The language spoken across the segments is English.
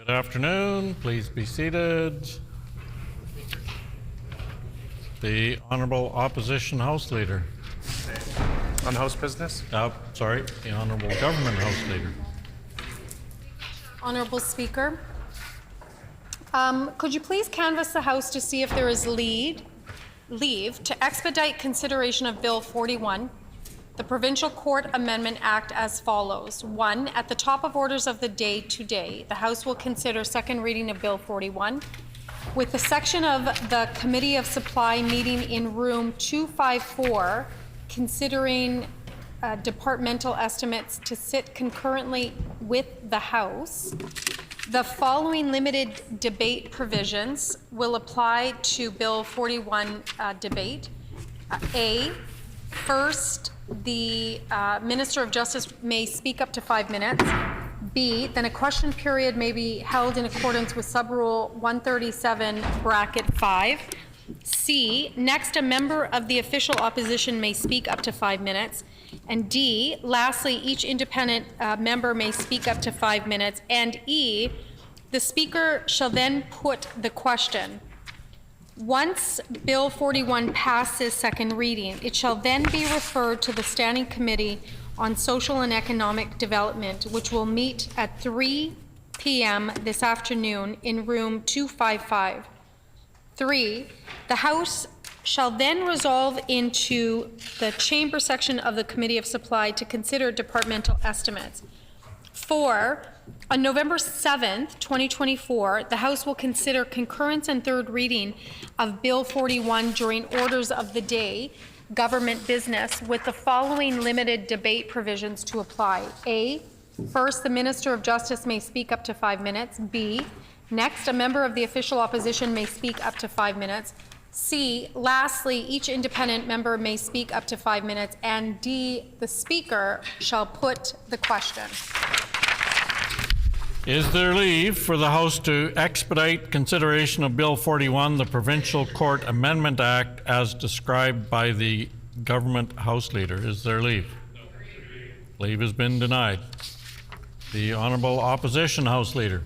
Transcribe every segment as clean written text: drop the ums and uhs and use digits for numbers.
Good afternoon. Please be seated. The Honourable Opposition House Leader. On House business? Sorry, the Honourable Government House Leader. Honourable Speaker, could you please canvass the House to see if there is leave to expedite consideration of Bill 41, the Provincial Court Amendment Act, as follows. 1. At the top of orders of the day today, the House will consider second reading of Bill 41, with the section of the Committee of Supply meeting in room 254 considering departmental estimates to sit concurrently with the House. The following limited debate provisions will apply to Bill 41 debate. A, first, the Minister of Justice may speak up to 5 minutes. B, then a question period may be held in accordance with Subrule 137, bracket 5. C, next, a member of the official opposition may speak up to 5 minutes. And D, lastly, each independent member may speak up to 5 minutes. And E, the Speaker shall then put the question. Once Bill 41 passes second reading, it shall then be referred to the Standing Committee on Social and Economic Development, which will meet at 3 p.m. this afternoon in room 255. 3, the House shall then resolve into the chamber section of the Committee of Supply to consider departmental estimates. 4, on November 7th, 2024, the House will consider concurrence and third reading of Bill 41 during orders of the day, government business, with the following limited debate provisions to apply. A, first, the Minister of Justice may speak up to 5 minutes. B, next, a member of the official opposition may speak up to 5 minutes. C, lastly, each independent member may speak up to 5 minutes. And D, the Speaker shall put the question. Is there leave for the House to expedite consideration of Bill 41, the Provincial Court Amendment Act, as described by the Government House Leader? Is there leave? No. Leave has been denied. The Honourable Opposition House Leader.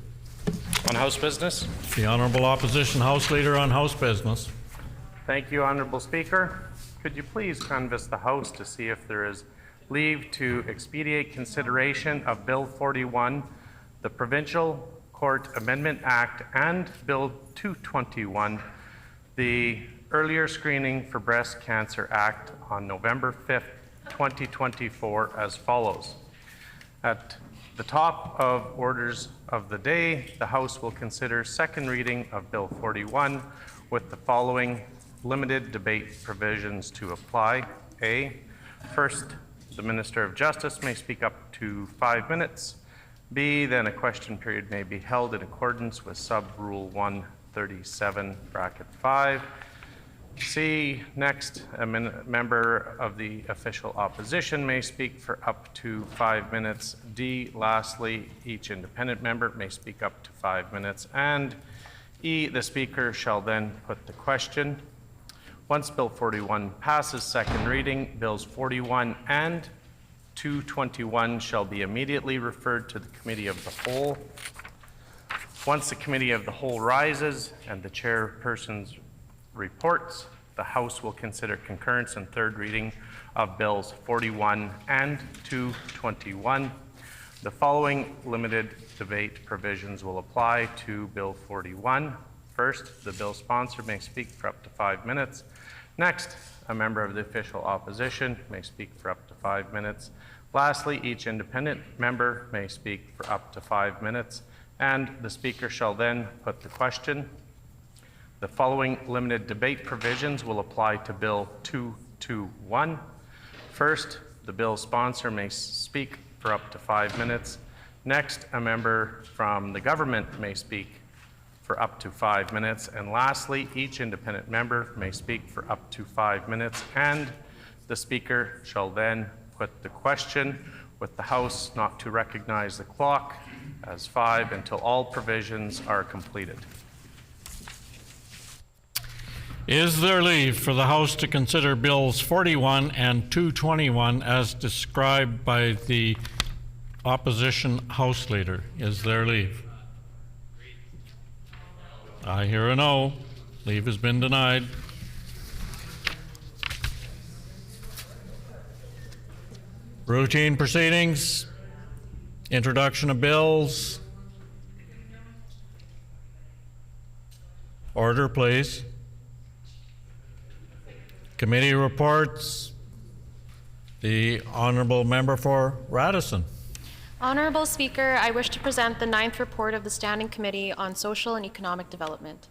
On House business? The Honourable Opposition House Leader on House business. Thank you, Honourable Speaker. Could you please canvass the House to see if there is leave to expedite consideration of Bill 41, the Provincial Court Amendment Act, and Bill 221, the Earlier Screening for Breast Cancer Act, on November 5th, 2024, as follows. At the top of orders of the day, the House will consider second reading of Bill 41 with the following limited debate provisions to apply. A, first, the Minister of Justice may speak up to 5 minutes. B, then a question period may be held in accordance with Sub-Rule 137, bracket 5. C, next, a member of the official opposition may speak for up to 5 minutes. D, lastly, each independent member may speak up to 5 minutes. And E, the Speaker shall then put the question. Once Bill 41 passes second reading, Bills 41 and 221 shall be immediately referred to the Committee of the Whole. Once the Committee of the Whole rises and the chairperson's reports, the House will consider concurrence and third reading of Bills 41 and 221. The following limited debate provisions will apply to Bill 41. First, the bill sponsor may speak for up to 5 minutes. Next, a member of the official opposition may speak for up to 5 minutes. Lastly, each independent member may speak for up to 5 minutes, and the Speaker shall then put the question. The following limited debate provisions will apply to Bill 221. First, the bill sponsor may speak for up to 5 minutes. Next, a member from the government may speak for up to 5 minutes. And lastly, each independent member may speak for up to 5 minutes, and the Speaker shall then put the question, with the House not to recognize the clock as 5 until all provisions are completed. Is there leave for the House to consider Bills 41 and 221 as described by the Opposition House Leader? Is there leave? I hear a no. Leave has been denied. Routine proceedings, introduction of bills. Order, please. Committee reports. The Honourable Member for Radisson. Honourable Speaker, I wish to present the 9th report of the Standing Committee on Social and Economic Development.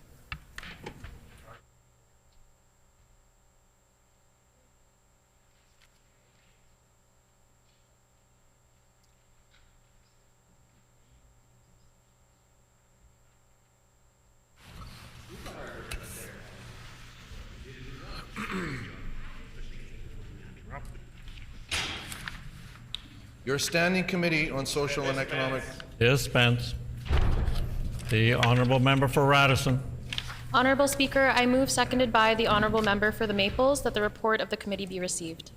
Your Standing Committee on Social and Economic... Dispense. The Honourable Member for Radisson. Honourable Speaker, I move, seconded by the Honourable Member for the Maples, that the report of the committee be received.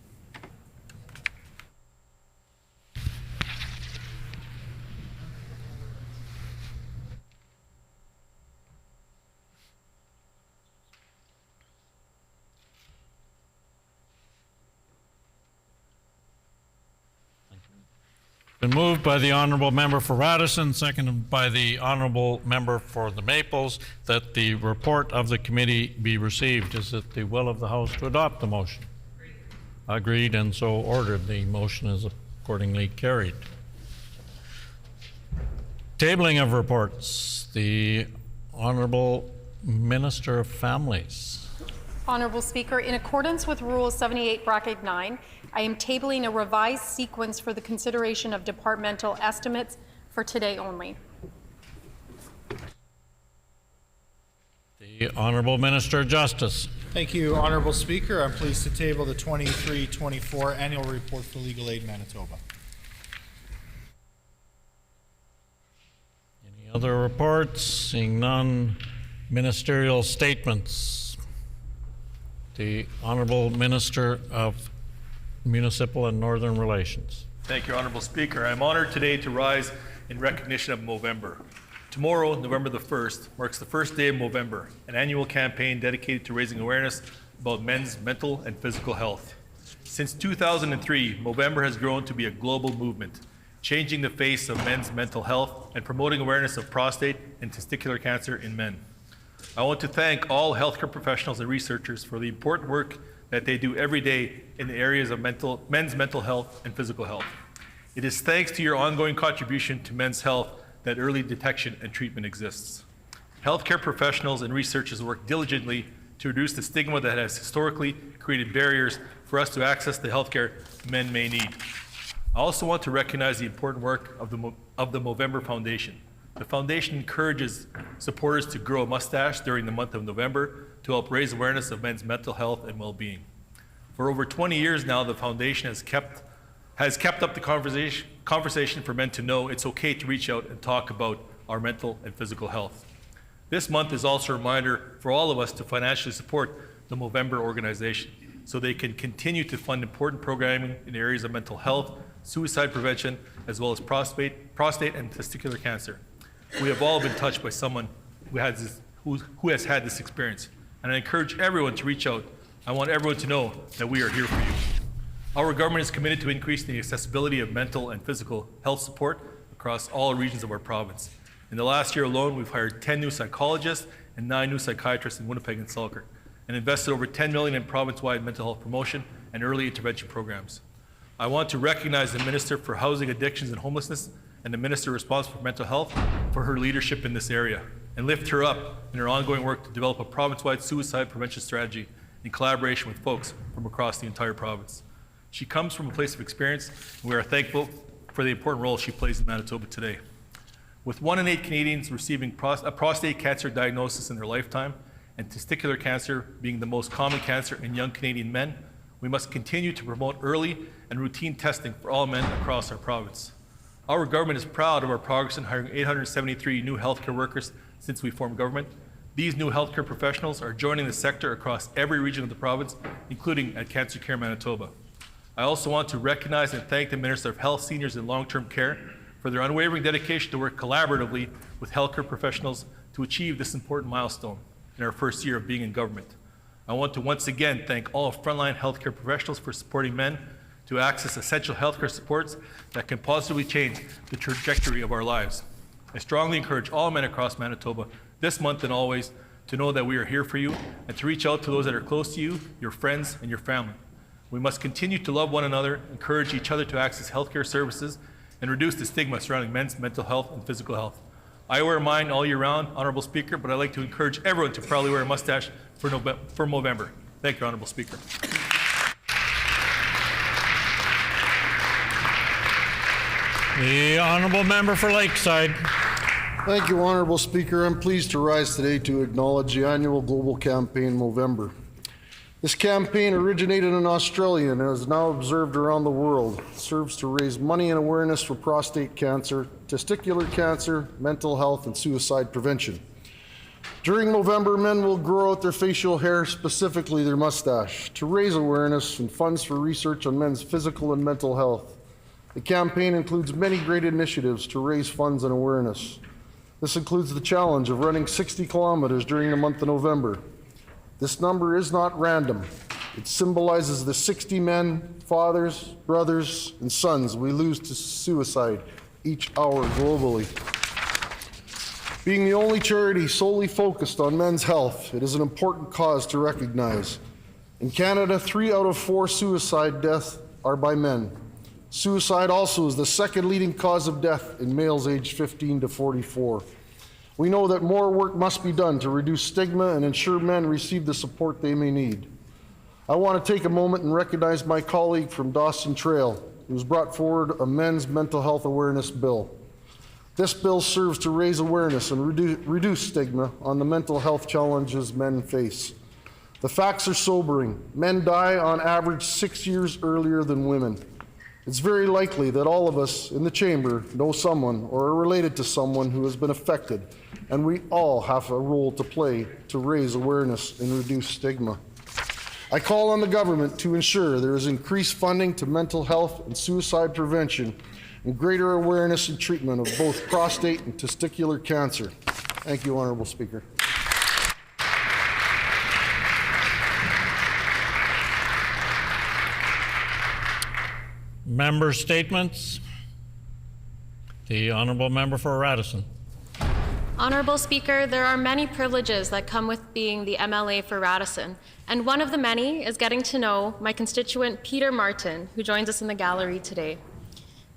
Been moved by the Honourable Member for Radisson, seconded by the Honourable Member for the Maples, that the report of the committee be received. Is it the will of the House to adopt the motion? Agreed, and so ordered. The motion is accordingly carried. Tabling of reports. The Honourable Minister of Families. Honourable Speaker, in accordance with Rule 78(9), I am tabling a revised sequence for the consideration of departmental estimates for today only. The Honourable Minister of Justice. Thank you, Honourable Speaker. I'm pleased to table the 23-24 Annual Report for Legal Aid Manitoba. Any other reports? Seeing none. Ministerial statements. The Honourable Minister of Municipal and Northern Relations. Thank you, Honourable Speaker. I'm honoured today to rise in recognition of Movember. Tomorrow, November the 1st, marks the first day of Movember, an annual campaign dedicated to raising awareness about men's mental and physical health. Since 2003, Movember has grown to be a global movement, changing the face of men's mental health and promoting awareness of prostate and testicular cancer in men. I want to thank all healthcare professionals and researchers for the important work that they do every day in the areas of men's mental health and physical health. It is thanks to your ongoing contribution to men's health that early detection and treatment exists. Healthcare professionals and researchers work diligently to reduce the stigma that has historically created barriers for us to access the healthcare men may need. I also want to recognize the important work of the Movember Foundation. The Foundation encourages supporters to grow a mustache during the month of November to help raise awareness of men's mental health and well-being. For over 20 years now, the Foundation has kept up the conversation for men to know it's okay to reach out and talk about our mental and physical health. This month is also a reminder for all of us to financially support the Movember organization so they can continue to fund important programming in areas of mental health, suicide prevention, as well as prostate and testicular cancer. We have all been touched by someone who has had this experience, and I encourage everyone to reach out. I want everyone to know that we are here for you. Our government is committed to increasing the accessibility of mental and physical health support across all regions of our province. In the last year alone, we've hired 10 new psychologists and 9 new psychiatrists in Winnipeg and Selkirk, and invested over $10 million in province-wide mental health promotion and early intervention programs. I want to recognize the Minister for Housing, Addictions and Homelessness and the Minister responsible for mental health for her leadership in this area, and lift her up in her ongoing work to develop a province-wide suicide prevention strategy in collaboration with folks from across the entire province. She comes from a place of experience, and we are thankful for the important role she plays in Manitoba today. With 1 in 8 Canadians receiving a prostate cancer diagnosis in their lifetime, and testicular cancer being the most common cancer in young Canadian men, we must continue to promote early and routine testing for all men across our province. Our government is proud of our progress in hiring 873 new healthcare workers since we formed government. These new healthcare professionals are joining the sector across every region of the province, including at Cancer Care Manitoba. I also want to recognize and thank the Minister of Health, Seniors and Long-Term Care for their unwavering dedication to work collaboratively with healthcare professionals to achieve this important milestone in our first year of being in government. I want to once again thank all frontline healthcare professionals for supporting men to access essential healthcare supports that can positively change the trajectory of our lives. I strongly encourage all men across Manitoba this month and always to know that we are here for you and to reach out to those that are close to you, your friends, and your family. We must continue to love one another, encourage each other to access healthcare services, and reduce the stigma surrounding men's mental health and physical health. I wear mine all year round, Honourable Speaker, but I'd like to encourage everyone to proudly wear a mustache for Movember. Thank you, Honourable Speaker. The honourable member for Lakeside. Thank you, Honourable Speaker. I'm pleased to rise today to acknowledge the annual global campaign Movember. This campaign originated in Australia and is now observed around the world. It serves to raise money and awareness for prostate cancer, testicular cancer, mental health, and suicide prevention. During November, men will grow out their facial hair, specifically their mustache, to raise awareness and funds for research on men's physical and mental health. The campaign includes many great initiatives to raise funds and awareness. This includes the challenge of running 60 kilometers during the month of November. This number is not random. It symbolizes the 60 men, fathers, brothers, and sons we lose to suicide each hour globally. Being the only charity solely focused on men's health, it is an important cause to recognize. In Canada, 3 out of 4 suicide deaths are by men. Suicide also is the second leading cause of death in males aged 15 to 44. We know that more work must be done to reduce stigma and ensure men receive the support they may need. I want to take a moment and recognize my colleague from Dawson Trail, who's brought forward a men's mental health awareness bill. This bill serves to raise awareness and reduce stigma on the mental health challenges men face. The facts are sobering. Men die on average 6 years earlier than women. It's very likely that all of us in the chamber know someone or are related to someone who has been affected, and we all have a role to play to raise awareness and reduce stigma. I call on the government to ensure there is increased funding to mental health and suicide prevention and greater awareness and treatment of both prostate and testicular cancer. Thank you, Honourable Speaker. Member statements. The honourable member for Radisson. Honourable Speaker, there are many privileges that come with being the MLA for Radisson, and one of the many is getting to know my constituent Peter Martin, who joins us in the gallery today.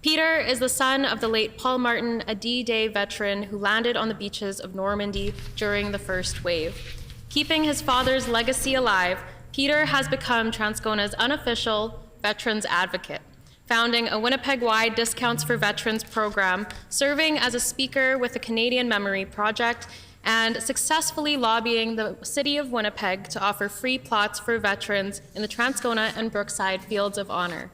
Peter is the son of the late Paul Martin, a D-Day veteran who landed on the beaches of Normandy during the first wave. Keeping his father's legacy alive, Peter has become Transcona's unofficial veterans advocate, founding a Winnipeg-wide Discounts for Veterans program, serving as a speaker with the Canadian Memory Project, and successfully lobbying the City of Winnipeg to offer free plots for veterans in the Transcona and Brookside Fields of Honor.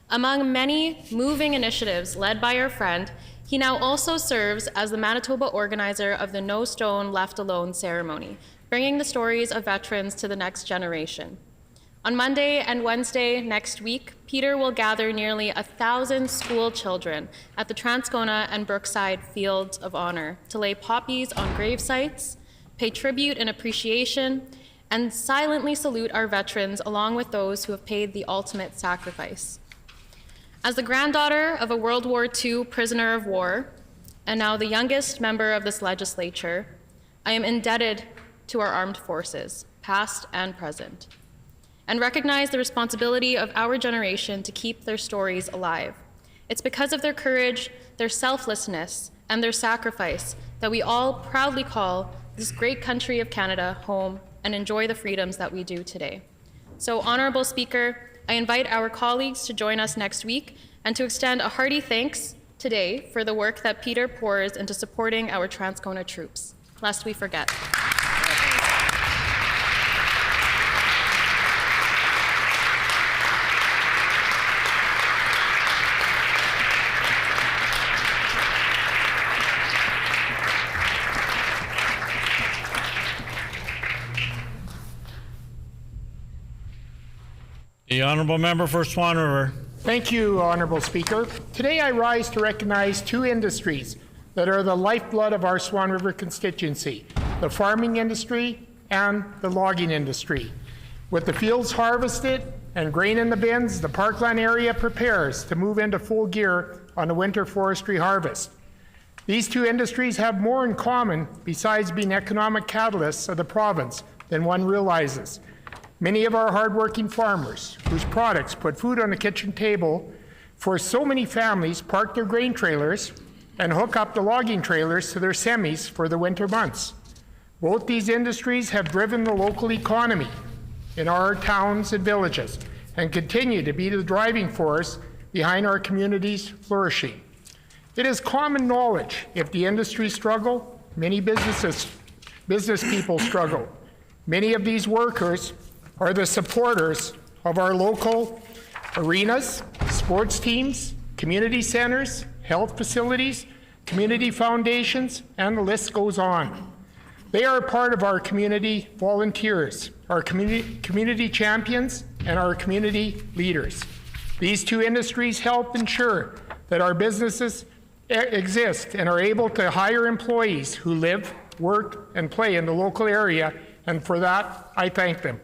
Among many moving initiatives led by our friend, he now also serves as the Manitoba organizer of the No Stone Left Alone ceremony, bringing the stories of veterans to the next generation. On Monday and Wednesday next week, Peter will gather nearly 1,000 school children at the Transcona and Brookside Fields of Honor to lay poppies on grave sites, pay tribute and appreciation, and silently salute our veterans along with those who have paid the ultimate sacrifice. As the granddaughter of a World War II prisoner of war, and now the youngest member of this legislature, I am indebted to our armed forces, past and present, and recognize the responsibility of our generation to keep their stories alive. It's because of their courage, their selflessness, and their sacrifice that we all proudly call this great country of Canada home and enjoy the freedoms that we do today. So, Honourable Speaker, I invite our colleagues to join us next week and to extend a hearty thanks today for the work that Peter pours into supporting our Transcona troops, lest we forget. The honourable member for Swan River. Thank you, Honourable Speaker. Today I rise to recognize two industries that are the lifeblood of our Swan River constituency, the farming industry and the logging industry. With the fields harvested and grain in the bins, the parkland area prepares to move into full gear on the winter forestry harvest. These two industries have more in common besides being economic catalysts of the province than one realizes. Many of our hardworking farmers, whose products put food on the kitchen table for so many families, park their grain trailers and hook up the logging trailers to their semis for the winter months. Both these industries have driven the local economy in our towns and villages and continue to be the driving force behind our communities flourishing. It is common knowledge if the industry struggle, many business people struggle. Many of these workers are the supporters of our local arenas, sports teams, community centers, health facilities, community foundations, and the list goes on. They are part of our community volunteers, our community champions, and our community leaders. These two industries help ensure that our businesses exist and are able to hire employees who live, work, and play in the local area, and for that, I thank them.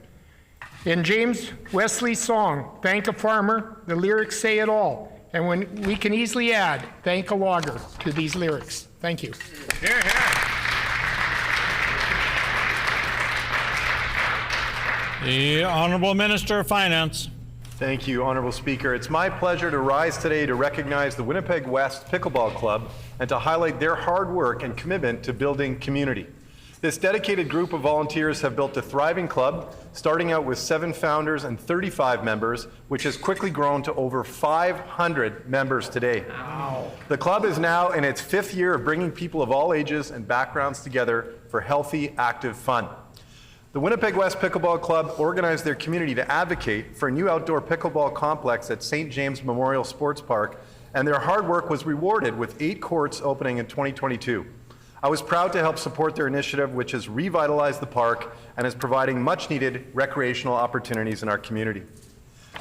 In James Wesley's song, Thank a Farmer, the lyrics say it all, and when we can easily add, thank a logger to these lyrics. Thank you. Hear, hear. The Honourable Minister of Finance. Thank you, Honourable Speaker. It's my pleasure to rise today to recognize the Winnipeg West Pickleball Club and to highlight their hard work and commitment to building community. This dedicated group of volunteers have built a thriving club, starting out with 7 founders and 35 members, which has quickly grown to over 500 members today. Wow. The club is now in its 5th year of bringing people of all ages and backgrounds together for healthy, active fun. The Winnipeg West Pickleball Club organized their community to advocate for a new outdoor pickleball complex at St. James Memorial Sports Park, and their hard work was rewarded with 8 courts opening in 2022. I was proud to help support their initiative, which has revitalized the park and is providing much-needed recreational opportunities in our community.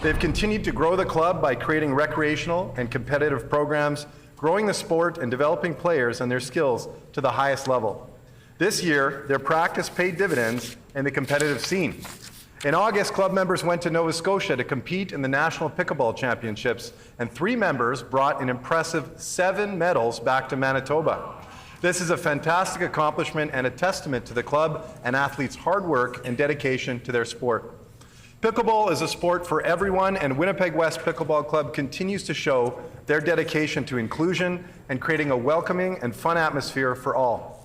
They've continued to grow the club by creating recreational and competitive programs, growing the sport and developing players and their skills to the highest level. This year, their practice paid dividends in the competitive scene. In August, club members went to Nova Scotia to compete in the National Pickleball Championships, and 3 members brought an impressive 7 medals back to Manitoba. This is a fantastic accomplishment and a testament to the club and athletes' hard work and dedication to their sport. Pickleball is a sport for everyone, and Winnipeg West Pickleball Club continues to show their dedication to inclusion and creating a welcoming and fun atmosphere for all.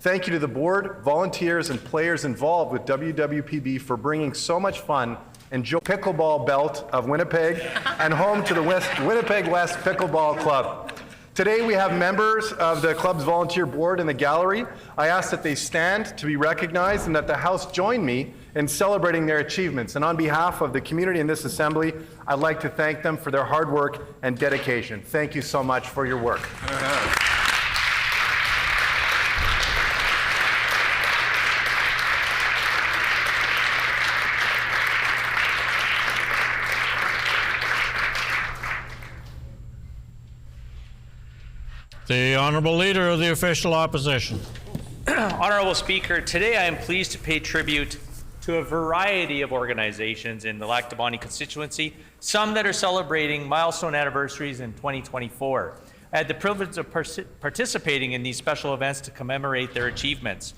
Thank you to the board, volunteers, and players involved with WWPB for bringing so much fun and joy to the pickleball belt of Winnipeg and home to the Winnipeg West Pickleball Club. Today we have members of the club's volunteer board in the gallery. I ask that they stand to be recognized and that the House join me in celebrating their achievements. And on behalf of the community in this assembly, I'd like to thank them for their hard work and dedication. Thank you so much for your work. The Honourable Leader of the Official Opposition. Honourable Speaker, today I am pleased to pay tribute to a variety of organizations in the Lac du Bonny constituency, some that are celebrating milestone anniversaries in 2024. I had the privilege of participating in these special events to commemorate their achievements.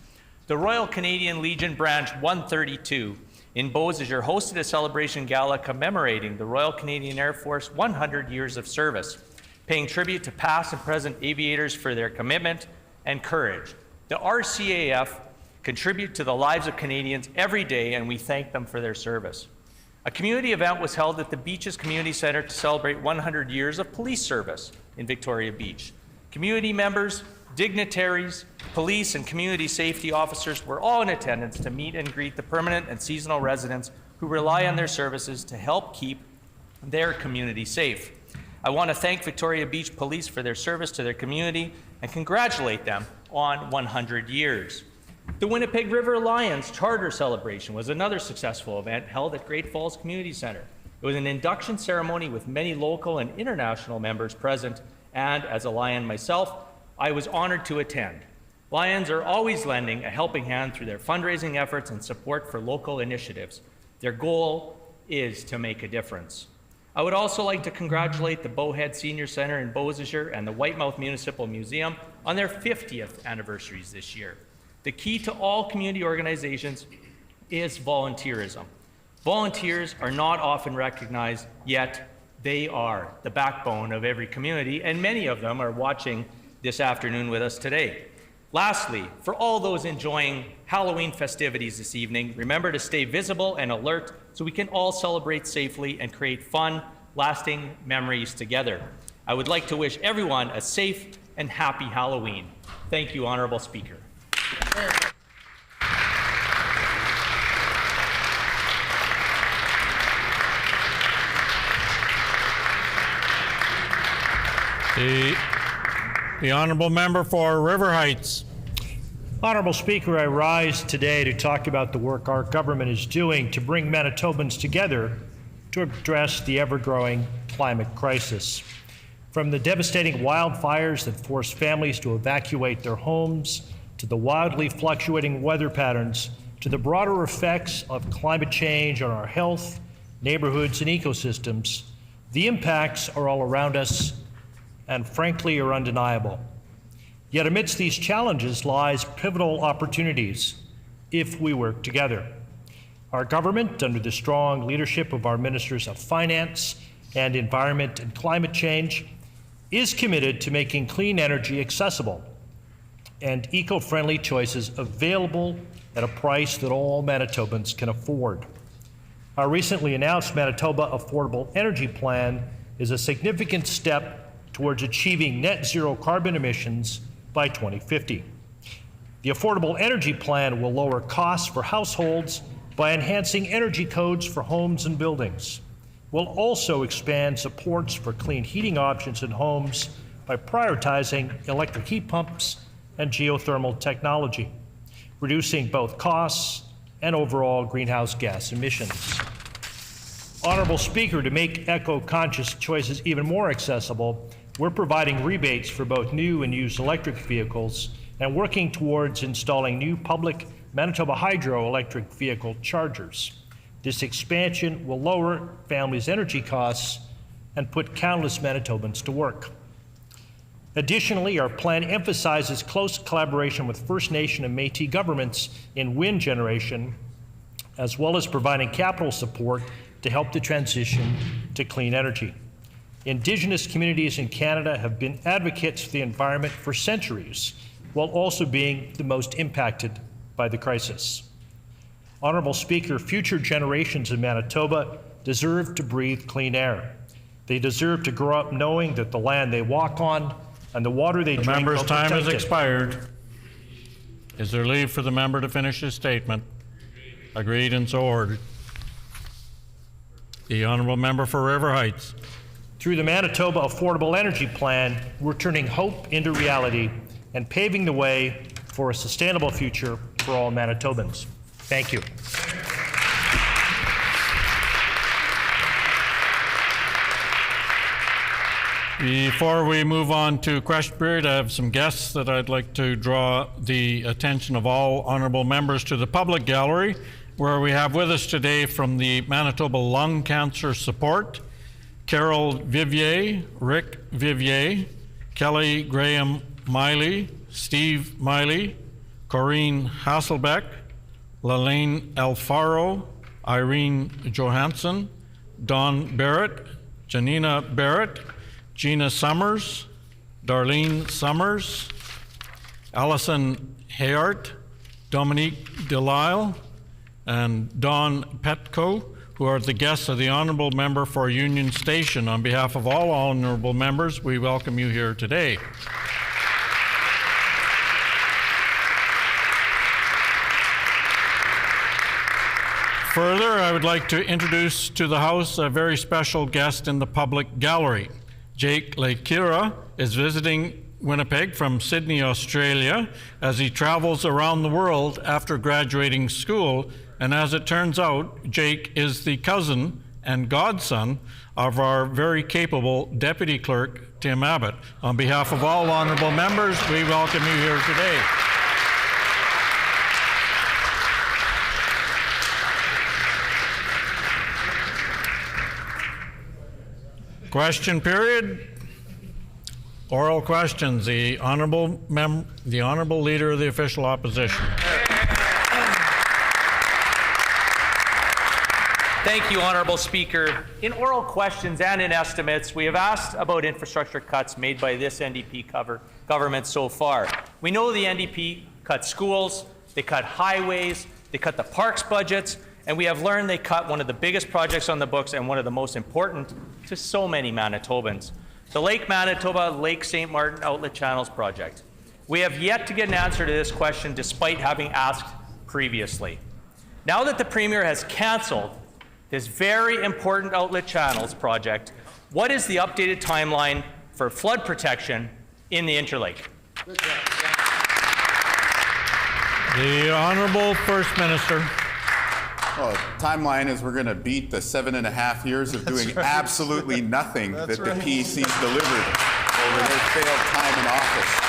The Royal Canadian Legion Branch 132 in Beausejour hosted a celebration gala commemorating the Royal Canadian Air Force 100 years of service, paying tribute to past and present aviators for their commitment and courage. The RCAF contribute to the lives of Canadians every day, and we thank them for their service. A community event was held at the Beaches Community Centre to celebrate 100 years of police service in Victoria Beach. Community members, dignitaries, police, and community safety officers were all in attendance to meet and greet the permanent and seasonal residents who rely on their services to help keep their community safe. I want to thank Victoria Beach Police for their service to their community and congratulate them on 100 years. The Winnipeg River Lions Charter Celebration was another successful event held at Great Falls Community Centre. It was an induction ceremony with many local and international members present, and as a Lion myself, I was honored to attend. Lions are always lending a helping hand through their fundraising efforts and support for local initiatives. Their goal is to make a difference. I would also like to congratulate the Bowhead Senior Centre in Beausejour and the Whitemouth Municipal Museum on their 50th anniversaries this year. The key to all community organizations is volunteerism. Volunteers are not often recognized, yet they are the backbone of every community, and many of them are watching this afternoon with us today. Lastly, for all those enjoying Halloween festivities this evening, remember to stay visible and alert so we can all celebrate safely and create fun, lasting memories together. I would like to wish everyone a safe and happy Halloween. Thank you, Honorable Speaker. The Honourable Member for River Heights. Honourable Speaker, I rise today to talk about the work our government is doing to bring Manitobans together to address the ever-growing climate crisis. From the devastating wildfires that force families to evacuate their homes, to the wildly fluctuating weather patterns, to the broader effects of climate change on our health, neighborhoods, and ecosystems, the impacts are all around us and frankly are undeniable. Yet amidst these challenges lies pivotal opportunities if we work together. Our government, under the strong leadership of our Ministers of Finance and Environment and Climate Change, is committed to making clean energy accessible and eco-friendly choices available at a price that all Manitobans can afford. Our recently announced Manitoba Affordable Energy Plan is a significant step towards achieving net zero carbon emissions by 2050. The Affordable Energy Plan will lower costs for households by enhancing energy codes for homes and buildings. We'll also expand supports for clean heating options in homes by prioritizing electric heat pumps and geothermal technology, reducing both costs and overall greenhouse gas emissions. Honourable Speaker, to make eco-conscious choices even more accessible, we're providing rebates for both new and used electric vehicles and working towards installing new public Manitoba Hydro electric vehicle chargers. This expansion will lower families' energy costs and put countless Manitobans to work. Additionally, our plan emphasizes close collaboration with First Nation and Métis governments in wind generation, as well as providing capital support to help the transition to clean energy. Indigenous communities in Canada have been advocates for the environment for centuries, while also being the most impacted by the crisis. Honourable Speaker, future generations in Manitoba deserve to breathe clean air. They deserve to grow up knowing that the land they walk on and the water they drink are protected. The member's time has expired. Is there leave for the member to finish his statement? Agreed and so ordered. The Honourable Member for River Heights. Through the Manitoba Affordable Energy Plan, we're turning hope into reality and paving the way for a sustainable future for all Manitobans. Thank you. Before we move on to question period, I have some guests that I'd like to draw the attention of all honourable members to the public gallery, where we have with us today from the Manitoba Lung Cancer Support, Carol Vivier, Rick Vivier, Kelly Graham Miley, Steve Miley, Corrine Hasselbeck, Lalaine Alfaro, Irene Johansson, Dawn Barrett, Janina Barrett, Gina Summers, Darlene Summers, Allison Hayart, Dominique Delisle, and Don Petco, who are the guests of the Honourable Member for Union Station. On behalf of all honourable members, we welcome you here today. Further, I would like to introduce to the House a very special guest in the public gallery. Jake Lekira is visiting Winnipeg from Sydney, Australia, as he travels around the world after graduating school. And as it turns out, Jake is the cousin and godson of our very capable Deputy Clerk, Tim Abbott. On behalf of all honorable members, we welcome you here today. Question period. Oral questions. The honorable leader of the official opposition. Thank you, Honourable Speaker. In oral questions and in estimates, we have asked about infrastructure cuts made by this NDP government so far. We know the NDP cut schools, they cut highways, they cut the parks budgets, and we have learned they cut one of the biggest projects on the books and one of the most important to so many Manitobans, the Lake Manitoba Lake St. Martin Outlet Channels project. We have yet to get an answer to this question despite having asked previously. Now that the Premier has cancelled this very important outlet channels project, what is the updated timeline for flood protection in the Interlake? The Honourable First Minister. Well, timeline is we're going to beat the 7.5 years of doing absolutely nothing that the PEC's delivered over their failed time in office.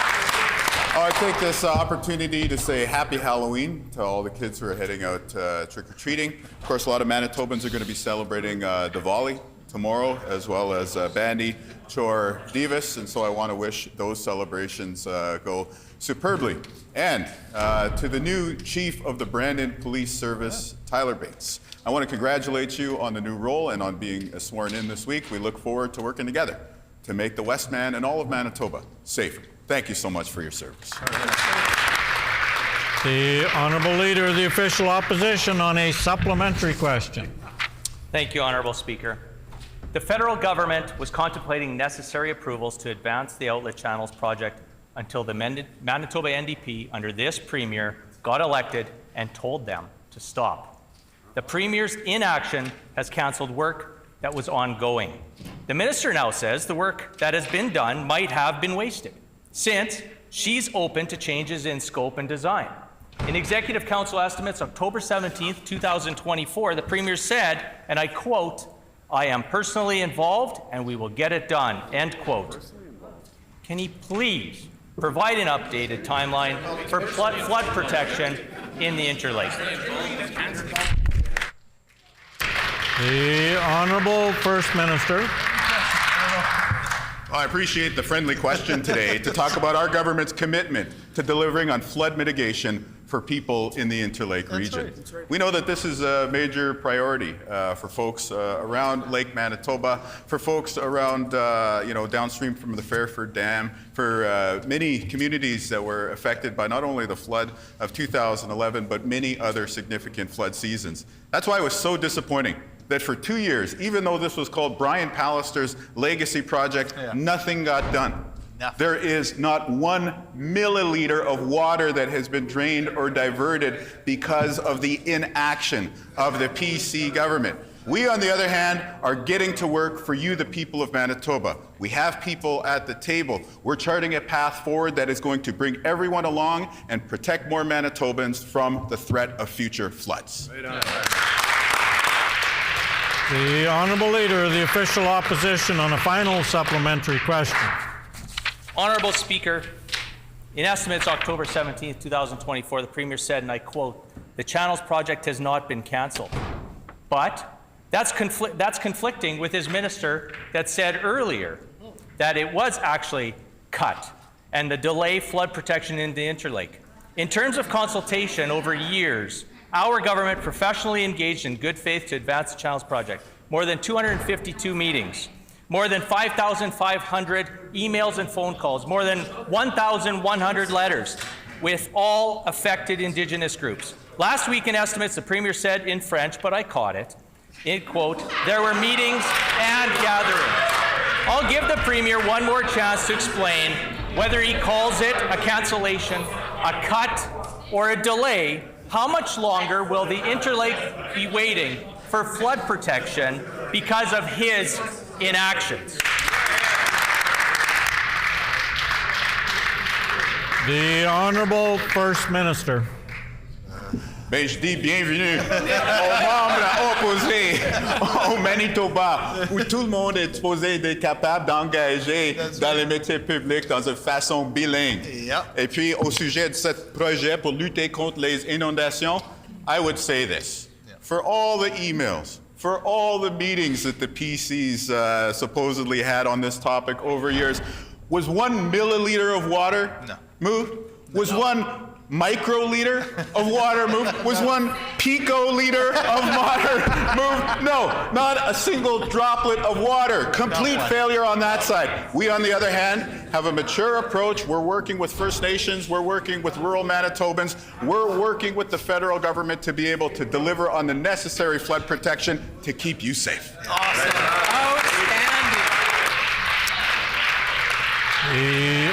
I take this opportunity to say happy Halloween to all the kids who are heading out trick-or-treating. Of course, a lot of Manitobans are going to be celebrating Diwali tomorrow, as well as Bandi Chor Divas, and so I want to wish those celebrations go superbly. And to the new Chief of the Brandon Police Service, Tyler Bates, I want to congratulate you on the new role and on being sworn in this week. We look forward to working together to make the Westman and all of Manitoba safer. Thank you so much for your service. The Honourable Leader of the Official Opposition on a supplementary question. Thank you, Honourable Speaker. The federal government was contemplating necessary approvals to advance the Outlet Channels project until the Manitoba NDP, under this Premier, got elected and told them to stop. The Premier's inaction has cancelled work that was ongoing. The Minister now says the work that has been done might have been wasted, since she's open to changes in scope and design. In Executive Council estimates October 17th, 2024, the Premier said, and I quote, "I am personally involved and we will get it done," end quote. Can he please provide an updated timeline for flood protection in the Interlake? The Honourable First Minister. I appreciate the friendly question today to talk about our government's commitment to delivering on flood mitigation for people in the Interlake region. Right. We know that this is a major priority for folks around Lake Manitoba, for folks around, downstream from the Fairford Dam, for many communities that were affected by not only the flood of 2011, but many other significant flood seasons. That's why it was so disappointing that for 2 years, even though this was called Brian Pallister's legacy project, nothing got done. There is not 1 milliliter of water that has been drained or diverted because of the inaction of the PC government. We, on the other hand, are getting to work for you, the people of Manitoba. We have people at the table. We're charting a path forward that is going to bring everyone along and protect more Manitobans from the threat of future floods. The Honourable Leader of the Official Opposition on a final supplementary question. Honourable Speaker, in estimates October 17th, 2024, the Premier said, and I quote, "The Channels project has not been cancelled." But that's conflicting with his minister that said earlier that it was actually cut and the delay flood protection in the Interlake. In terms of consultation over years, our government professionally engaged in good faith to advance the Channels project. More than 252 meetings, more than 5,500 emails and phone calls, more than 1,100 letters with all affected Indigenous groups. Last week in estimates, the Premier said in French, but I caught it, in quote, "There were meetings and gatherings." I'll give the Premier one more chance to explain whether he calls it a cancellation, a cut, or a delay. How much longer will the Interlake be waiting for flood protection because of his inactions? The Honourable First Minister. Ben, je dis bienvenue aux membres opposés au Manitoba, où tout le monde est supposé être capable d'engager dans les métiers publics dans une façon bilingue. Et puis, au sujet de ce projet pour lutter contre les inondations, I would say this. For all the emails, for all the meetings that the PCs supposedly had on this topic over years, was 1 milliliter of water moved? Was 1 microliter of water moved? Was 1 picoliter of water moved? No, not a single droplet of water. Complete failure on that side. We, on the other hand, have a mature approach. We're working with First Nations. We're working with rural Manitobans. We're working with the federal government to be able to deliver on the necessary flood protection to keep you safe. Awesome. Outstanding. The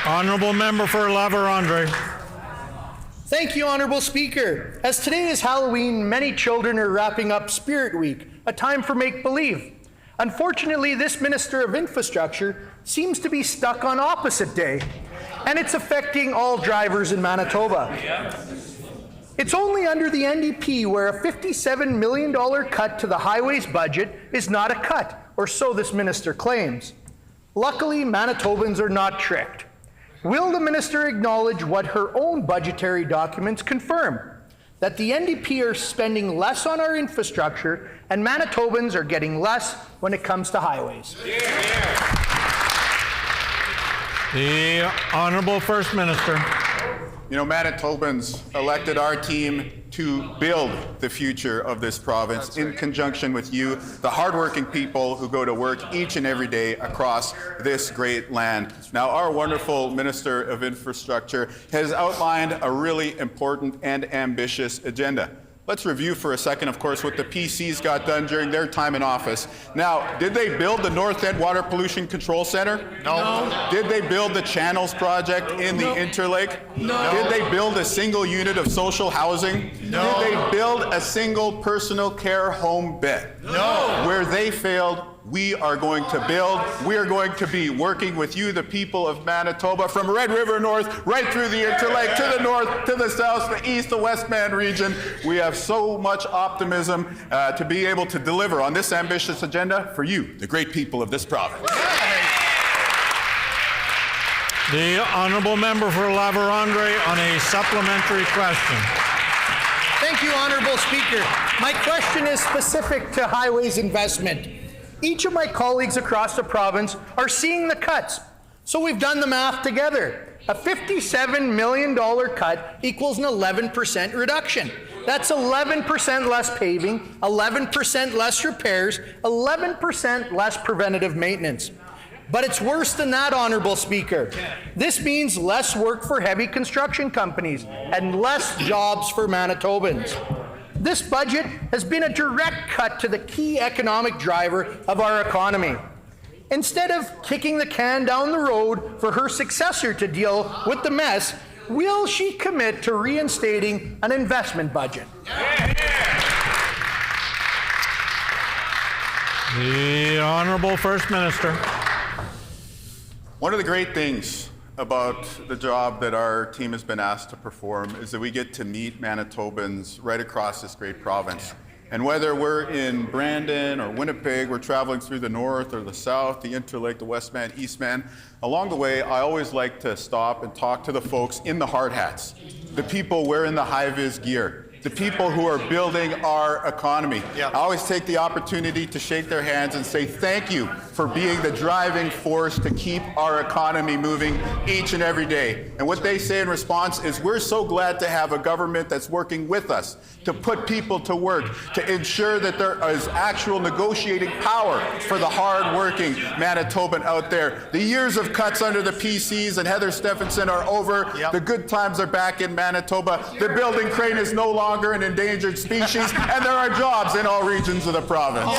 honourable member for La Vérendrye. Thank you, Honourable Speaker. As today is Halloween, many children are wrapping up Spirit Week, a time for make-believe. Unfortunately, this Minister of Infrastructure seems to be stuck on opposite day, and it's affecting all drivers in Manitoba. It's only under the NDP where a $57 million cut to the highways budget is not a cut, or so this minister claims. Luckily, Manitobans are not tricked. Will the minister acknowledge what her own budgetary documents confirm? That the NDP are spending less on our infrastructure and Manitobans are getting less when it comes to highways. The Honourable First Minister. You know, Manitobans elected our team to build the future of this province in conjunction with you, the hardworking people who go to work each and every day across this great land. Now, our wonderful Minister of Infrastructure has outlined a really important and ambitious agenda. Let's review for a second, of course, what the PCs got done during their time in office. Now, did they build the North End Water Pollution Control Center? No. Did they build the Channels Project in the Interlake? No. Did they build a single unit of social housing? No. Did they build a single personal care home bed? No. Where they failed, we are going to build. We are going to be working with you, the people of Manitoba, from Red River North, right through the Interlake, to the north, to the south, the east, the Westman region. We have so much optimism to be able to deliver on this ambitious agenda for you, the great people of this province. The honourable member for La Vérendrye on a supplementary question. Thank you, Honourable Speaker. My question is specific to highways investment. Each of my colleagues across the province are seeing the cuts, so we've done the math together. A $57 million cut equals an 11% reduction. That's 11% less paving, 11% less repairs, 11% less preventative maintenance. But it's worse than that, Honourable Speaker. This means less work for heavy construction companies and less jobs for Manitobans. This budget has been a direct cut to the key economic driver of our economy. Instead of kicking the can down the road for her successor to deal with the mess, will she commit to reinstating an investment budget? The Honourable First Minister. One of the great things about the job that our team has been asked to perform is that we get to meet Manitobans right across this great province. And whether we're in Brandon or Winnipeg, we're traveling through the north or the south, the Interlake, the Westman, Eastman, along the way, I always like to stop and talk to the folks in the hard hats, the people wearing the high-vis gear, the people who are building our economy. I always take the opportunity to shake their hands and say thank you for being the driving force to keep our economy moving each and every day. And what they say in response is, we're so glad to have a government that's working with us to put people to work, to ensure that there is actual negotiating power for the hard-working Manitoban out there. The years of cuts under the PCs and Heather Stephenson are over. The good times are back in Manitoba. The building crane is no longer an endangered species, and there are jobs in all regions of the province.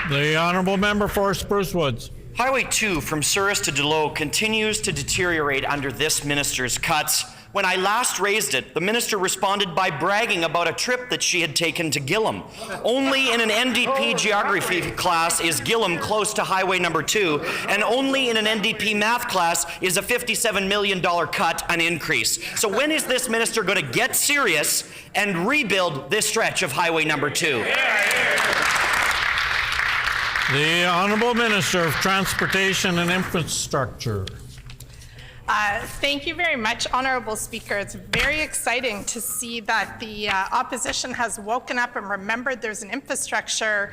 The Honourable Member for Spruce Woods. Highway 2 from Souris to Delow continues to deteriorate under this minister's cuts, When I last raised it, the minister responded by bragging about a trip that she had taken to Gillam. Only in an NDP geography class is Gillam close to Highway number 2, and only in an NDP math class is a $57 million cut an increase. So when is this minister going to get serious and rebuild this stretch of Highway number 2? The Honourable Minister of Transportation and Infrastructure. Thank you very much, Honourable Speaker. It's very exciting to see that the opposition has woken up and remembered there's an infrastructure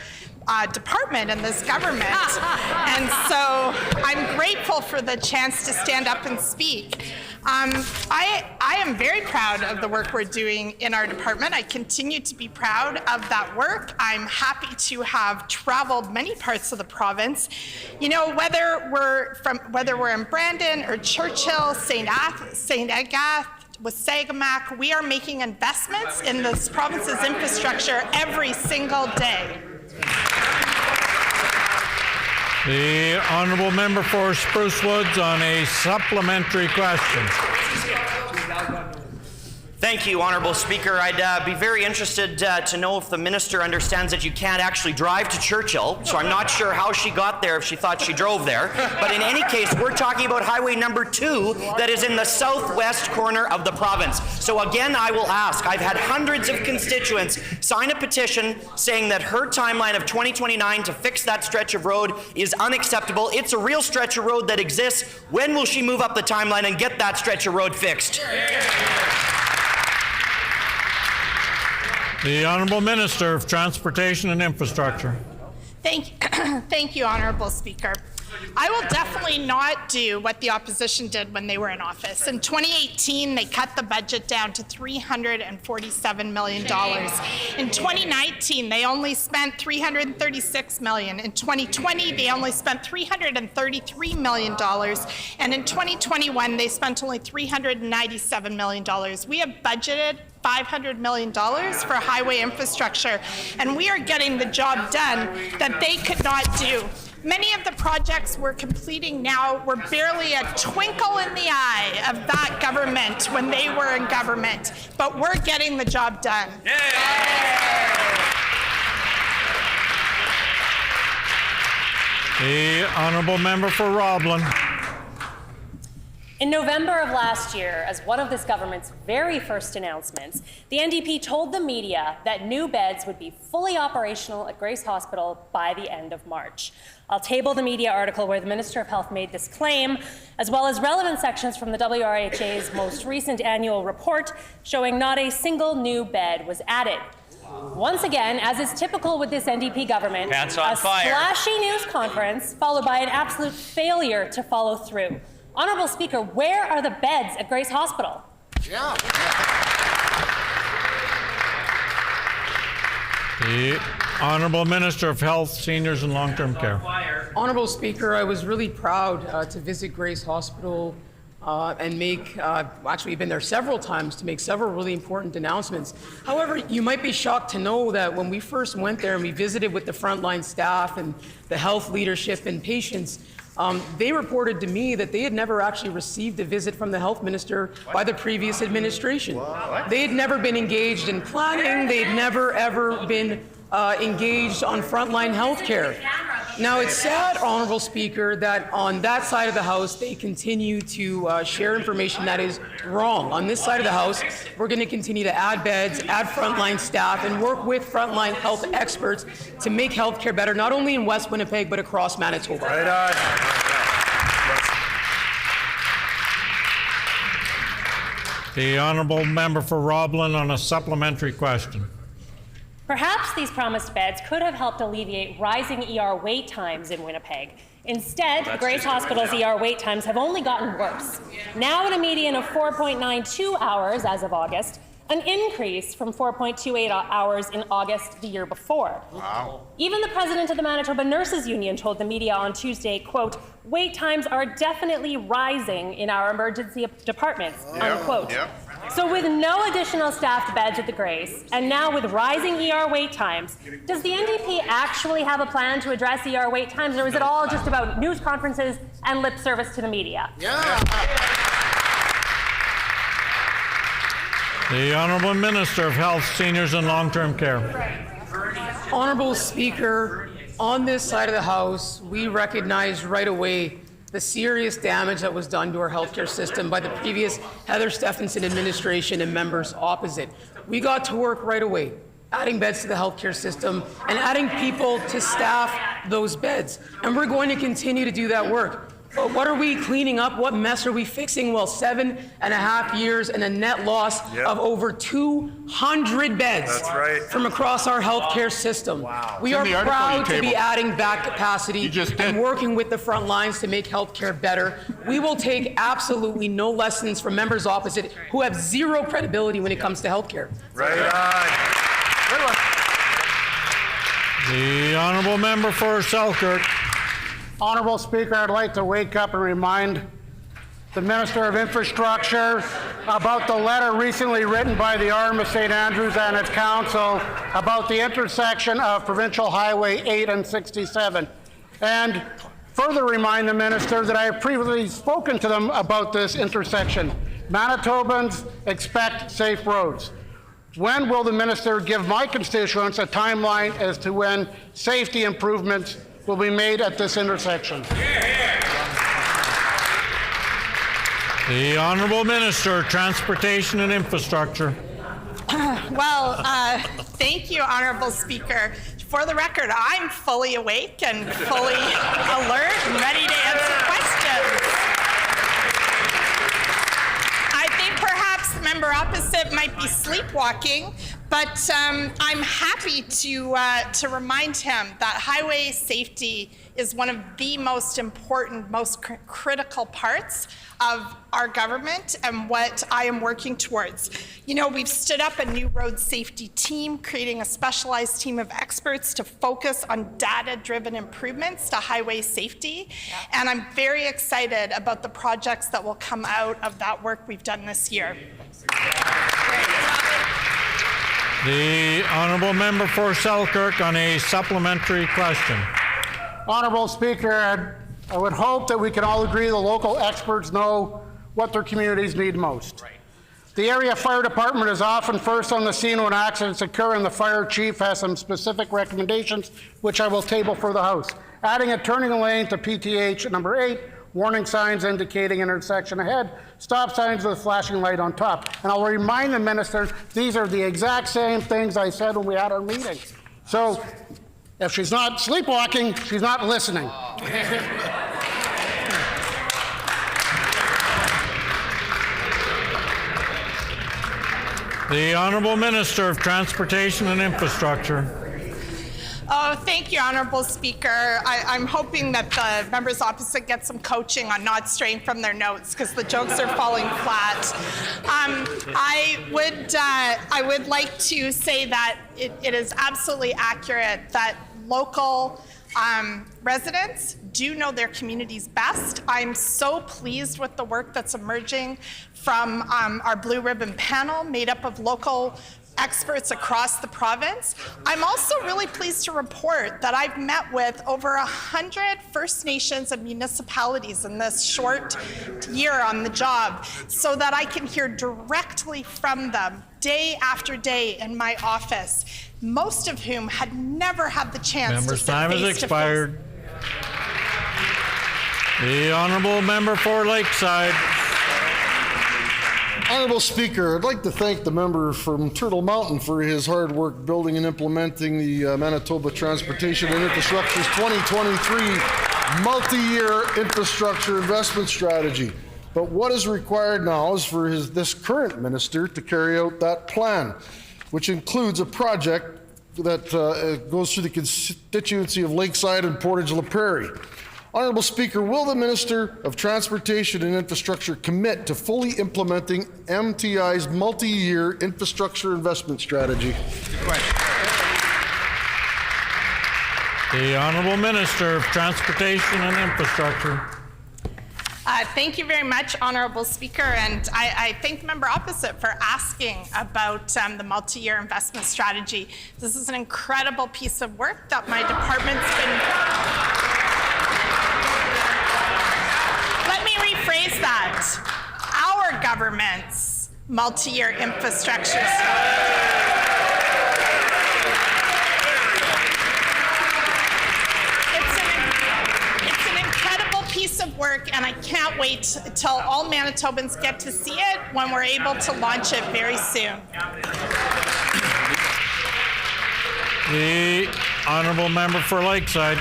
department in this government. And so I'm grateful for the chance to stand up and speak. I am very proud of the work we're doing in our department. I continue to be proud of that work. I'm happy to have traveled many parts of the province. You know, whether we're in Brandon or Churchill, St. Agatha, Wasagamach, we are making investments in this province's infrastructure every single day. The Honourable Member for Spruce Woods on a supplementary question. Thank you, Honourable Speaker. I'd be very interested to know if the minister understands that you can't actually drive to Churchill, so I'm not sure how she got there if she thought she drove there. But in any case, we're talking about Highway number 2 that is in the southwest corner of the province. So again, I will ask, I've had hundreds of constituents sign a petition saying that her timeline of 2029 to fix that stretch of road is unacceptable. It's a real stretch of road that exists. When will she move up the timeline and get that stretch of road fixed? The Honourable Minister of Transportation and Infrastructure. Thank you, Honourable Speaker. I will definitely not do what the opposition did when they were in office. In 2018, they cut the budget down to $347 million. In 2019, they only spent $336 million. In 2020, they only spent $333 million. And in 2021, they spent only $397 million. We have budgeted $500 million for highway infrastructure, and we are getting the job done that they could not do. Many of the projects we're completing now were barely a twinkle in the eye of that government when they were in government, but we're getting the job done. The Honourable Member for Roblin. In November of last year, as one of this government's very first announcements, the NDP told the media that new beds would be fully operational at Grace Hospital by the end of March. I'll table the media article where the Minister of Health made this claim, as well as relevant sections from the WRHA's most recent annual report showing not a single new bed was added. Once again, as is typical with this NDP government, Pants on fire. Splashy news conference followed by an absolute failure to follow through. Honourable Speaker, where are the beds at Grace Hospital? The Honourable Minister of Health, Seniors and Long-Term Care. Honourable Speaker, I was really proud to visit Grace Hospital and make, actually been there several times to make several really important announcements. However, you might be shocked to know that when we first went there and we visited with the frontline staff and the health leadership and patients, they reported to me that they had never actually received a visit from the health minister by the previous administration. They had never been engaged in planning. They had never, ever been engaged on frontline health care. Now, it's sad, Honourable Speaker, that on that side of the House, they continue to share information that is wrong. On this side of the House, we're going to continue to add beds, add frontline staff, and work with frontline health experts to make health care better, not only in West Winnipeg, but across Manitoba. Right on. The Honourable Member for Roblin on a supplementary question. Perhaps these promised beds could have helped alleviate rising ER wait times in Winnipeg. Instead, Grace Hospital's ER wait times have only gotten worse. Now at a median of 4.92 hours as of August, an increase from 4.28 hours in August the year before. Wow. Even the president of the Manitoba Nurses Union told the media on Tuesday, quote, "Wait times are definitely rising in our emergency departments," unquote. So with no additional staffed beds at the Grace, and now with rising ER wait times, does the NDP actually have a plan to address ER wait times, or is it all just about news conferences and lip service to the media? The Honourable Minister of Health, Seniors and Long-Term Care. Honorable Speaker, on this side of the House, we recognize right away the serious damage that was done to our healthcare system by the previous Heather Stephenson administration and members opposite. We got to work right away, adding beds to the healthcare system and adding people to staff those beds. And we're going to continue to do that work. But what are we cleaning up? What mess are we fixing? Well, 7.5 years and a net loss of over 200 beds from across our healthcare system. We are proud to be adding back capacity and working with the front lines to make healthcare better. We will take absolutely no lessons from members opposite who have zero credibility when it comes to healthcare. The Honourable Member for Selkirk. Honourable Speaker, I'd like to wake up and remind the Minister of Infrastructure about the letter recently written by the Arm of St. Andrews and its council about the intersection of Provincial Highway 8 and 67. And further remind the Minister that I have previously spoken to them about this intersection. Manitobans expect safe roads. When will the Minister give my constituents a timeline as to when safety improvements will be made at this intersection? The Honourable Minister, Transportation and Infrastructure. Thank you, Honourable Speaker. For the record, I'm fully awake and fully alert and ready to answer questions. I think perhaps the member opposite might be sleepwalking, but I'm happy to remind him that highway safety is one of the most important, most critical parts of our government and what I am working towards. You know, we've stood up a new road safety team, creating a specialized team of experts to focus on data-driven improvements to highway safety. And I'm very excited about the projects that will come out of that work we've done this year. The Honourable Member for Selkirk on a supplementary question. Honourable Speaker, I would hope that we can all agree the local experts know what their communities need most. The area fire department is often first on the scene when accidents occur, and the fire chief has some specific recommendations, which I will table for the House. Adding a turning lane to PTH number 8, warning signs indicating intersection ahead, stop signs with a flashing light on top. And I'll remind the Minister, these are the exact same things I said when we had our meeting. So if she's not sleepwalking, she's not listening. The Honourable Minister of Transportation and Infrastructure. Oh, thank you, Honourable Speaker. I'm hoping that the members opposite get some coaching on not straying from their notes because the jokes are falling flat. I would like to say that it is absolutely accurate that local residents do know their communities best. I'm so pleased with the work that's emerging from our Blue Ribbon panel made up of local experts across the province. I'm also really pleased to report that I've met with over 100 First Nations and municipalities in this short year on the job so that I can hear directly from them day after day in my office, most of whom had never had the chance Member's to sit time has face to expired. The Honourable Member for Lakeside. Honourable Speaker, I'd like to thank the member from Turtle Mountain for his hard work building and implementing the Manitoba Transportation and Infrastructure's 2023 multi-year infrastructure investment strategy. But what is required now is for this current minister to carry out that plan, which includes a project that goes through the constituency of Lakeside and Portage-La Prairie. Honourable Speaker, will the Minister of Transportation and Infrastructure commit to fully implementing MTI's multi-year infrastructure investment strategy? The Honourable Minister of Transportation and Infrastructure. Thank you very much, Honourable Speaker, and I thank the member opposite for asking about the multi-year investment strategy. This is an incredible piece of work that my department's been... Let me rephrase that. Our government's multi-year infrastructure. It's an incredible piece of work, and I can't wait till all Manitobans get to see it when we're able to launch it very soon. The honourable member for Lakeside.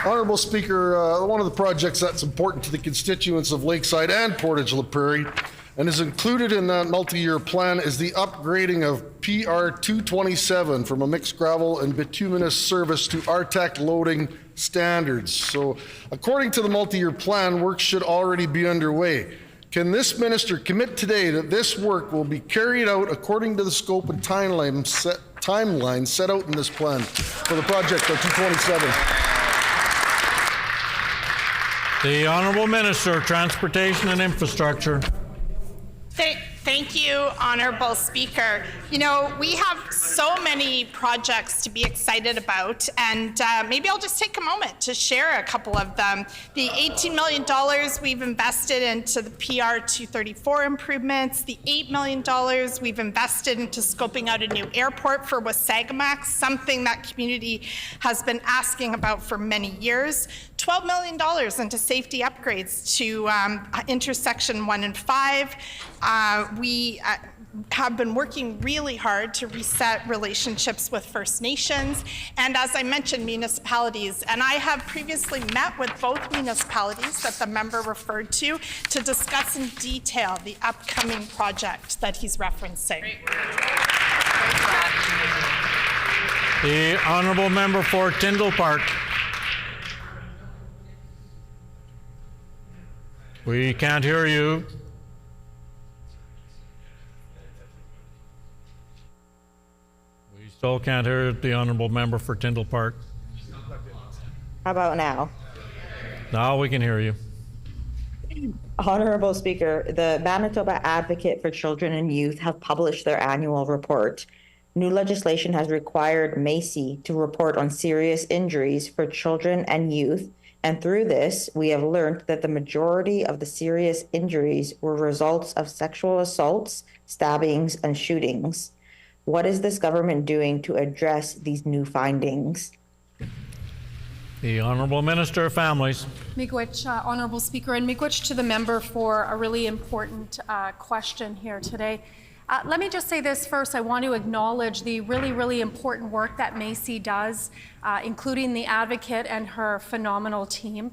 Honourable Speaker, one of the projects that's important to the constituents of Lakeside and Portage La Prairie and is included in that multi-year plan is the upgrading of PR 227 from a mixed gravel and bituminous service to RTEC loading standards. So according to the multi-year plan, work should already be underway. Can this minister commit today that this work will be carried out according to the scope and timeline set out in this plan for the project of 227? The Honourable Minister of Transportation and Infrastructure. Thank you, Honourable Speaker. You know, we have so many projects to be excited about, and maybe I'll just take a moment to share a couple of them. The $18 million we've invested into the PR 234 improvements, the $8 million we've invested into scoping out a new airport for Wasagamacks, something that community has been asking about for many years. $12 million into safety upgrades to intersection 1 and 5. We have been working really hard to reset relationships with First Nations, and as I mentioned, municipalities. And I have previously met with both municipalities that the member referred to discuss in detail the upcoming project that he's referencing. The honourable member for Tyndall Park. We can't hear you. We still can't hear the honourable member for Tyndall Park. How about now? Now we can hear you. Honourable Speaker, the Manitoba Advocate for Children and Youth have published their annual report. New legislation has required Macy to report on serious injuries for children and youth, and through this, we have learned that the majority of the serious injuries were results of sexual assaults, stabbings, and shootings. What is this government doing to address these new findings? The Honourable Minister of Families. Miigwech, Honourable Speaker, and miigwech to the member for a really important question here today. Let me just say this first. I want to acknowledge the really, really important work that Macy does, including the advocate and her phenomenal team.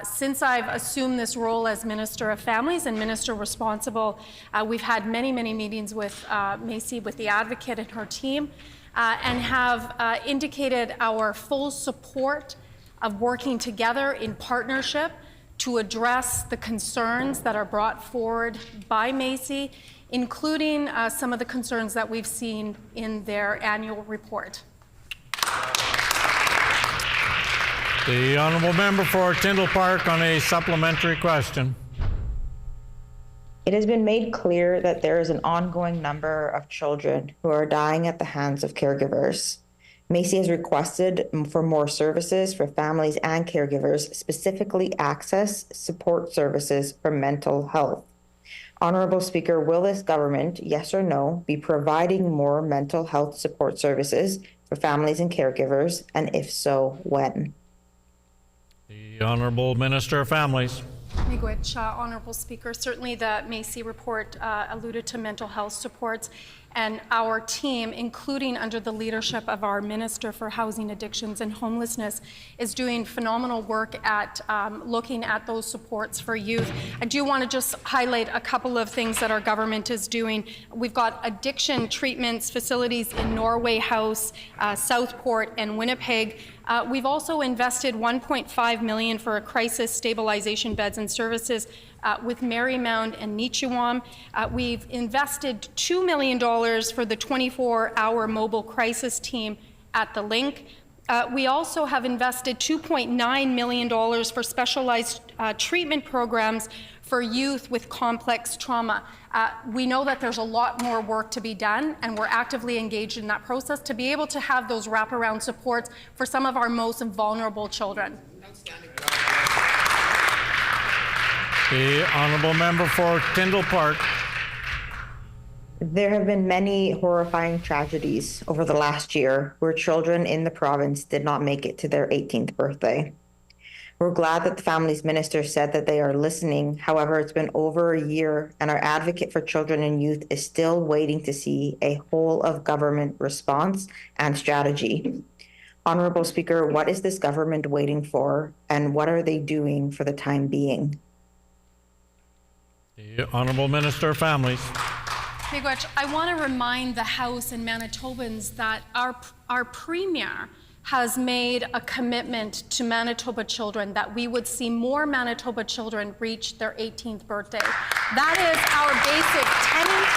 Since I've assumed this role as Minister of Families and Minister responsible, we've had many, many meetings with Macy, with the advocate and her team, and have indicated our full support of working together in partnership to address the concerns that are brought forward by Macy, including some of the concerns that we've seen in their annual report. The honourable member for Tyndall Park on a supplementary question. It has been made clear that there is an ongoing number of children who are dying at the hands of caregivers. Macy has requested for more services for families and caregivers, specifically access support services for mental health. Honourable Speaker, will this government, yes or no, be providing more mental health support services for families and caregivers, and if so, when? The Honourable Minister of Families. Miigwech, Honourable Speaker. Certainly the Macy report alluded to mental health supports, and our team, including under the leadership of our Minister for Housing, Addictions and Homelessness, is doing phenomenal work at looking at those supports for youth. I do want to just highlight a couple of things that our government is doing. We've got addiction treatments facilities in Norway House, Southport and Winnipeg. We've also invested $1.5 million for a crisis stabilization beds and services with Marymount and Nichiwam. We've invested $2 million for the 24-hour mobile crisis team at the Link. We also have invested $2.9 million for specialized treatment programs for youth with complex trauma. We know that there's a lot more work to be done, and we're actively engaged in that process to be able to have those wraparound supports for some of our most vulnerable children. The honourable member for Tyndall Park. There have been many horrifying tragedies over the last year where children in the province did not make it to their 18th birthday. We're glad that the Families Minister said that they are listening. However, it's been over a year and our advocate for children and youth is still waiting to see a whole of government response and strategy. Honourable Speaker, what is this government waiting for and what are they doing for the time being? The Honourable Minister of Families. Miigwech, I want to remind the House and Manitobans that our Premier has made a commitment to Manitoba children that we would see more Manitoba children reach their 18th birthday. That is our basic tenet.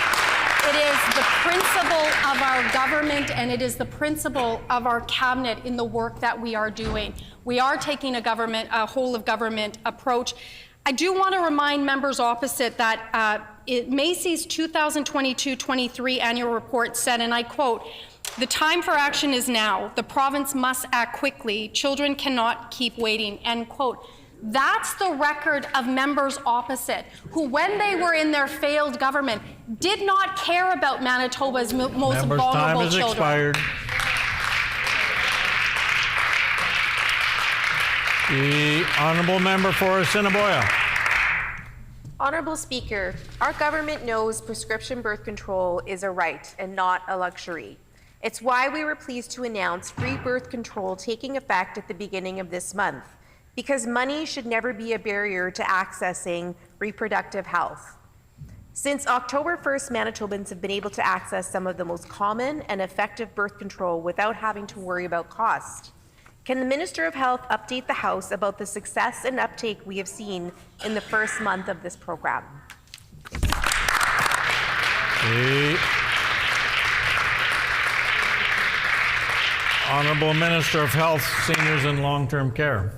It is the principle of our government and it is the principle of our cabinet in the work that we are doing. We are taking a whole of government approach. I do want to remind members opposite that Macy's 2022-23 annual report said, and I quote, "The time for action is now. The province must act quickly. Children cannot keep waiting," end quote. That's the record of members opposite, who when they were in their failed government did not care about Manitoba's most Members' vulnerable time has children. expired. The Honourable Member for Assiniboia. Honourable Speaker, our government knows prescription birth control is a right and not a luxury. It's why we were pleased to announce free birth control taking effect at the beginning of this month, because money should never be a barrier to accessing reproductive health. Since October 1st, Manitobans have been able to access some of the most common and effective birth control without having to worry about cost. Can the Minister of Health update the House about the success and uptake we have seen in the first month of this program? The Honourable Minister of Health, Seniors and Long-Term Care.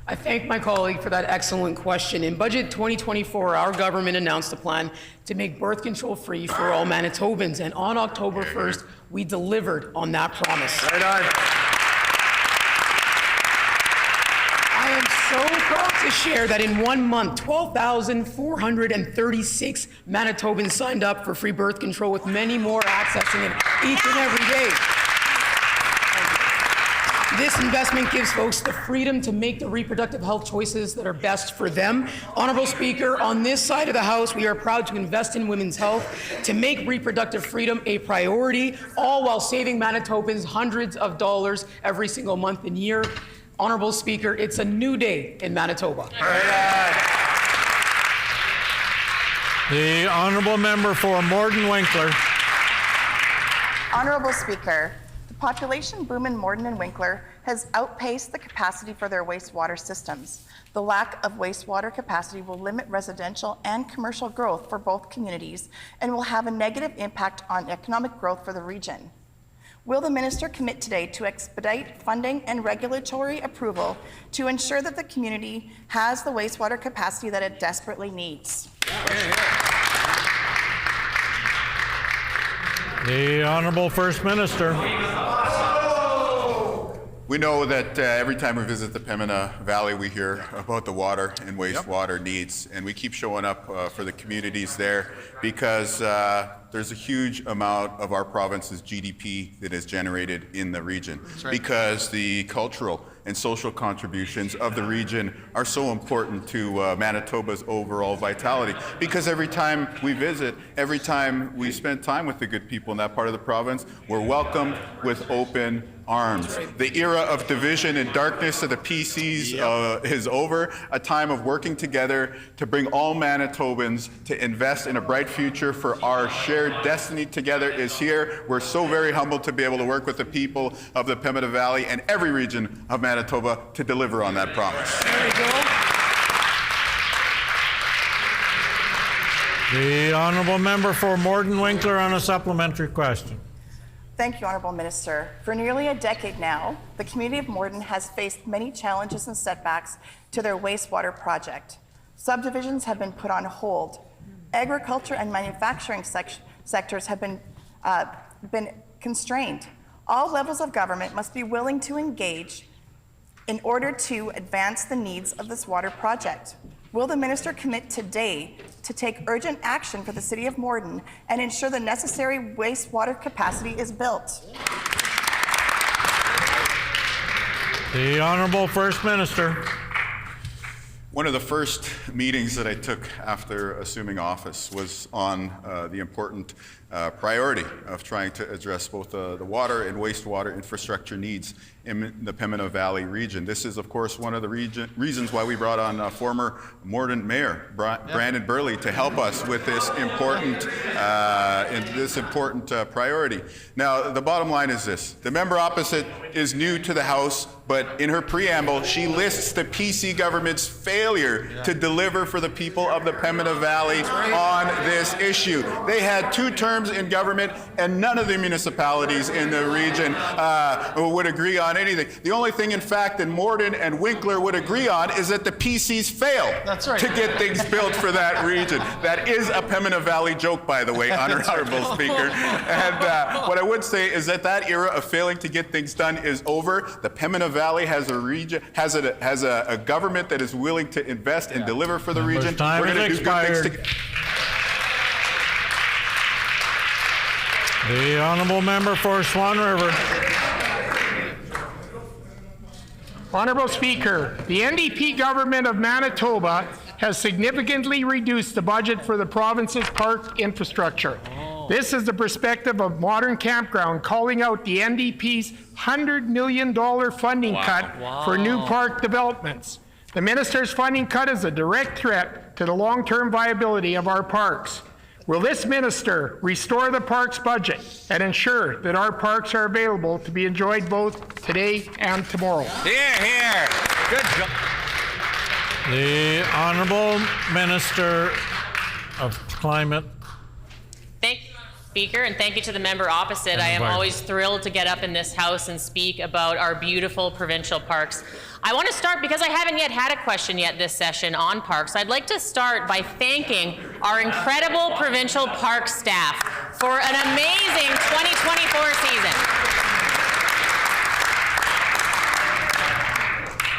I thank my colleague for that excellent question. In Budget 2024, our government announced a plan to make birth control free for all Manitobans, and on October 1st, we delivered on that promise. Right on. I am so proud to share that in 1 month, 12,436 Manitobans signed up for free birth control, with many more accessing it each and every day. This investment gives folks the freedom to make the reproductive health choices that are best for them. Honourable Speaker, on this side of the House, we are proud to invest in women's health, to make reproductive freedom a priority, all while saving Manitobans hundreds of dollars every single month and year. Honourable Speaker, it's a new day in Manitoba. The Honourable Member for Morden Winkler. Honourable Speaker, the population boom in Morden and Winkler has outpaced the capacity for their wastewater systems. The lack of wastewater capacity will limit residential and commercial growth for both communities and will have a negative impact on economic growth for the region. Will the Minister commit today to expedite funding and regulatory approval to ensure that the community has the wastewater capacity that it desperately needs? The Honourable First Minister. We know that every time we visit the Pembina Valley, we hear about the water and wastewater needs, and we keep showing up for the communities there because there's a huge amount of our province's GDP that is generated in the region. That's right. Because the cultural and social contributions of the region are so important to Manitoba's overall vitality. Because every time we visit, every time we spend time with the good people in that part of the province, we're welcomed with open arms. The era of division and darkness of the PCs is over. A time of working together to bring all Manitobans to invest in a bright future for our shared destiny together is here. We're so very humbled to be able to work with the people of the Pembina Valley and every region of Manitoba to deliver on that promise. There you go. The Honourable Member for Morden Winkler on a supplementary question. Thank you, Honourable Minister. For nearly a decade now, the community of Morden has faced many challenges and setbacks to their wastewater project. Subdivisions have been put on hold. Agriculture and manufacturing sectors have been constrained. All levels of government must be willing to engage in order to advance the needs of this water project. Will the minister commit today to take urgent action for the City of Morden and ensure the necessary wastewater capacity is built? The Honourable First Minister. One of the first meetings that I took after assuming office was on the important priority of trying to address both the water and wastewater infrastructure needs in the Pembina Valley region. This is, of course, one of the reasons why we brought on former Morden Mayor Brandon Burley to help us with this important priority. Now, the bottom line is this. The member opposite is new to the House, but in her preamble, she lists the PC government's failure to deliver for the people of the Pembina Valley on this issue. They had 2 terms in government, and none of the municipalities in the region would agree on anything. The only thing, in fact, that Morden and Winkler would agree on is that the PCs failed to get things built for that region. That is a Pembina Valley joke, by the way, Honourable Speaker. And what I would say is that that era of failing to get things done is over. The Pembina Valley has a region, has a government that is willing to invest and deliver for the region. Time We're going to do good things together. The Honourable Member for Swan River. Honourable Speaker, the NDP government of Manitoba has significantly reduced the budget for the province's park infrastructure. This is the perspective of Modern Campground calling out the NDP's $100 million funding cut for new park developments. The minister's funding cut is a direct threat to the long-term viability of our parks. Will this minister restore the parks budget and ensure that our parks are available to be enjoyed both today and tomorrow? Here, here. Good job. The Honourable Minister of Climate. Thank you, Speaker, and thank you to the member opposite. I am always thrilled to get up in this House and speak about our beautiful provincial parks. I want to start, because I haven't yet had a question yet this session on parks, I'd like to start by thanking our incredible provincial park staff for an amazing 2024 season.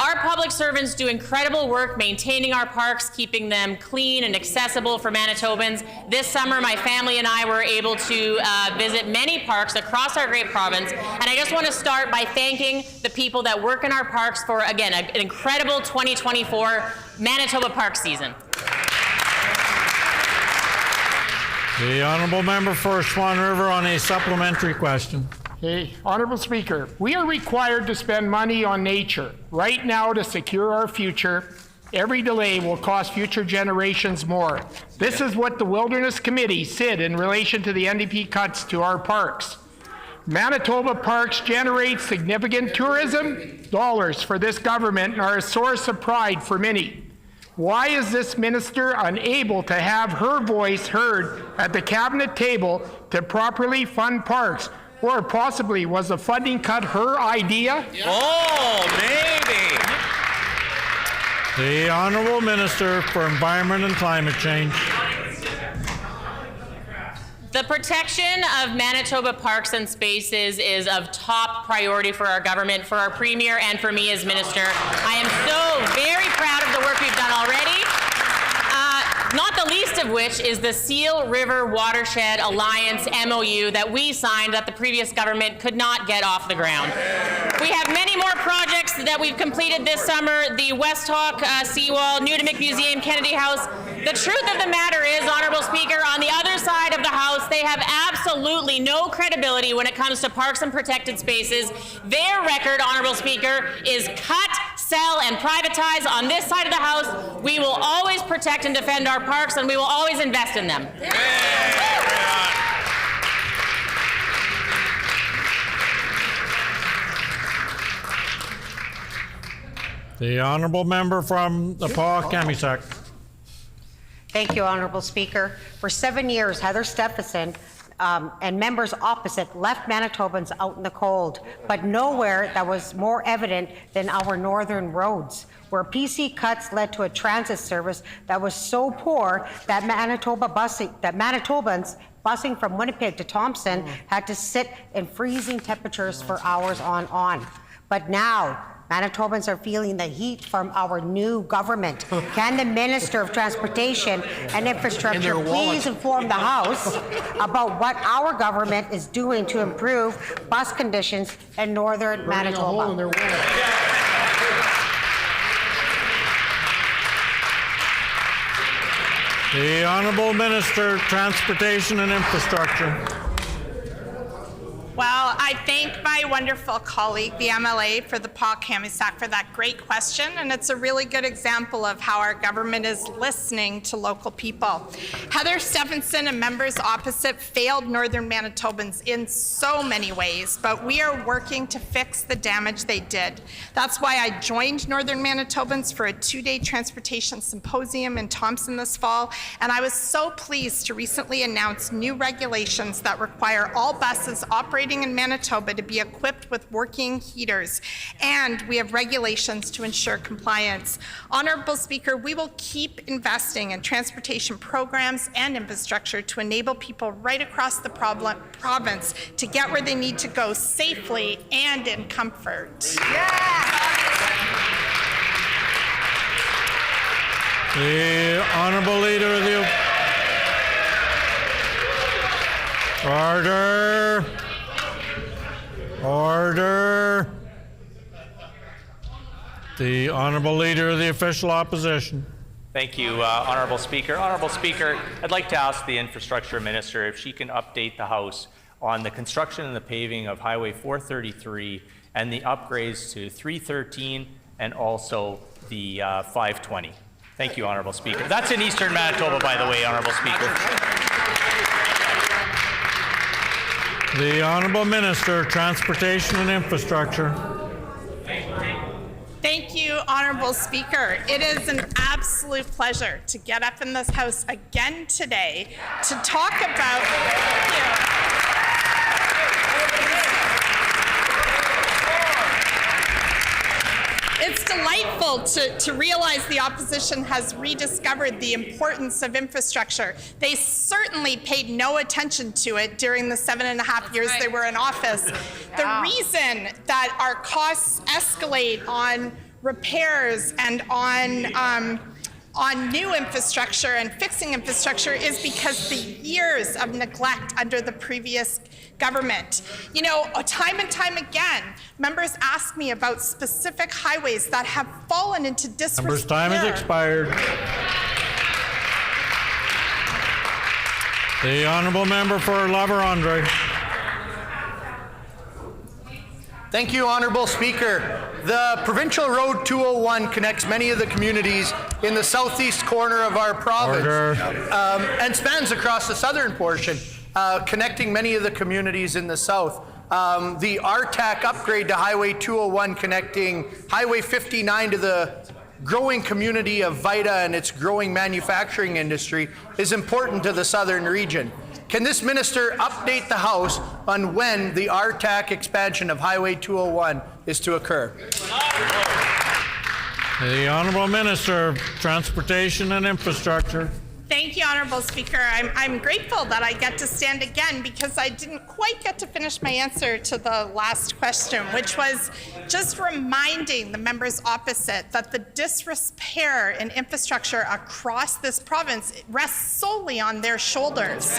Our public servants do incredible work maintaining our parks, keeping them clean and accessible for Manitobans. This summer, my family and I were able to visit many parks across our great province, and I just want to start by thanking the people that work in our parks for, again, an incredible 2024 Manitoba park season. The Honourable Member for Swan River on a supplementary question. Okay, Honourable Speaker, we are required to spend money on nature right now to secure our future. Every delay will cost future generations more. This is what the Wilderness Committee said in relation to the NDP cuts to our parks. Manitoba parks generate significant tourism dollars for this government and are a source of pride for many. Why is this minister unable to have her voice heard at the cabinet table to properly fund parks? Or possibly, was the funding cut her idea? Oh, maybe. The Honourable Minister for Environment and Climate Change. The protection of Manitoba parks and spaces is of top priority for our government, for our Premier, and for me as Minister. I am so very proud of the work we've done already. Not the least of which is the Seal River Watershed Alliance MOU that we signed that the previous government could not get off the ground. We have many more projects that we've completed this summer, the West Hawk seawall, Newdimick Museum, Kennedy House. The truth of the matter is, Honourable Speaker, on the other side of the House, they have absolutely no credibility when it comes to parks and protected spaces. Their record, Honourable Speaker, is cut, sell, and privatize. On this side of the House, we will always protect and defend our parks, and we will always invest in them. The Honourable Member from the Paul-Kamisak. Thank you, Honourable Speaker. For 7 years, Heather Stephenson and members opposite left Manitobans out in the cold, but nowhere that was more evident than our northern roads, where PC cuts led to a transit service that was so poor that Manitobans busing from Winnipeg to Thompson had to sit in freezing temperatures for hours on. But now, Manitobans are feeling the heat from our new government. Can the Minister of Transportation and Infrastructure please inform the House about what our government is doing to improve bus conditions in northern Manitoba? The Honourable Minister, Transportation and Infrastructure. Well, I thank my wonderful colleague, the MLA for the Paul-Kamisak, for that great question, and it's a really good example of how our government is listening to local people. Heather Stephenson and members opposite failed Northern Manitobans in so many ways, but we are working to fix the damage they did. That's why I joined Northern Manitobans for a 2-day transportation symposium in Thompson this fall, and I was so pleased to recently announce new regulations that require all buses operating in Manitoba to be equipped with working heaters, and we have regulations to ensure compliance. Honourable Speaker, we will keep investing in transportation programs and infrastructure to enable people right across the province to get where they need to go safely and in comfort. The Honourable Leader of the... Order. Order. The Honourable Leader of the Official Opposition. Thank you, Honourable Speaker. Honourable Speaker, I'd like to ask the Infrastructure Minister if she can update the House on the construction and the paving of Highway 433 and the upgrades to 313 and also the 520. Thank you, Honourable Speaker. That's in Eastern Manitoba, by the way, Honourable Speaker. The Honourable Minister, Transportation and Infrastructure. Thank you, Honourable Speaker. It is an absolute pleasure to get up in this House again today to talk about... It's delightful to realize the opposition has rediscovered the importance of infrastructure. They certainly paid no attention to it during the 7.5 years they were in office. The reason that our costs escalate on repairs and on new infrastructure and fixing infrastructure is because the years of neglect under the previous government. You know, time and time again, members ask me about specific highways that have fallen into disrepair. Member's time has expired. The Honourable Member for La Vérendrye. Thank you, Honourable Speaker. The Provincial Road 201 connects many of the communities in the southeast corner of our province and spans across the southern portion, connecting many of the communities in the south. The RTAC upgrade to Highway 201 connecting Highway 59 to the growing community of Vita and its growing manufacturing industry is important to the southern region. Can this minister update the House on when the RTAC expansion of Highway 201 is to occur? The Honourable Minister of Transportation and Infrastructure. Thank you, Honourable Speaker. I'm grateful that I get to stand again because I didn't quite get to finish my answer to the last question, which was just reminding the members opposite that the disrepair in infrastructure across this province rests solely on their shoulders.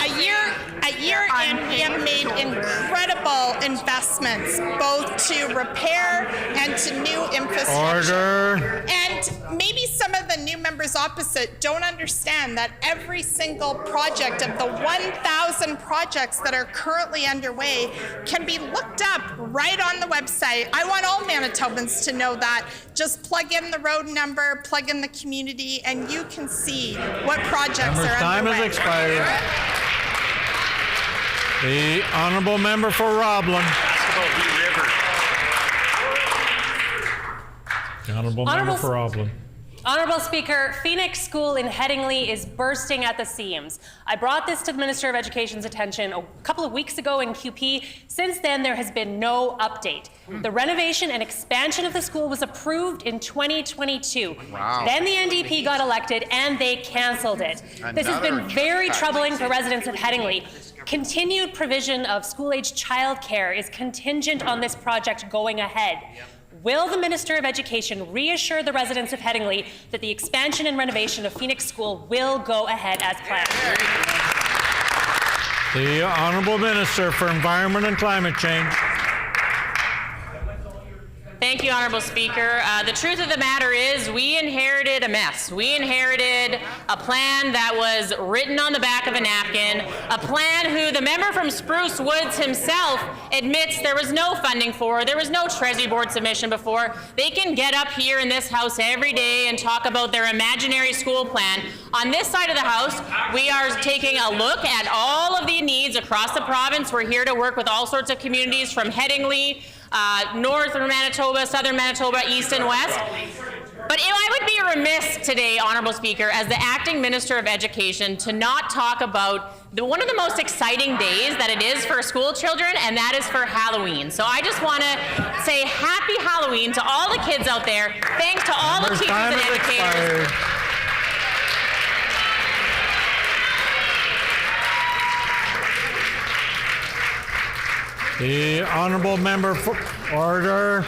A year in, we have made incredible investments, both to repair and to new infrastructure. Order. And maybe some of the new members opposite don't understand that every single project of the 1,000 projects that are currently underway can be looked up right on the website. I want all Manitobans to know that. Just plug in the road number, plug in the community, and you can see what projects are underway. Time has expired. The Honourable Member for Roblin. The Honourable Member for Roblin. Honourable Speaker, Phoenix School in Headingley is bursting at the seams. I brought this to the Minister of Education's attention a couple of weeks ago in QP. Since then, there has been no update. The renovation and expansion of the school was approved in 2022. Wow. Then the NDP got elected and they cancelled it. This has been very troubling for residents of Headingley. Continued provision of school-age childcare is contingent on this project going ahead. Will the Minister of Education reassure the residents of Headingley that the expansion and renovation of Phoenix School will go ahead as planned? The Honourable Minister for Environment and Climate Change. Thank you, Honourable Speaker. The truth of the matter is we inherited a mess. We inherited a plan that was written on the back of a napkin, a plan who the member from Spruce Woods himself admits there was no funding for, there was no Treasury Board submission before. They can get up here in this House every day and talk about their imaginary school plan. On this side of the House, we are taking a look at all of the needs across the province. We're here to work with all sorts of communities from Headingley, northern Manitoba, southern Manitoba, east and west. But I would be remiss today, Honourable Speaker, as the Acting Minister of Education, to not talk about one of the most exciting days that it is for school children, and that is for Halloween. So I just want to say happy Halloween to all the kids out there. Thanks to all the teachers and educators. The Honourable Member for Order.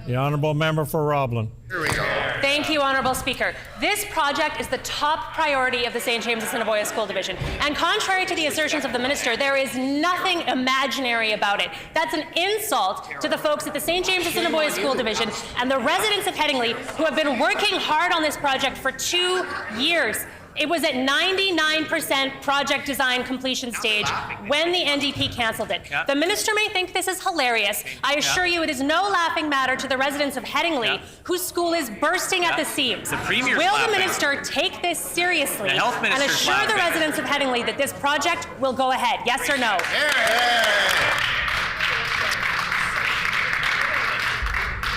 The Honourable Member for Roblin. Here we go. Thank you, Honourable Speaker. This project is the top priority of the St. James Assiniboia School Division. And contrary to the assertions of the Minister, there is nothing imaginary about it. That's an insult to the folks at the St. James Assiniboia School Division and the residents of Headingley who have been working hard on this project for 2 years. It was at 99% project design completion stage when the NDP cancelled it. The Minister may think this is hilarious. I assure you it is no laughing matter to the residents of Headingley, whose school is bursting at the seams. The Premier's Will laughing. the Minister take this seriously The Health and Minister's assure laughing. the residents of Headingley that this project will go ahead? Yes or no?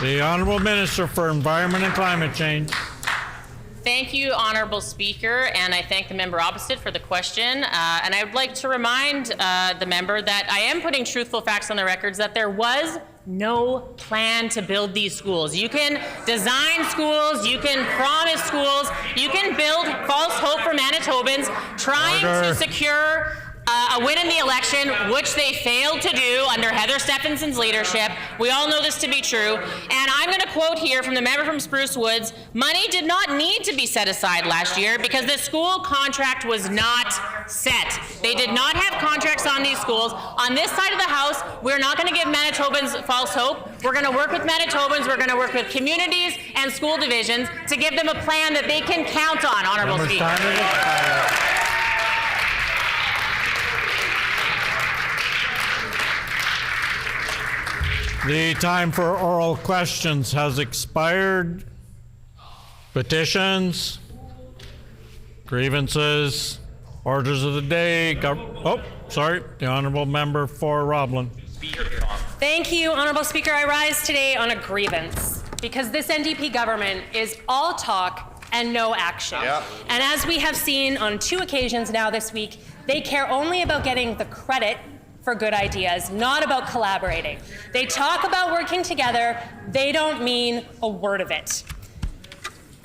The Honourable Minister for Environment and Climate Change. Thank you, Honourable Speaker, and I thank the member opposite for the question. And I would like to remind the member that I am putting truthful facts on the records, that there was no plan to build these schools. You can design schools, you can promise schools, you can build false hope for Manitobans, trying to secure a win in the election, which they failed to do under Heather Stephenson's leadership. We all know this to be true. And I'm going to quote here from the member from Spruce Woods, money did not need to be set aside last year because the school contract was not set. They did not have contracts on these schools. On this side of the House, we're not going to give Manitobans false hope. We're going to work with Manitobans, we're going to work with communities and school divisions to give them a plan that they can count on, Honourable Speaker. The time for oral questions has expired. Petitions, grievances, orders of the day. The Honourable Member for Roblin. Thank you, Honourable Speaker. I rise today on a grievance because this NDP government is all talk and no action. Yep. And as we have seen on 2 occasions now this week, they care only about getting the credit for good ideas, not about collaborating. They talk about working together, they don't mean a word of it.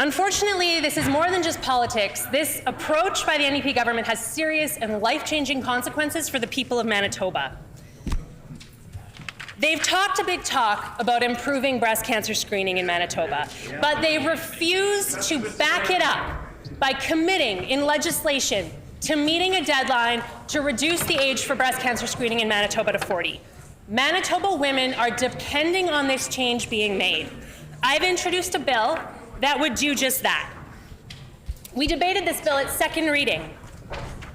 Unfortunately, this is more than just politics. This approach by the NDP government has serious and life-changing consequences for the people of Manitoba. They've talked a big talk about improving breast cancer screening in Manitoba, but they refuse to back it up by committing in legislation to meeting a deadline to reduce the age for breast cancer screening in Manitoba to 40. Manitoba women are depending on this change being made. I've introduced a bill that would do just that. We debated this bill at second reading.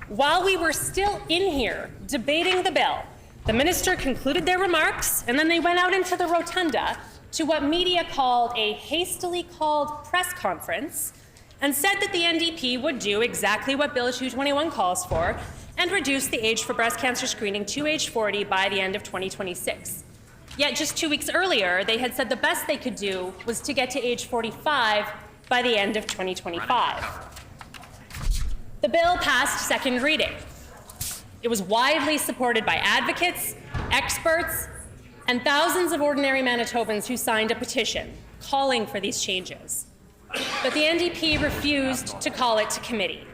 While we were still in here debating the bill, the minister concluded their remarks, and then they went out into the rotunda to what media called a hastily called press conference and said that the NDP would do exactly what Bill 221 calls for and reduce the age for breast cancer screening to age 40 by the end of 2026. Yet just 2 weeks earlier, they had said the best they could do was to get to age 45 by the end of 2025. The bill passed second reading. It was widely supported by advocates, experts, and thousands of ordinary Manitobans who signed a petition calling for these changes. But the NDP refused to call it to committee.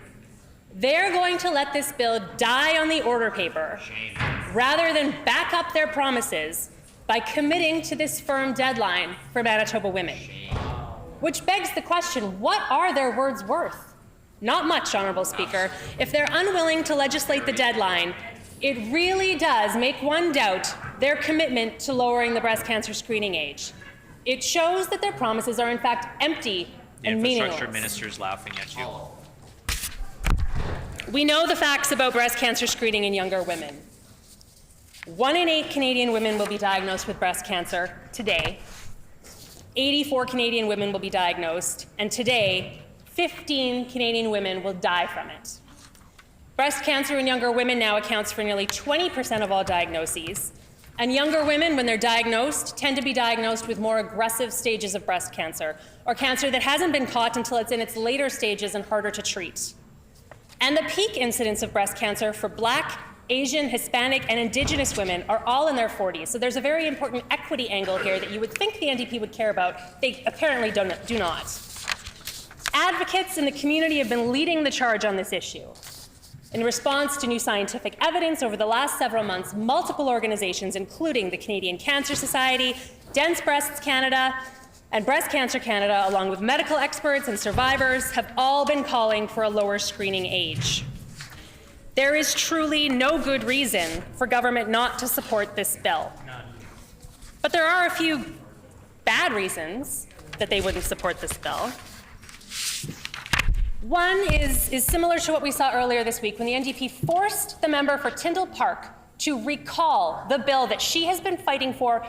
They're going to let this bill die on the order paper rather than back up their promises by committing to this firm deadline for Manitoba women. Which begs the question, what are their words worth? Not much, Honourable Speaker. If they're unwilling to legislate the deadline, it really does make one doubt their commitment to lowering the breast cancer screening age. It shows that their promises are in fact empty and meaningless. Infrastructure minister's laughing at you. We know the facts about breast cancer screening in younger women. 1 in 8 Canadian women will be diagnosed with breast cancer today. 84 Canadian women will be diagnosed, and today, 15 Canadian women will die from it. Breast cancer in younger women now accounts for nearly 20% of all diagnoses, and younger women, when they're diagnosed, tend to be diagnosed with more aggressive stages of breast cancer, or cancer that hasn't been caught until it's in its later stages and harder to treat. And the peak incidence of breast cancer for Black, Asian, Hispanic, and Indigenous women are all in their 40s. So there's a very important equity angle here that you would think the NDP would care about. They apparently do not. Advocates in the community have been leading the charge on this issue. In response to new scientific evidence over the last several months, multiple organizations, including the Canadian Cancer Society, Dense Breasts Canada, and Breast Cancer Canada, along with medical experts and survivors, have all been calling for a lower screening age. There is truly no good reason for government not to support this bill. But there are a few bad reasons that they wouldn't support this bill. One is similar to what we saw earlier this week when the NDP forced the member for Tyndall Park to recall the bill that she has been fighting for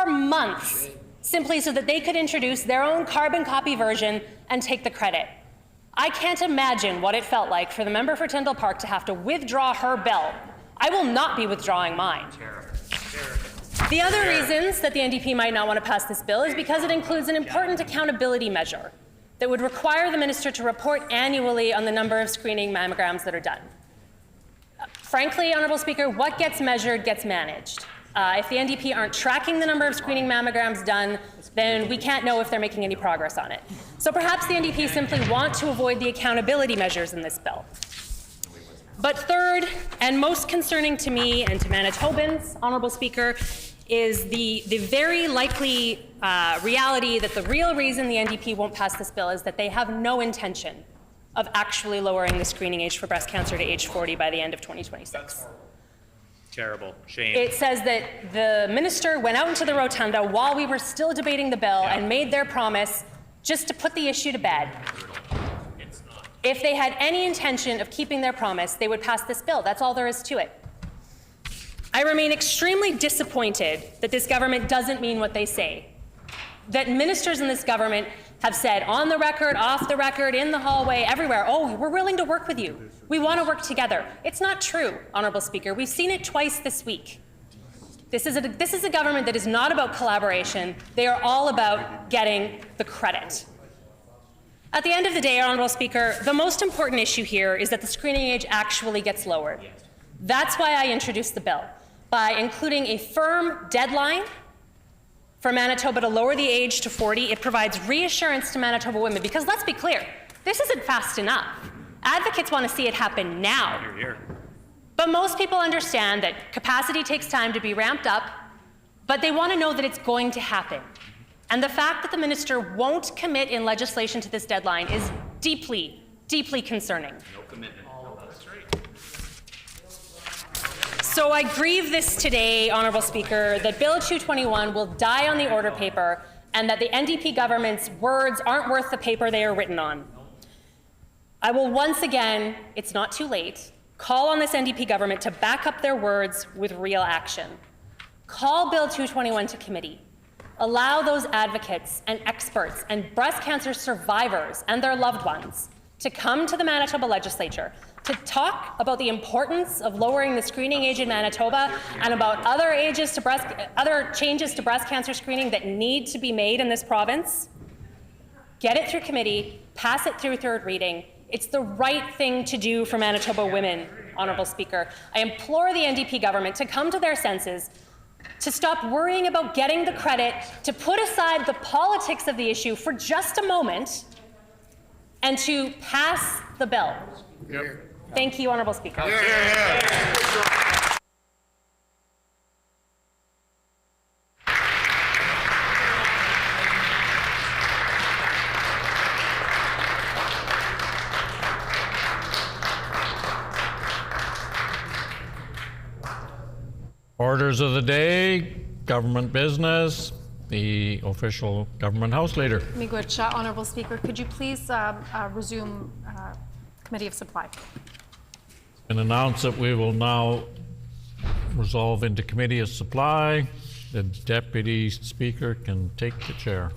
months, simply so that they could introduce their own carbon copy version and take the credit. I can't imagine what it felt like for the member for Tyndall Park to have to withdraw her bill. I will not be withdrawing mine. The other reasons that the NDP might not want to pass this bill is because it includes an important accountability measure that would require the minister to report annually on the number of screening mammograms that are done. Frankly, Honourable Speaker, what gets measured gets managed. If the NDP aren't tracking the number of screening mammograms done, then we can't know if they're making any progress on it. So perhaps the NDP simply want to avoid the accountability measures in this bill. But third, and most concerning to me and to Manitobans, Honourable Speaker, is the very likely reality that the real reason the NDP won't pass this bill is that they have no intention of actually lowering the screening age for breast cancer to age 40 by the end of 2026. Terrible. Shame. It says that the minister went out into the rotunda while we were still debating the bill and made their promise just to put the issue to bed. If they had any intention of keeping their promise, they would pass this bill. That's all there is to it. I remain extremely disappointed that this government doesn't mean what they say. That ministers in this government have said on the record, off the record, in the hallway, everywhere, oh, we're willing to work with you. We want to work together. It's not true, Honourable Speaker. We've seen it twice this week. This is a government that is not about collaboration. They are all about getting the credit. At the end of the day, Honourable Speaker, the most important issue here is that the screening age actually gets lowered. That's why I introduced the bill, by including a firm deadline for Manitoba to lower the age to 40. It provides reassurance to Manitoba women, because let's be clear, this isn't fast enough. Advocates want to see it happen now. But most people understand that capacity takes time to be ramped up, but they want to know that it's going to happen. And the fact that the minister won't commit in legislation to this deadline is deeply, deeply concerning. No commitment. So I grieve this today, Honourable Speaker, that Bill 221 will die on the order paper and that the NDP government's words aren't worth the paper they are written on. I will once again, it's not too late, call on this NDP government to back up their words with real action. Call Bill 221 to committee. Allow those advocates and experts and breast cancer survivors and their loved ones to come to the Manitoba Legislature to talk about the importance of lowering the screening age in Manitoba and about other changes to breast cancer screening that need to be made in this province. Get it through committee, pass it through third reading. It's the right thing to do for Manitoba women, Honourable Speaker. I implore the NDP government to come to their senses, to stop worrying about getting the credit, to put aside the politics of the issue for just a moment, and to pass the bill. Yep. Thank you, Honourable Speaker. Orders of the day, government business, the official government House Leader. Miigwech, Honourable Speaker, could you please resume Committee of Supply? It's been announced that we will now resolve into Committee of Supply. The Deputy Speaker can take the chair.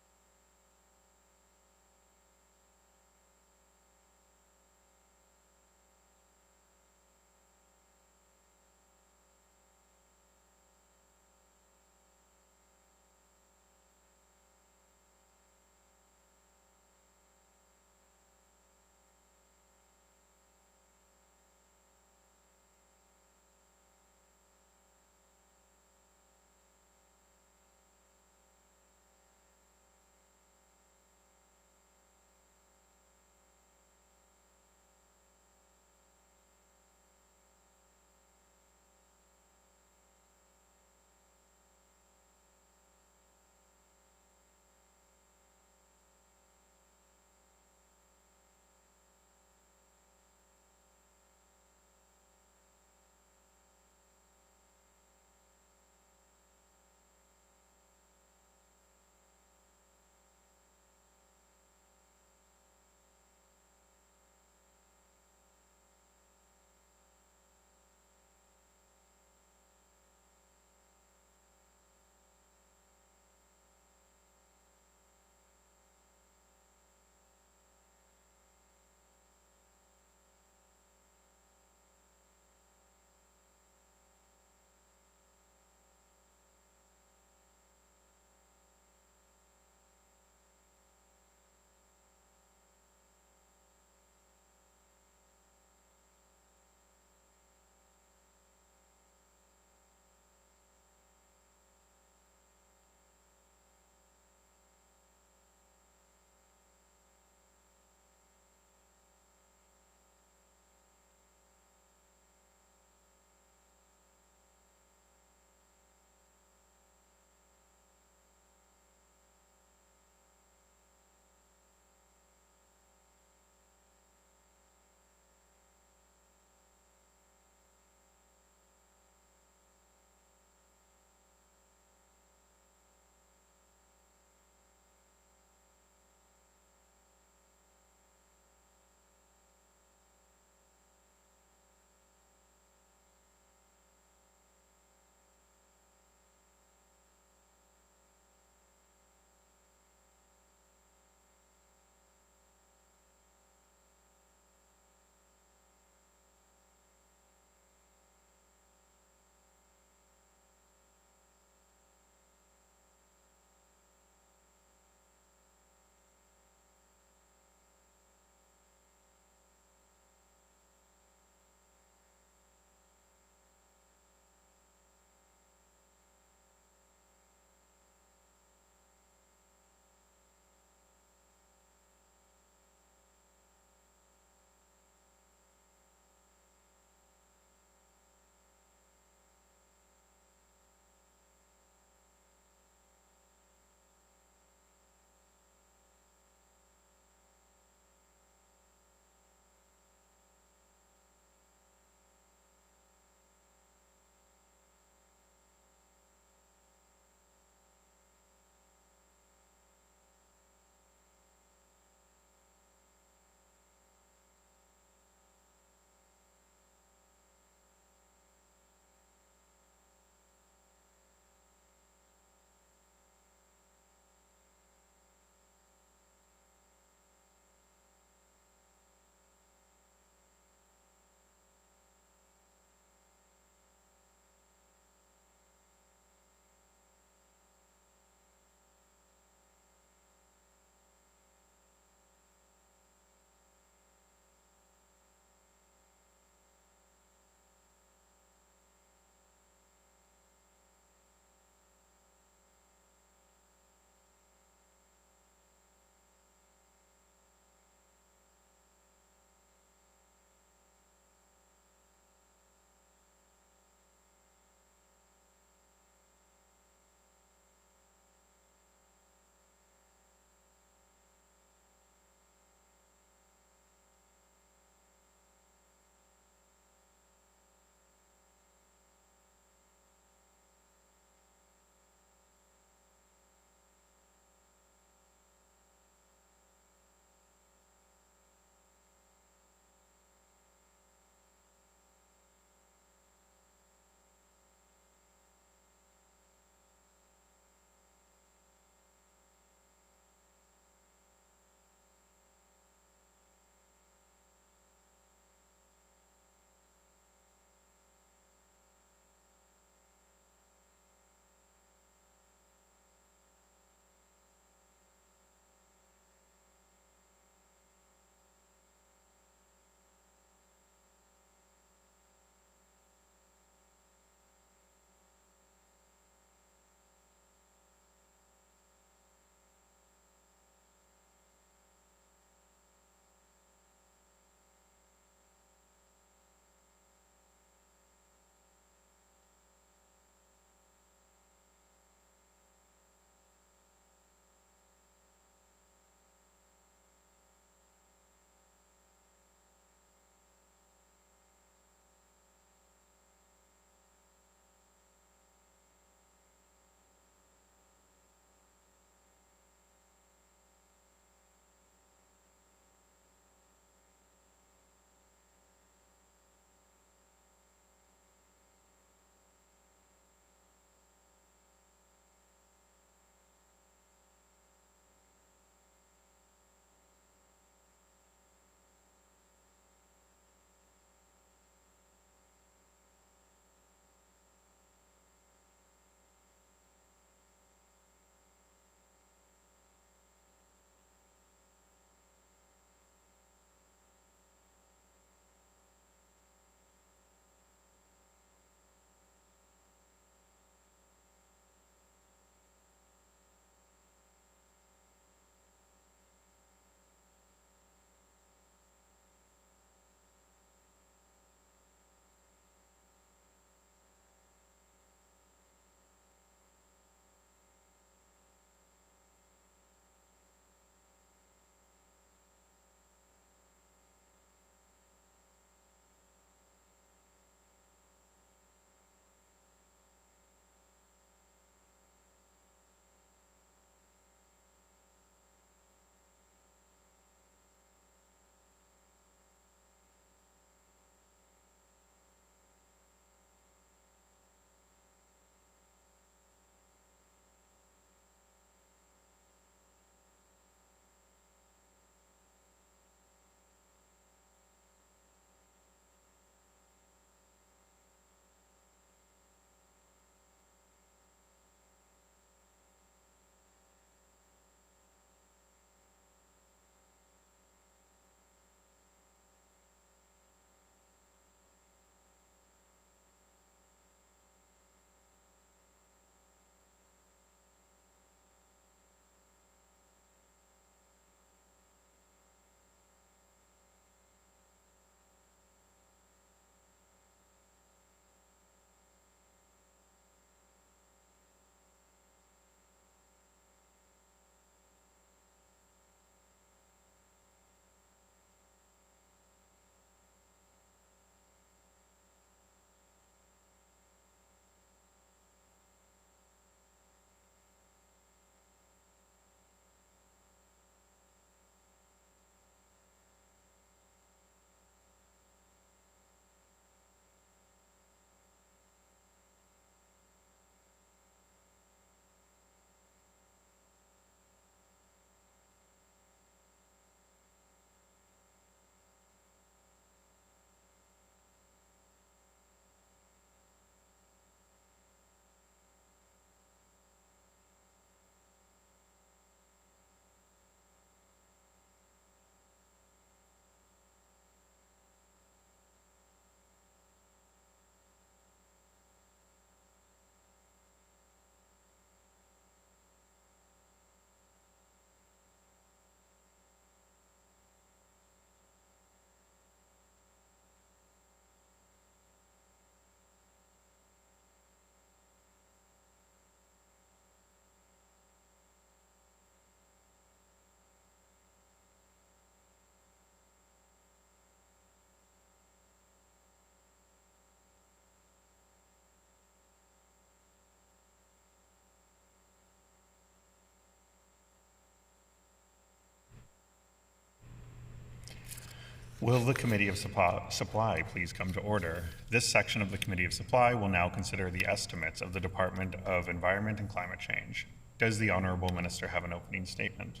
Will the Committee of Supply please come to order? This section of the Committee of Supply will now consider the estimates of the Department of Environment and Climate Change. Does the Honourable Minister have an opening statement?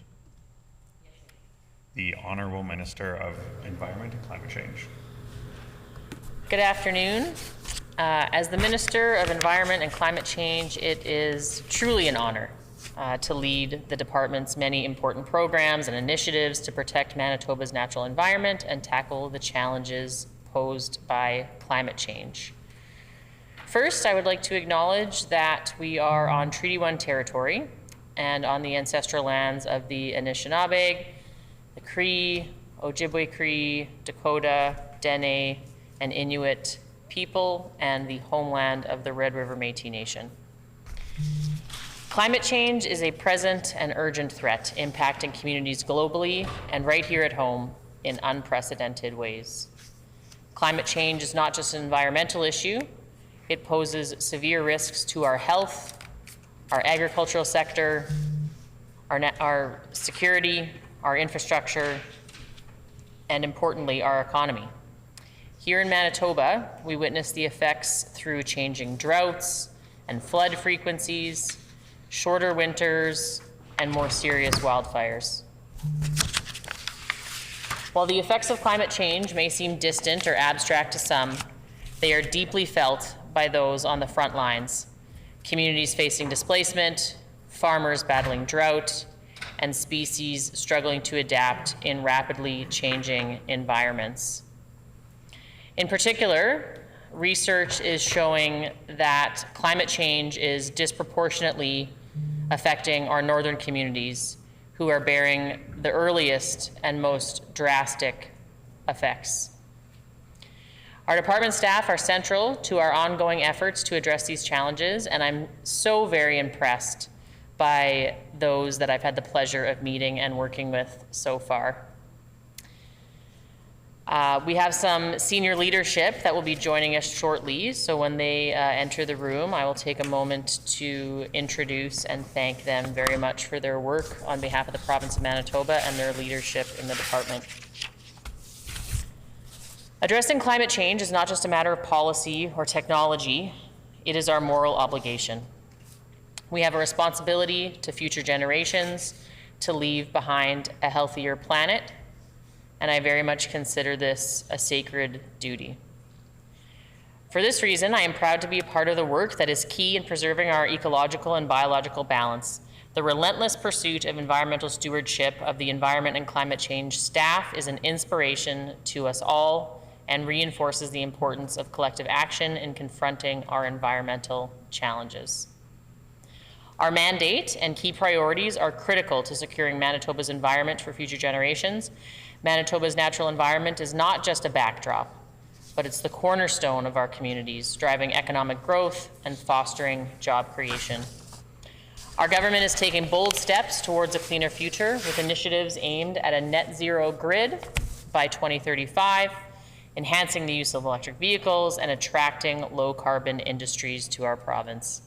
The Honourable Minister of Environment and Climate Change. Good afternoon. As the Minister of Environment and Climate Change, it is truly an honor to lead the department's many important programs and initiatives to protect Manitoba's natural environment and tackle the challenges posed by climate change. First, I would like to acknowledge that we are on Treaty 1 territory and on the ancestral lands of the Anishinaabe, the Cree, Ojibwe Cree, Dakota, Dene, and Inuit people, and the homeland of the Red River Métis Nation. Climate change is a present and urgent threat impacting communities globally and right here at home in unprecedented ways. Climate change is not just an environmental issue, it poses severe risks to our health, our agricultural sector, our security, our infrastructure, and importantly, our economy. Here in Manitoba, we witness the effects through changing droughts and flood frequencies, shorter winters, and more serious wildfires. While the effects of climate change may seem distant or abstract to some, they are deeply felt by those on the front lines, communities facing displacement, farmers battling drought, and species struggling to adapt in rapidly changing environments. In particular, research is showing that climate change is disproportionately affecting our northern communities who are bearing the earliest and most drastic effects. Our department staff are central to our ongoing efforts to address these challenges, and I'm so very impressed by those that I've had the pleasure of meeting and working with so far. We have some senior leadership that will be joining us shortly, so when they enter the room, I will take a moment to introduce and thank them very much for their work on behalf of the province of Manitoba and their leadership in the department. Addressing climate change is not just a matter of policy or technology, it is our moral obligation. We have a responsibility to future generations to leave behind a healthier planet, and I very much consider this a sacred duty. For this reason, I am proud to be a part of the work that is key in preserving our ecological and biological balance. The relentless pursuit of environmental stewardship of the environment and climate change staff is an inspiration to us all and reinforces the importance of collective action in confronting our environmental challenges. Our mandate and key priorities are critical to securing Manitoba's environment for future generations. Manitoba's natural environment is not just a backdrop, but it's the cornerstone of our communities, driving economic growth and fostering job creation. Our government is taking bold steps towards a cleaner future with initiatives aimed at a net zero grid by 2035, enhancing the use of electric vehicles and attracting low carbon industries to our province.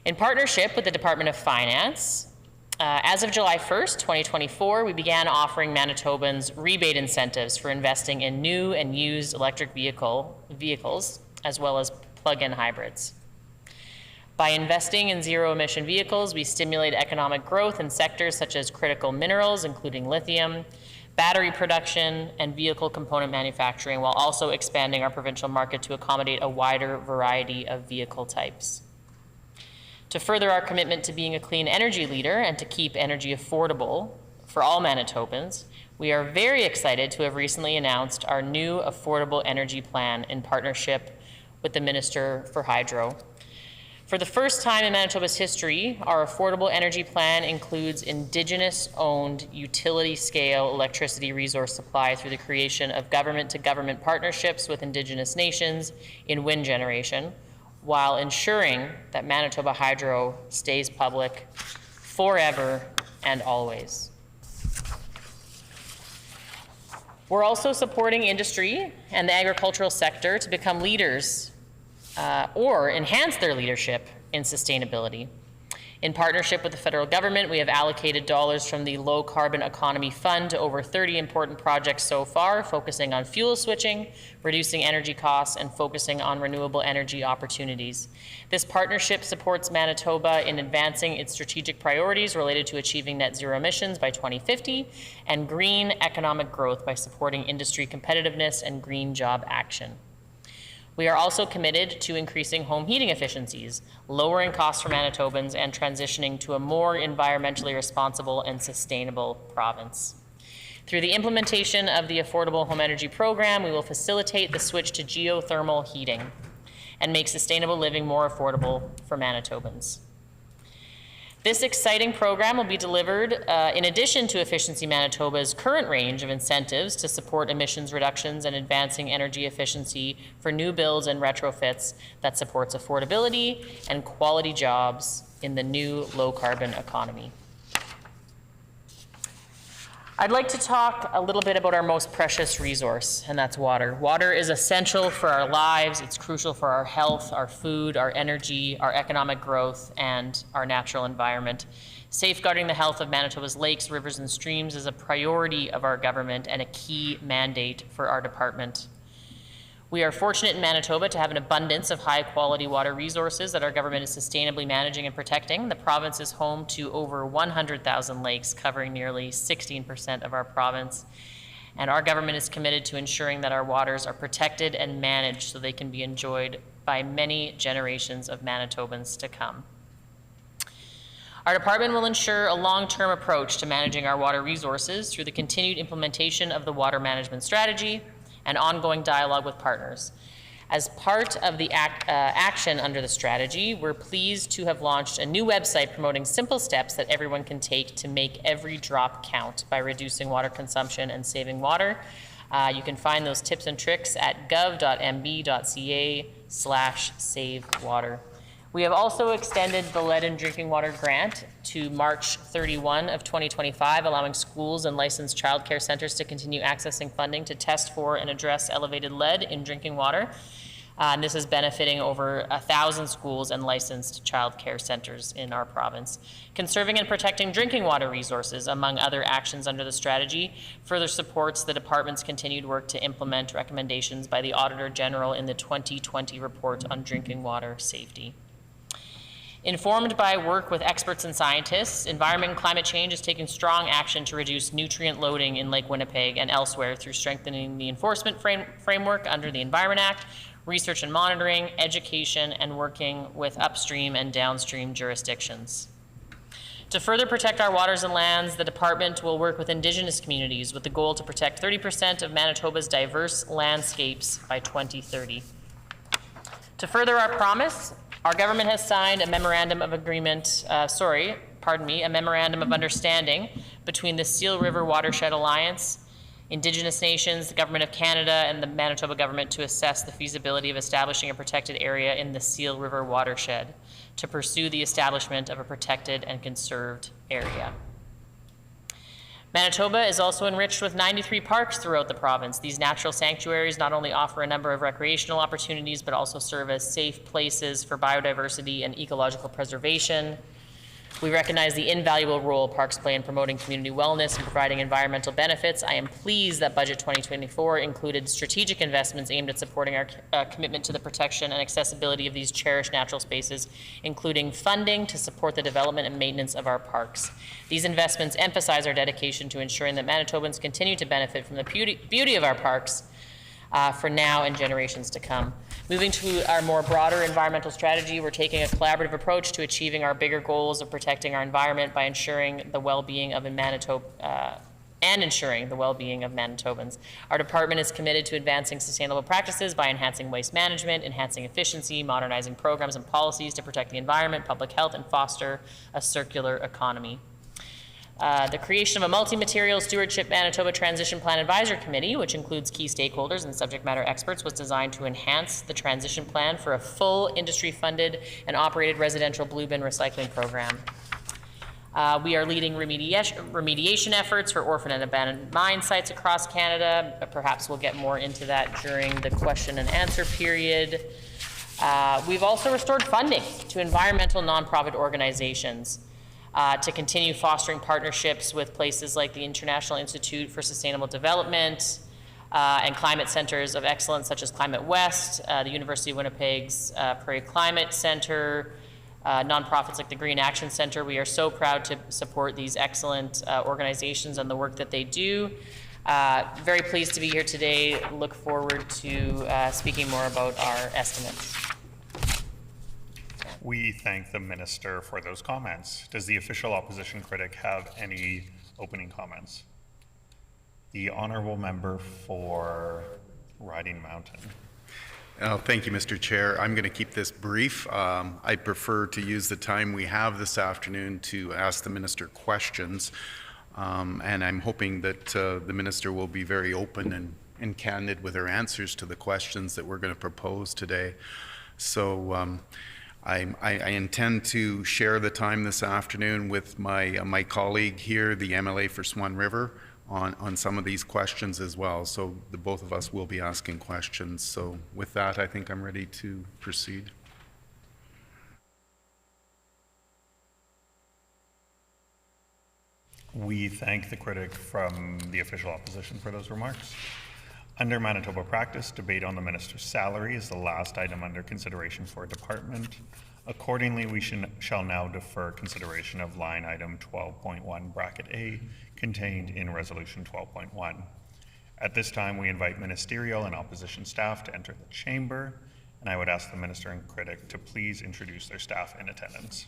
In partnership with the Department of Finance, as of July 1st, 2024, we began offering Manitobans rebate incentives for investing in new and used electric vehicles, as well as plug-in hybrids. By investing in zero-emission vehicles, we stimulate economic growth in sectors such as critical minerals, including lithium, battery production, and vehicle component manufacturing, while also expanding our provincial market to accommodate a wider variety of vehicle types. To further our commitment to being a clean energy leader and to keep energy affordable for all Manitobans, we are very excited to have recently announced our new Affordable Energy Plan in partnership with the Minister for Hydro. For the first time in Manitoba's history, our Affordable Energy Plan includes Indigenous-owned utility-scale electricity resource supply through the creation of government-to-government partnerships with Indigenous nations in wind generation, while ensuring that Manitoba Hydro stays public forever and always. We're also supporting industry and the agricultural sector to become leaders or enhance their leadership in sustainability. In partnership with the federal government, we have allocated dollars from the Low Carbon Economy Fund to over 30 important projects so far, focusing on fuel switching, reducing energy costs, and focusing on renewable energy opportunities. This partnership supports Manitoba in advancing its strategic priorities related to achieving net zero emissions by 2050 and green economic growth by supporting industry competitiveness and green job action. We are also committed to increasing home heating efficiencies, lowering costs for Manitobans, and transitioning to a more environmentally responsible and sustainable province. Through the implementation of the Affordable Home Energy Program, we will facilitate the switch to geothermal heating and make sustainable living more affordable for Manitobans. This exciting program will be delivered in addition to Efficiency Manitoba's current range of incentives to support emissions reductions and advancing energy efficiency for new builds and retrofits that supports affordability and quality jobs in the new low-carbon economy. I'd like to talk a little bit about our most precious resource, and that's water. Water is essential for our lives. It's crucial for our health, our food, our energy, our economic growth, and our natural environment. Safeguarding the health of Manitoba's lakes, rivers, and streams is a priority of our government and a key mandate for our department. We are fortunate in Manitoba to have an abundance of high-quality water resources that our government is sustainably managing and protecting. The province is home to over 100,000 lakes, covering nearly 16% of our province. And our government is committed to ensuring that our waters are protected and managed so they can be enjoyed by many generations of Manitobans to come. Our department will ensure a long-term approach to managing our water resources through the continued implementation of the water management strategy and ongoing dialogue with partners. As part of the action under the strategy, we're pleased to have launched a new website promoting simple steps that everyone can take to make every drop count by reducing water consumption and saving water. You can find those tips and tricks at gov.mb.ca/savewater. We have also extended the Lead in Drinking Water grant to March 31 of 2025, allowing schools and licensed childcare centers to continue accessing funding to test for and address elevated lead in drinking water. And this is benefiting over 1,000 schools and licensed childcare centers in our province. Conserving and protecting drinking water resources, among other actions under the strategy, further supports the department's continued work to implement recommendations by the Auditor General in the 2020 report on drinking water safety. Informed by work with experts and scientists, environment and climate change is taking strong action to reduce nutrient loading in Lake Winnipeg and elsewhere through strengthening the enforcement framework under the Environment Act, research and monitoring, education, and working with upstream and downstream jurisdictions. To further protect our waters and lands, the department will work with Indigenous communities with the goal to protect 30% of Manitoba's diverse landscapes by 2030. To further our promise, our government has signed a memorandum of agreement, a memorandum of understanding between the Seal River Watershed Alliance, Indigenous nations, the Government of Canada, and the Manitoba government to assess the feasibility of establishing a protected area in the Seal River watershed to pursue the establishment of a protected and conserved area. Manitoba is also enriched with 93 parks throughout the province. These natural sanctuaries not only offer a number of recreational opportunities, but also serve as safe places for biodiversity and ecological preservation. We recognize the invaluable role parks play in promoting community wellness and providing environmental benefits. I am pleased that Budget 2024 included strategic investments aimed at supporting our commitment to the protection and accessibility of these cherished natural spaces, including funding to support the development and maintenance of our parks. These investments emphasize our dedication to ensuring that Manitobans continue to benefit from the beauty of our parks for now and generations to come. Moving to our more broader environmental strategy, we're taking a collaborative approach to achieving our bigger goals of protecting our environment by ensuring the well-being of Manitobans. Our department is committed to advancing sustainable practices by enhancing waste management, enhancing efficiency, modernizing programs and policies to protect the environment, public health, and foster a circular economy. The creation of a multi-material stewardship Manitoba Transition Plan Advisory Committee, which includes key stakeholders and subject matter experts, was designed to enhance the transition plan for a full industry-funded and operated residential blue bin recycling program. We are leading remediation efforts for orphan and abandoned mine sites across Canada. Perhaps we'll get more into that during the question and answer period. We've also restored funding to environmental nonprofit organizations to continue fostering partnerships with places like the International Institute for Sustainable Development and climate centers of excellence such as Climate West, the University of Winnipeg's Prairie Climate Center, nonprofits like the Green Action Center. We are so proud to support these excellent organizations and the work that they do. Very pleased to be here today. Look forward to speaking more about our estimates. We thank the minister for those comments. Does the official opposition critic have any opening comments? The honourable member for Riding Mountain. Thank you, Mr. Chair. I'm going to keep this brief. I prefer to use the time we have this afternoon to ask the minister questions, and I'm hoping that the minister will be very open and candid with her answers to the questions that we're going to propose today. So I intend to share the time this afternoon with my colleague here, the MLA for Swan River, on some of these questions as well. So the both of us will be asking questions. So with that, I think I'm ready to proceed. We thank the critic from the official opposition for those remarks. Under Manitoba practice, debate on the minister's salary is the last item under consideration for a department. Accordingly, we shall now defer consideration of line item 12.1 bracket A contained in resolution 12.1. At this time, we invite ministerial and opposition staff to enter the chamber, and I would ask the minister and critic to please introduce their staff in attendance.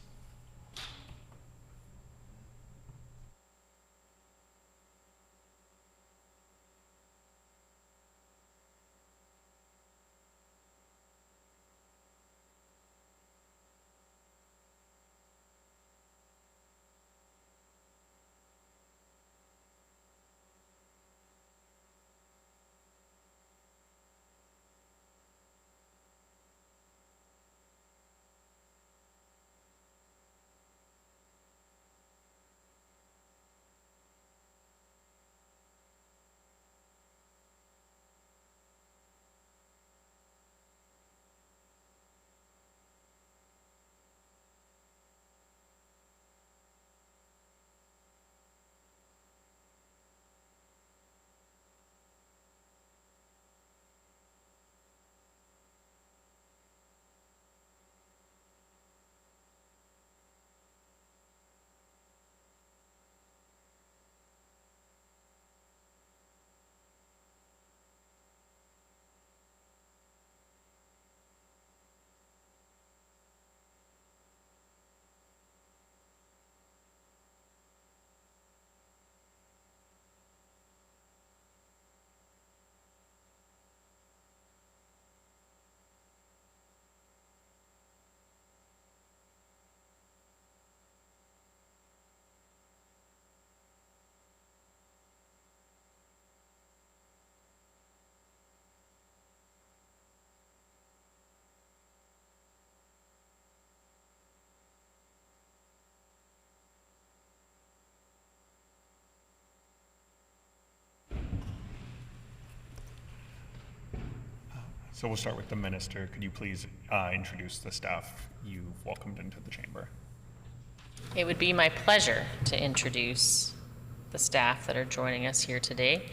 So we'll start with the minister. Could you please introduce the staff you've welcomed into the chamber? It would be my pleasure to introduce the staff that are joining us here today.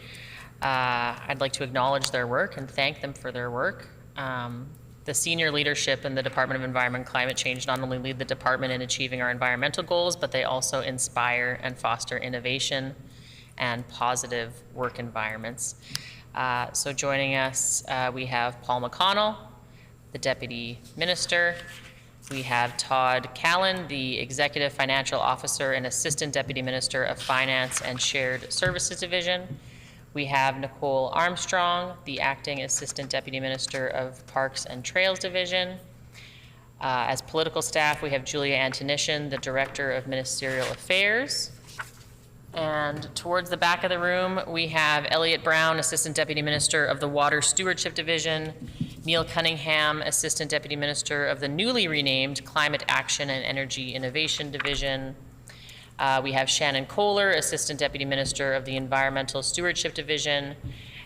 I'd like to acknowledge their work and thank them for their work. The senior leadership in the Department of Environment and Climate Change not only lead the department in achieving our environmental goals, but they also inspire and foster innovation and positive work environments. So joining us, we have Paul McConnell, the Deputy Minister. We have Todd Callan, the Executive Financial Officer and Assistant Deputy Minister of Finance and Shared Services Division. We have Nicole Armstrong, the Acting Assistant Deputy Minister of Parks and Trails Division. As political staff, we have Julia Antonishin, the Director of Ministerial Affairs. And towards the back of the room, we have Elliot Brown, Assistant Deputy Minister of the Water Stewardship Division, Neil Cunningham, Assistant Deputy Minister of the newly renamed Climate Action and Energy Innovation Division. We have Shannon Kohler, Assistant Deputy Minister of the Environmental Stewardship Division,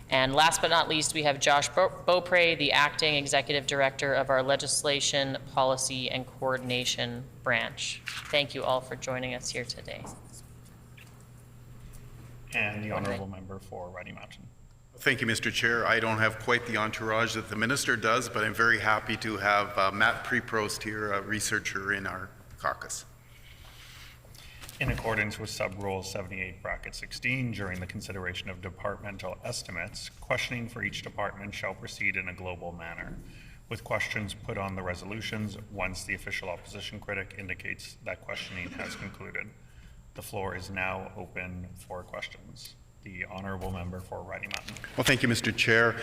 And last but not least, we have Josh Beaupre, the Acting Executive Director of our Legislation, Policy, and Coordination Branch. Thank you all for joining us here today. And the honourable member for Riding Mountain. Thank you, Mr. Chair. I don't have quite the entourage that the minister does, but I'm very happy to have Matt Preprost here, a researcher in our caucus. In accordance with Sub-Rule 78(16), during the consideration of departmental estimates, questioning for each department shall proceed in a global manner, with questions put on the resolutions once the official opposition critic indicates that questioning has concluded. The floor is now open for questions. The honourable member for Riding Mountain. Well, thank you, Mr. Chair.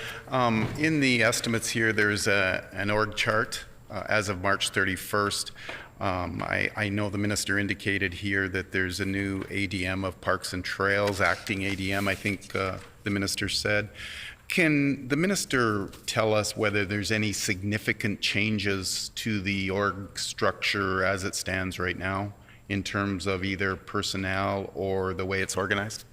In the estimates here, there's an org chart as of March 31st. I know the minister indicated here that there's a new ADM of Parks and Trails, acting ADM, I think the minister said. Can the minister tell us whether there's any significant changes to the org structure as it stands right now in terms of either personnel or the way it's organized?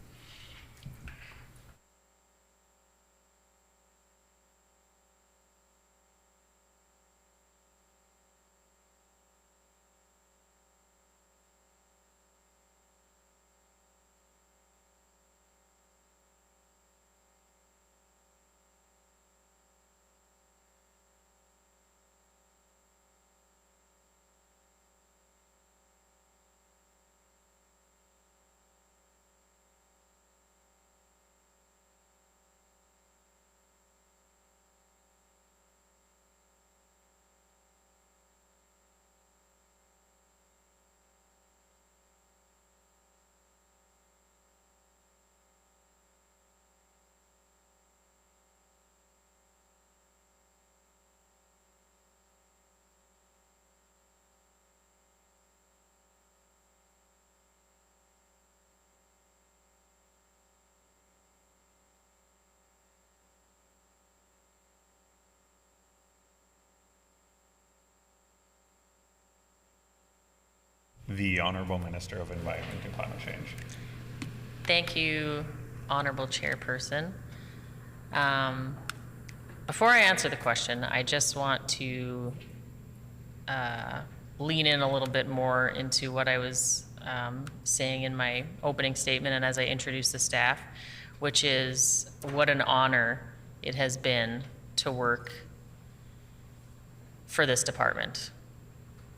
The Honourable Minister of Environment and Climate Change. Thank you, Honourable Chairperson. Before I answer the question, I just want to lean in a little bit more into what I was saying in my opening statement and as I introduced the staff, which is what an honor it has been to work for this department.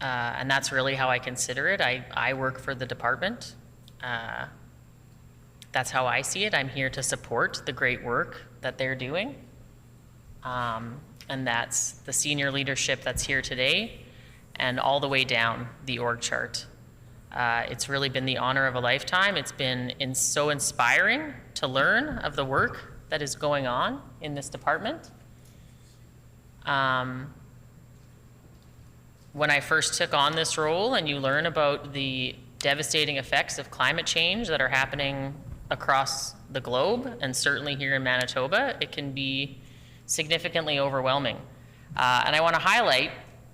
And that's really how I consider it. I work for the department. That's how I see it. I'm here to support the great work that they're doing. And that's the senior leadership that's here today and all the way down the org chart. It's really been the honor of a lifetime. It's been so inspiring to learn of the work that is going on in this department. When I first took on this role and you learn about the devastating effects of climate change that are happening across the globe and certainly here in Manitoba, it can be significantly overwhelming. And I want to highlight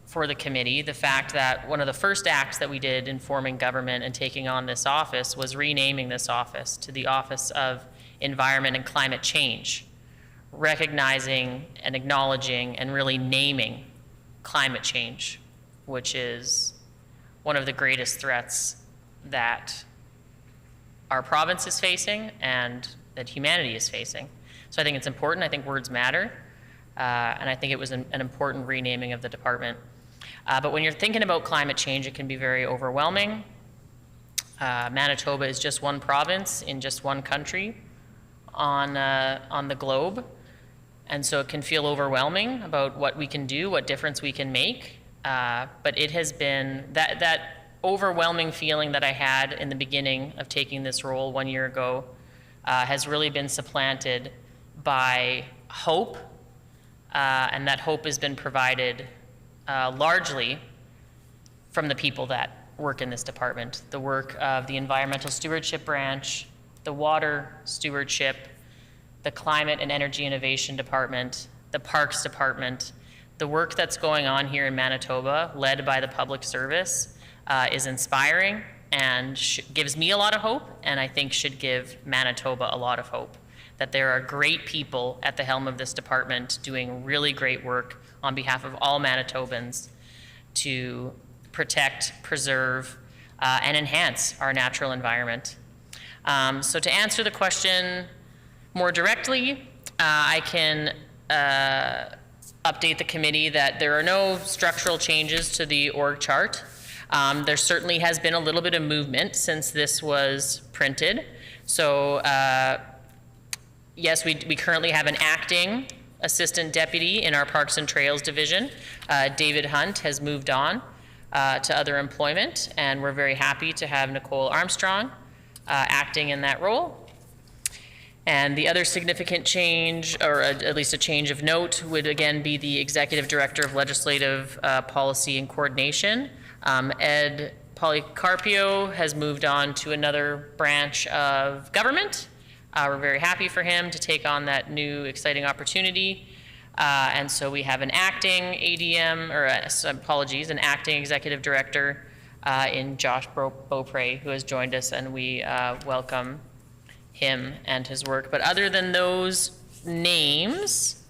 for the committee the fact that one of the first acts that we did in forming government and taking on this office was renaming this office to the Office of Environment and Climate Change, recognizing and acknowledging and really naming climate change, which is one of the greatest threats that our province is facing and that humanity is facing. So I think it's important. I think words matter. And I think it was an important renaming of the department. But when you're thinking about climate change, it can be very overwhelming. Manitoba is just one province in just one country on the globe. And so it can feel overwhelming about what we can do, what difference we can make. But it has been that overwhelming feeling that I had in the beginning of taking this role 1 year ago has really been supplanted by hope, and that hope has been provided largely from the people that work in this department. The work of the Environmental Stewardship Branch, the Water Stewardship, the Climate and Energy Innovation Department, the Parks Department. The work that's going on here in Manitoba, led by the public service, is inspiring and gives me a lot of hope, and I think should give Manitoba a lot of hope. that there are great people at the helm of this department doing really great work on behalf of all Manitobans to protect, preserve, and enhance our natural environment. So to answer the question more directly, I can update the committee that there are no structural changes to the org chart. There certainly has been a little bit of movement since this was printed. So yes, we currently have an acting assistant deputy in our Parks and Trails division. David Hunt has moved on to other employment, and we're very happy to have Nicole Armstrong acting in that role. And the other significant change, or at least a change of note, would again be the Executive Director of Legislative Policy and Coordination. Ed Polycarpio has moved on to another branch of government. We're very happy for him to take on that new exciting opportunity. And so we have an acting ADM, or apologies, an acting Executive Director in Josh Beaupre, who has joined us, and we welcome him and his work. But other than those names,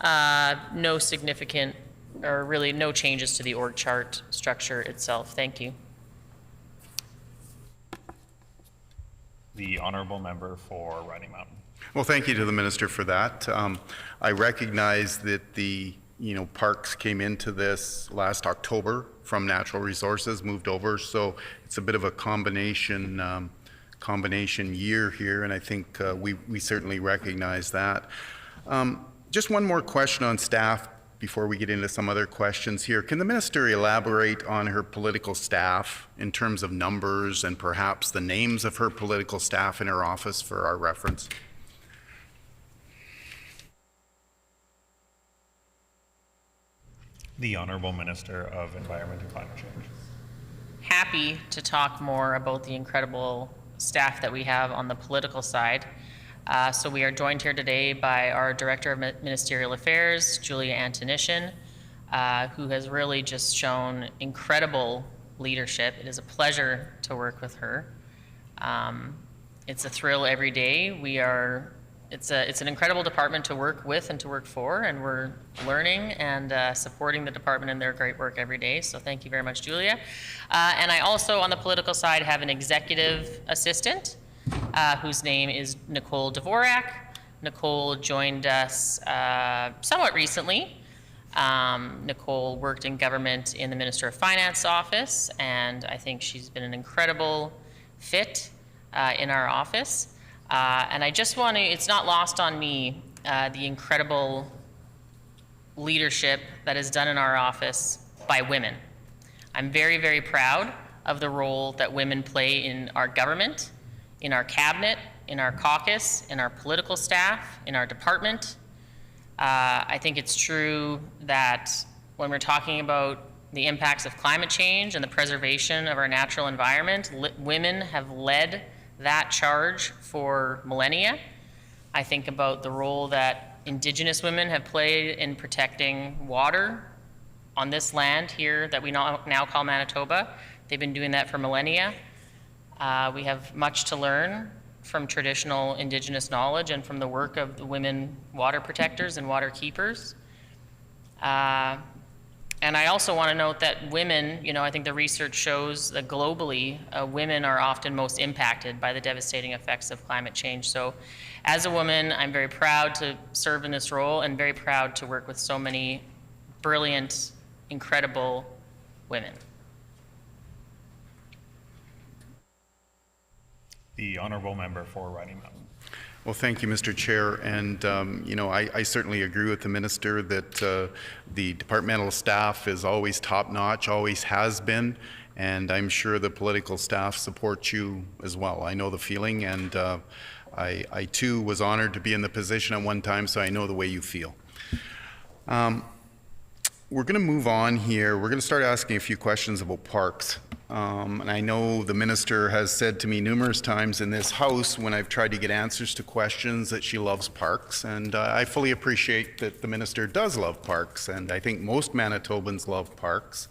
no significant, or really no changes to the org chart structure itself. Thank you. The honourable member for Riding Mountain. Well, thank you to the minister for that. I recognize that the parks came into this last October from Natural Resources, moved over, so it's a bit of a combination year here, and I think we certainly recognize that. Just one more question on staff before we get into some other questions here. Can the minister elaborate on her political staff in terms of numbers and perhaps the names of her political staff in her office for our reference? The Honourable Minister of Environment and Climate Change. Happy to talk more about the incredible staff that we have on the political side. So we are joined here today by our Director of Ministerial Affairs, Julia Antonishin, who has really just shown incredible leadership. It is a pleasure to work with her. It's a thrill every day. It's an incredible department to work with and to work for, and we're learning and supporting the department in their great work every day. So thank you very much, Julia. And I also, on the political side, have an executive assistant whose name is Nicole Dvorak. Nicole joined us somewhat recently. Nicole worked in government in the Minister of Finance office, and I think she's been an incredible fit in our office. And I just want to, it's not lost on me, the incredible leadership that is done in our office by women. I'm very, very proud of the role that women play in our government, in our cabinet, in our caucus, in our political staff, in our department. I think it's true that when we're talking about the impacts of climate change and the preservation of our natural environment, women have led that charge for millennia. I think about the role that Indigenous women have played in protecting water on this land here that we now call Manitoba. They've been doing that for millennia. We have much to learn from traditional Indigenous knowledge and from the work of the women water protectors and water keepers. And I also want to note that women, I think the research shows that globally, women are often most impacted by the devastating effects of climate change. So as a woman, I'm very proud to serve in this role and very proud to work with so many brilliant, incredible women. The honourable member for Riding Mountain. Well, thank you, Mr. Chair. And, I certainly agree with the minister that the departmental staff is always top-notch, always has been, and I'm sure the political staff supports you as well. I know the feeling, and I too was honored to be in the position at one time, so I know the way you feel. We're going to move on here. We're going to start asking a few questions about parks. And I know the minister has said to me numerous times in this House when I've tried to get answers to questions that she loves parks, and I fully appreciate that the minister does love parks, and I think most Manitobans love parks.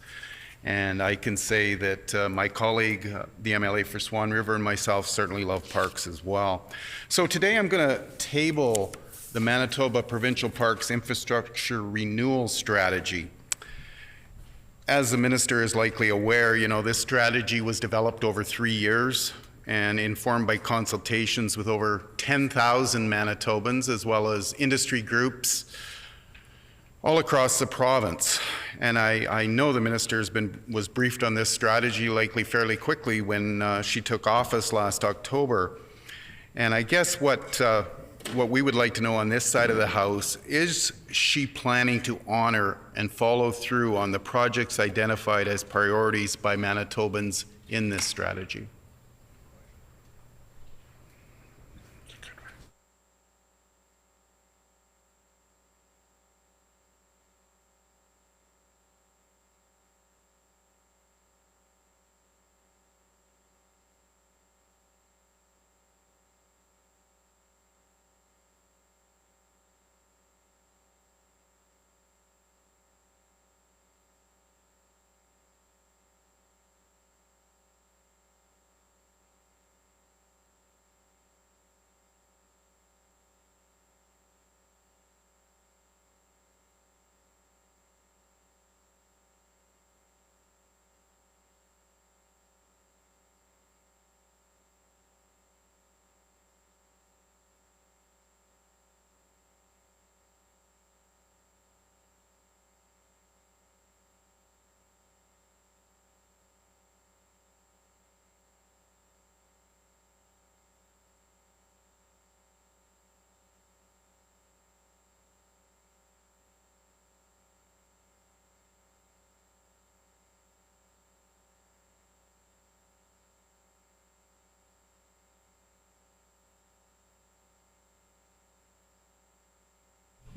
And I can say that my colleague, the MLA for Swan River, and myself certainly love parks as well. So today I'm going to table the Manitoba Provincial Parks Infrastructure Renewal Strategy. As the minister is likely aware, this strategy was developed over 3 years and informed by consultations with over 10,000 Manitobans, as well as industry groups all across the province. And I know the minister was briefed on this strategy likely fairly quickly when she took office last October. And I guess what we would like to know on this side of the House, is she planning to honor and follow through on the projects identified as priorities by Manitobans in this strategy?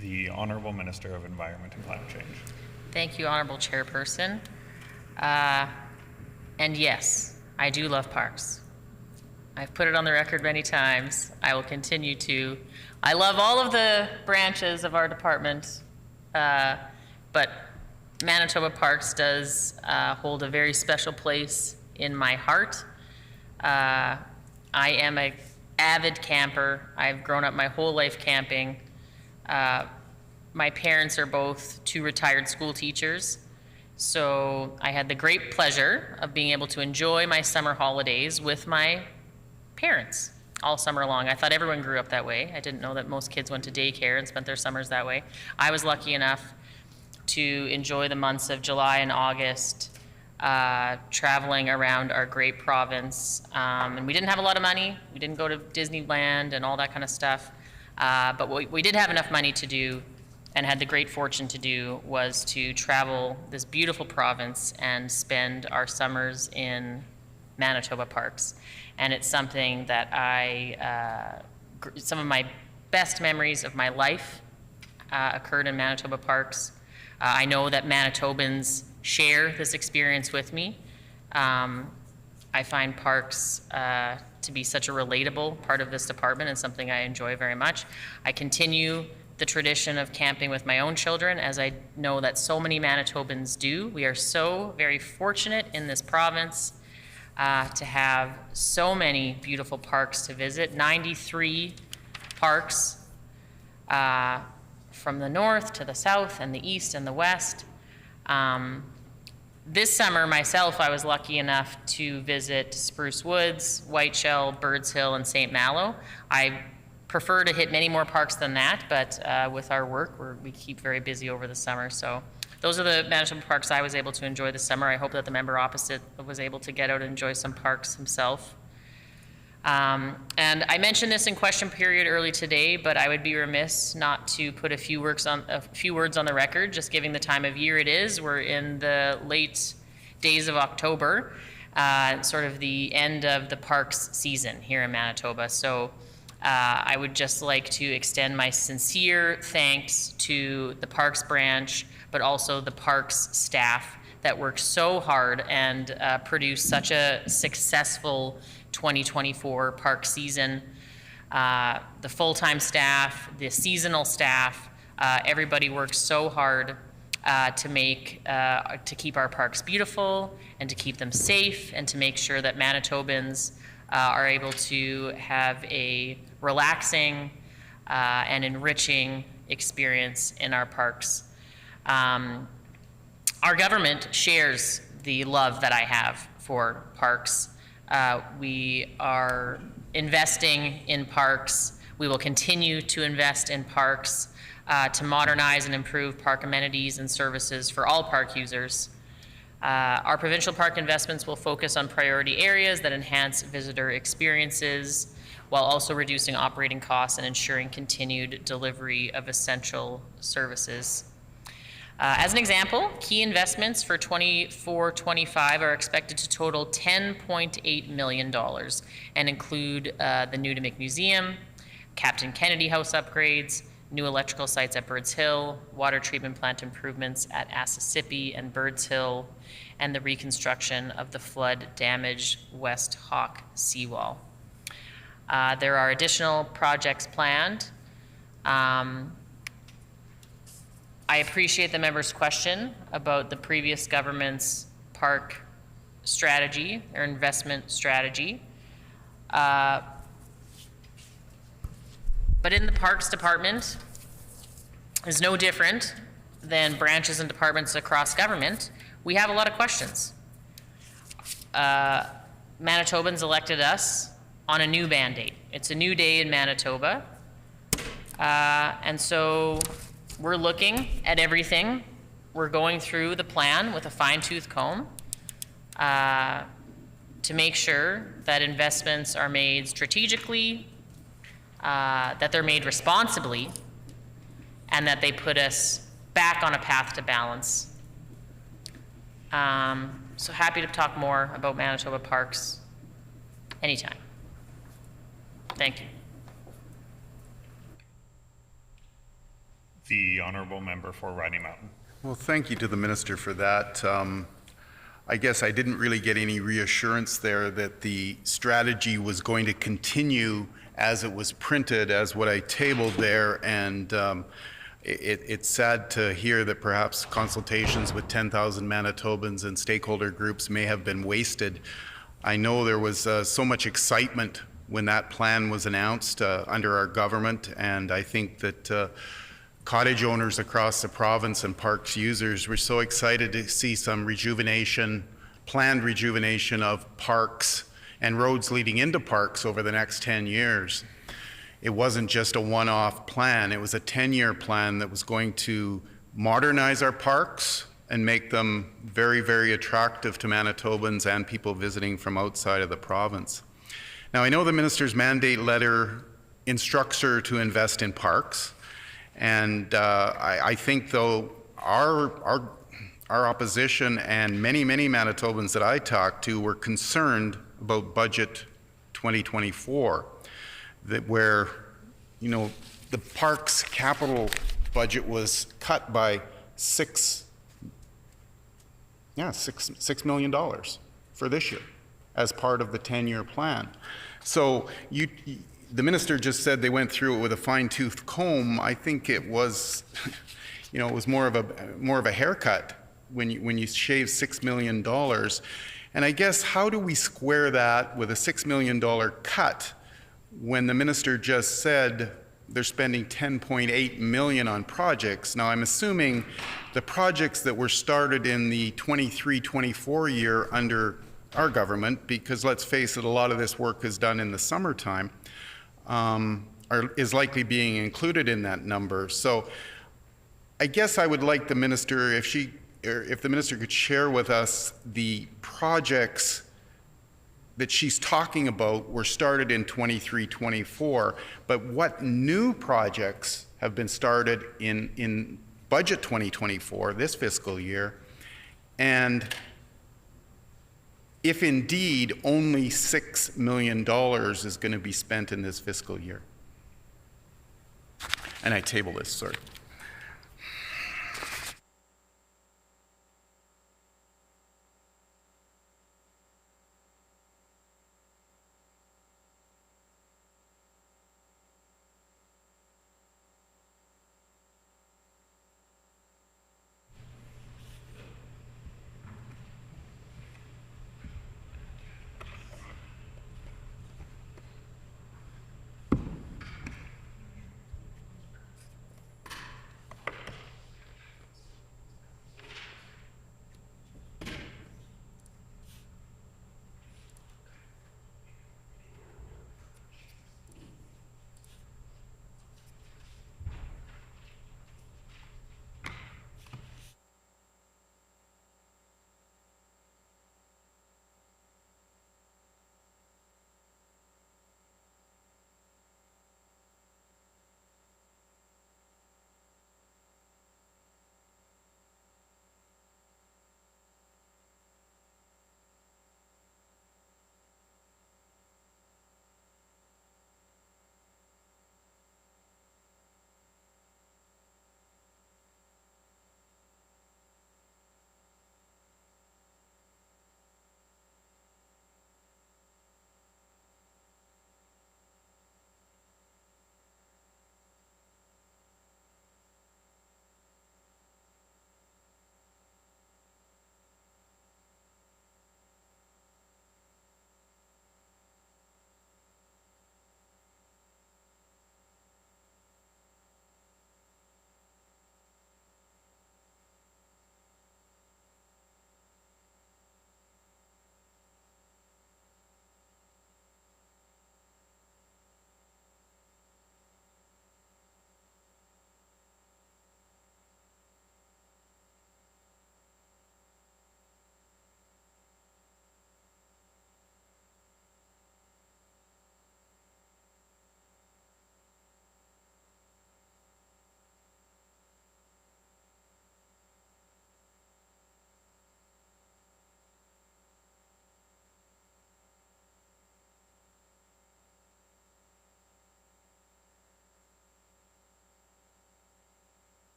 The Honourable Minister of Environment and Climate Change. Thank you, Honourable Chairperson. And yes, I do love parks. I've put it on the record many times. I will continue to. I love all of the branches of our department, but Manitoba Parks does hold a very special place in my heart. I am an avid camper. I've grown up my whole life camping. My parents are both 2 retired school teachers, so I had the great pleasure of being able to enjoy my summer holidays with my parents all summer long. I thought everyone grew up that way. I didn't know that most kids went to daycare and spent their summers that way. I was lucky enough to enjoy the months of July and August traveling around our great province. And we didn't have a lot of money. We didn't go to Disneyland and all that kind of stuff. But what we did have enough money to do, and had the great fortune to do, was to travel this beautiful province and spend our summers in Manitoba parks. And it's something that some of my best memories of my life occurred in Manitoba parks. I know that Manitobans share this experience with me. I find parks to be such a relatable part of this department and something I enjoy very much. I continue the tradition of camping with my own children, as I know that so many Manitobans do. We are so very fortunate in this province to have so many beautiful parks to visit. 93 parks from the north to the south and the east and the west. This summer myself, I was lucky enough to visit Spruce Woods, Whiteshell, Birds Hill, and St. Malo. I prefer to hit many more parks than that, but with our work, we keep very busy over the summer. So those are the Manitoba parks I was able to enjoy this summer. I hope that the member opposite was able to get out and enjoy some parks himself. And I mentioned this in question period early today, but I would be remiss not to put a few words on the record, just giving the time of year it is. We're in the late days of October, sort of the end of the parks season here in Manitoba. So I would just like to extend my sincere thanks to the Parks branch, but also the Parks staff that worked so hard and produced such a successful 2024 park season. The full-time staff, the seasonal staff, everybody worked so hard to keep our parks beautiful and to keep them safe and to make sure that Manitobans are able to have a relaxing and enriching experience in our parks. Our government shares the love that I have for parks. We are investing in parks. We will continue to invest in parks to modernize and improve park amenities and services for all park users. Our provincial park investments will focus on priority areas that enhance visitor experiences while also reducing operating costs and ensuring continued delivery of essential services. As an example, key investments for 24-25 are expected to total $10.8 million and include the Newdimick Museum, Captain Kennedy House upgrades, new electrical sites at Birds Hill, water treatment plant improvements at Assisipi and Birds Hill, and the reconstruction of the flood-damaged West Hawk seawall. There are additional projects planned. I appreciate the member's question about the previous government's park strategy or investment strategy. But in the Parks Department is no different than branches and departments across government. We have a lot of questions. Manitobans elected us on a new mandate. It's a new day in Manitoba. And so we're looking at everything. We're going through the plan with a fine-tooth comb to make sure that investments are made strategically, that they're made responsibly, and that they put us back on a path to balance. So happy to talk more about Manitoba Parks anytime. Thank you. The honourable member for Riding Mountain. Well, thank you to the minister for that. I guess I didn't really get any reassurance there that the strategy was going to continue as it was printed, as what I tabled there, and it's sad to hear that perhaps consultations with 10,000 Manitobans and stakeholder groups may have been wasted. I know there was so much excitement when that plan was announced under our government, and I think that cottage owners across the province and parks users were so excited to see some rejuvenation, planned rejuvenation of parks and roads leading into parks over the next 10 years. It wasn't just a one-off plan, it was a 10-year plan that was going to modernize our parks and make them very, very attractive to Manitobans and people visiting from outside of the province. Now, I know the minister's mandate letter instructs her to invest in parks. And I think, though, our opposition and many Manitobans that I talked to were concerned about budget 2024, that where, you know, the parks capital budget was cut by $6 million for this year as part of the 10-year plan. So the minister just said they went through it with a fine-tooth comb. I think it was, you know, it was more of a haircut when you shave $6 million. And I guess, how do we square that with a $6 million cut when the minister just said they're spending $10.8 million on projects? Now, I'm assuming the projects that were started in the 23-24 year under our government, because let's face it, a lot of this work is done in the summertime, is likely being included in that number. So I guess I would like the minister, if the minister could share with us the projects that she's talking about were started in 23-24, but what new projects have been started in budget 2024, this fiscal year, and if indeed only $6 million is going to be spent in this fiscal year. And I table this, sorry.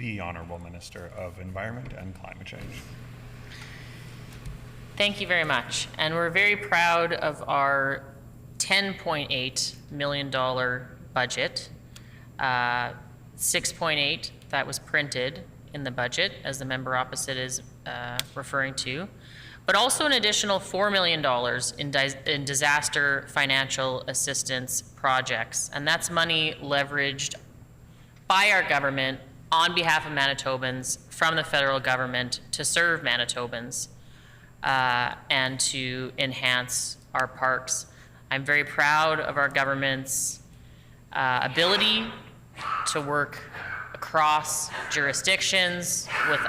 the Honourable Minister of Environment and Climate Change. Thank you very much. And we're very proud of our $10.8 million budget. 6.8 that was printed in the budget, as the member opposite is referring to, but also an additional $4 million in disaster financial assistance projects. And that's money leveraged by our government on behalf of Manitobans from the federal government to serve Manitobans and to enhance our parks. I'm very proud of our government's ability to work across jurisdictions with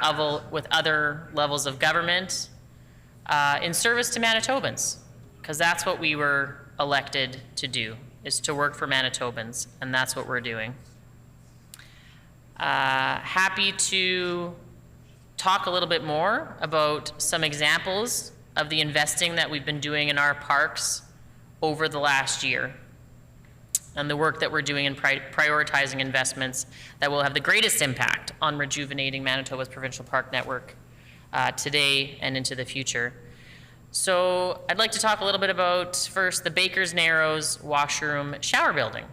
other levels of government in service to Manitobans, because that's what we were elected to do, is to work for Manitobans, and that's what we're doing. Happy to talk a little bit more about some examples of the investing that we've been doing in our parks over the last year, and the work that we're doing in prioritizing investments that will have the greatest impact on rejuvenating Manitoba's provincial park network today and into the future. So I'd like to talk a little bit about, first, the Baker's Narrows washroom shower building.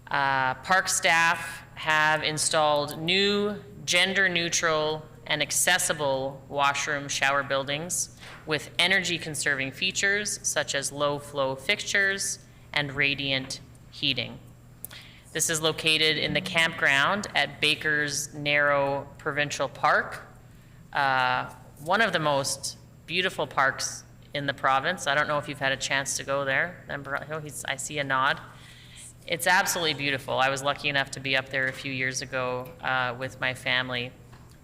Park staff have installed new gender-neutral and accessible washroom shower buildings with energy-conserving features such as low-flow fixtures and radiant heating. This is located in the campground at Baker's Narrow Provincial Park, one of the most beautiful parks in the province. I don't know if you've had a chance to go there. I see a nod. It's absolutely beautiful. I was lucky enough to be up there a few years ago with my family,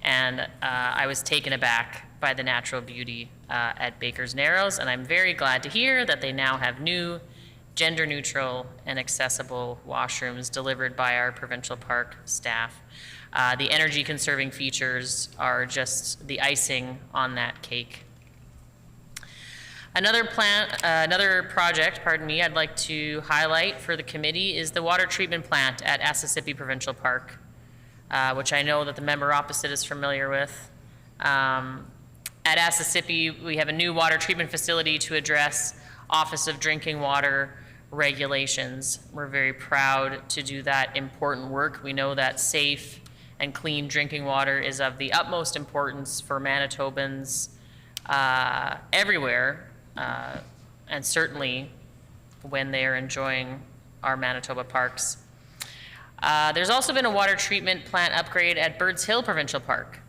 and I was taken aback by the natural beauty at Baker's Narrows, and I'm very glad to hear that they now have new gender-neutral and accessible washrooms delivered by our provincial park staff. The energy-conserving features are just the icing on that cake. Another project, I'd like to highlight for the committee is the water treatment plant at Assisipi Provincial Park, which I know that the member opposite is familiar with. At Assisipi, we have a new water treatment facility to address Office of Drinking Water regulations. We're very proud to do that important work. We know that safe and clean drinking water is of the utmost importance for Manitobans everywhere, and certainly when they are enjoying our Manitoba parks. There's also been a water treatment plant upgrade at Birds Hill Provincial Park,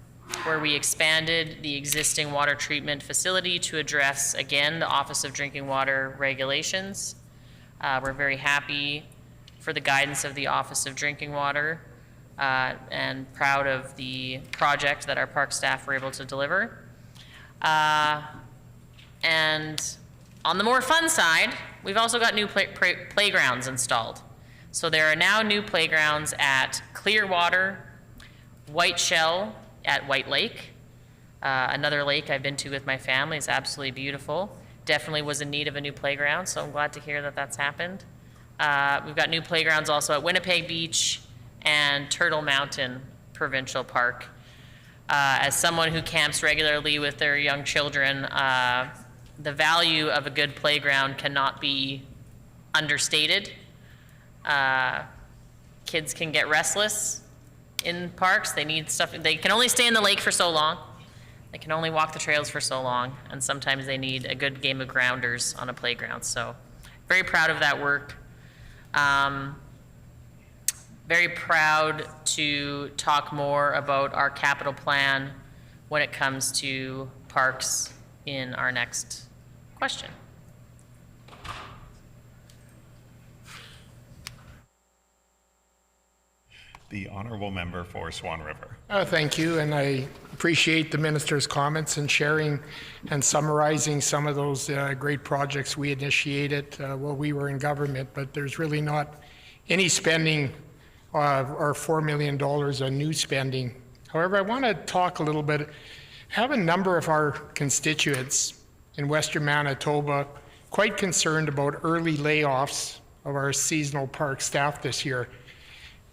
where we expanded the existing water treatment facility to address, again, the Office of Drinking Water regulations. We're very happy for the guidance of the Office of Drinking Water and proud of the project that our park staff were able to deliver. And on the more fun side, we've also got new playgrounds installed. So there are now new playgrounds at Clearwater, White Shell at White Lake, another lake I've been to with my family. It's absolutely beautiful. Definitely was in need of a new playground, so I'm glad to hear that that's happened. We've got new playgrounds also at Winnipeg Beach and Turtle Mountain Provincial Park. As someone who camps regularly with their young children, the value of a good playground cannot be understated. Kids can get restless in parks. They need stuff. They can only stay in the lake for so long. They can only walk the trails for so long, and sometimes they need a good game of grounders on a playground. So very proud of that work. Very proud to talk more about our capital plan when it comes to parks in our next question. The Honourable Member for Swan River. Thank you, and I appreciate the Minister's comments and sharing and summarizing some of those great projects we initiated while we were in government, but there's really not any spending or $4 million on new spending. However, I want to talk a little bit. I have a number of our constituents in Western Manitoba quite concerned about early layoffs of our seasonal park staff this year.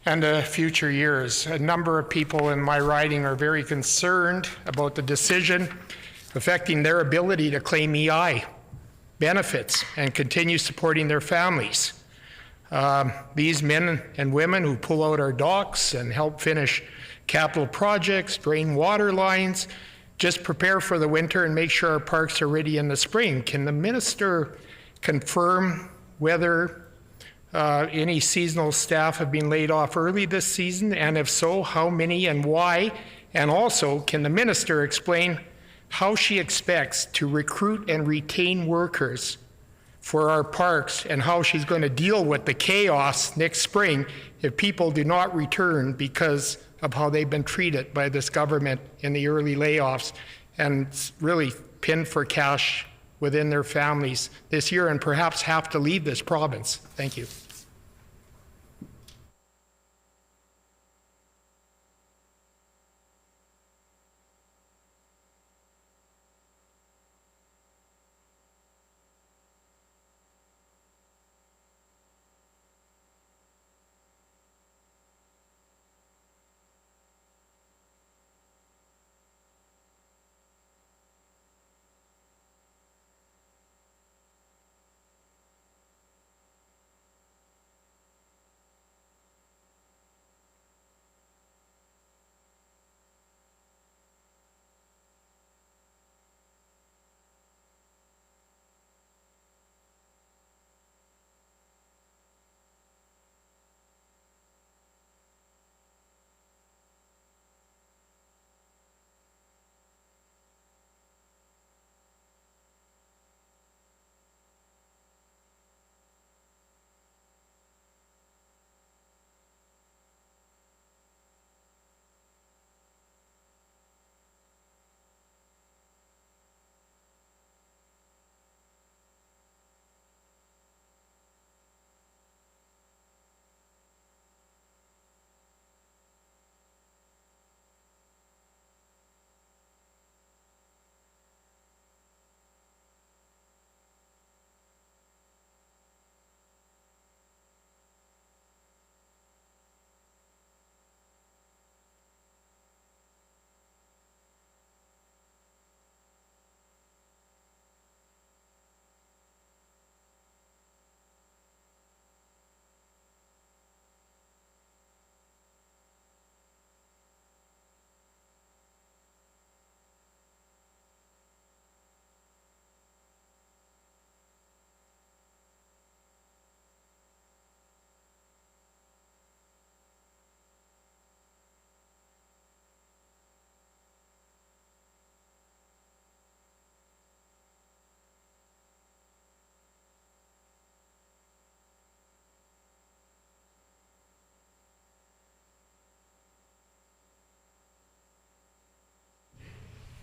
and to future years. A number of people in my riding are very concerned about the decision affecting their ability to claim EI benefits and continue supporting their families. These men and women who pull out our docks and help finish capital projects, drain water lines, just prepare for the winter and make sure our parks are ready in the spring. Can the minister confirm whether any seasonal staff have been laid off early this season, and if so, how many and why? And also, can the minister explain how she expects to recruit and retain workers for our parks, and how she's going to deal with the chaos next spring if people do not return because of how they've been treated by this government in the early layoffs and really pinned for cash within their families this year and perhaps have to leave this province. Thank you.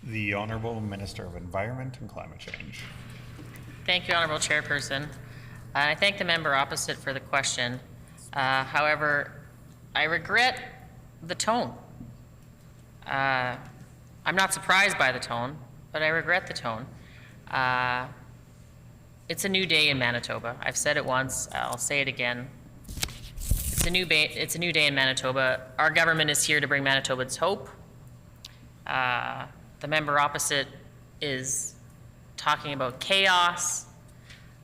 The Honourable Minister of Environment and Climate Change. Thank you, Honourable Chairperson. I thank the member opposite for the question. However, I regret the tone. I'm not surprised by the tone, but I regret the tone. It's a new day in Manitoba. I've said it once, I'll say it again. It's a new day in Manitoba. Our government is here to bring Manitobans hope. The member opposite is talking about chaos.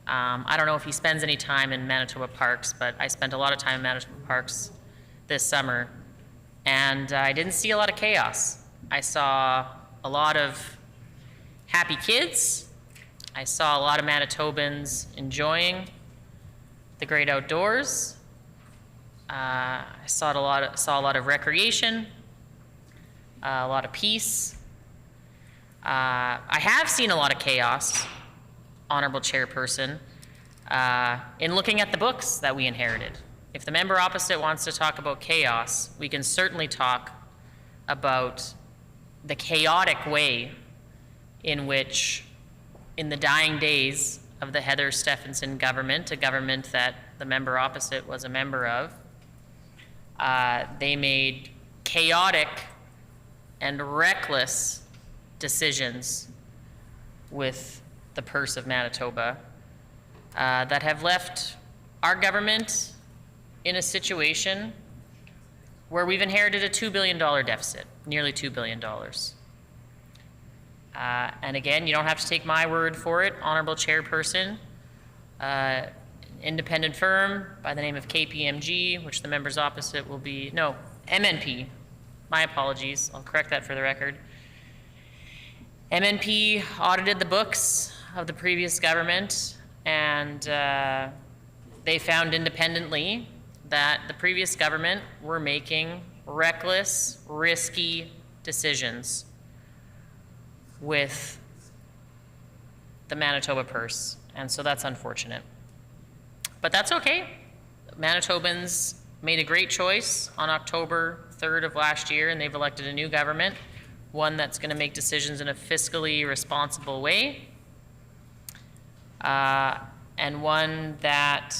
I don't know if he spends any time in Manitoba parks, but I spent a lot of time in Manitoba parks this summer, and I didn't see a lot of chaos. I saw a lot of happy kids. I saw a lot of Manitobans enjoying the great outdoors. I saw a lot of recreation, a lot of peace. I have seen a lot of chaos, Honourable Chairperson, in looking at the books that we inherited. If the member opposite wants to talk about chaos, we can certainly talk about the chaotic way in which, in the dying days of the Heather Stephenson government, a government that the member opposite was a member of, they made chaotic and reckless decisions with the purse of Manitoba that have left our government in a situation where we've inherited a $2 billion deficit, nearly $2 billion. And again, you don't have to take my word for it, Honorable Chairperson. An independent firm by the name of KPMG, which the members opposite will be, no, MNP. My apologies, I'll correct that for the record. MNP audited the books of the previous government, and they found independently that the previous government were making reckless, risky decisions with the Manitoba purse, and so that's unfortunate. But that's okay. Manitobans made a great choice on October 3rd of last year, and they've elected a new government, one that's going to make decisions in a fiscally responsible way, and one that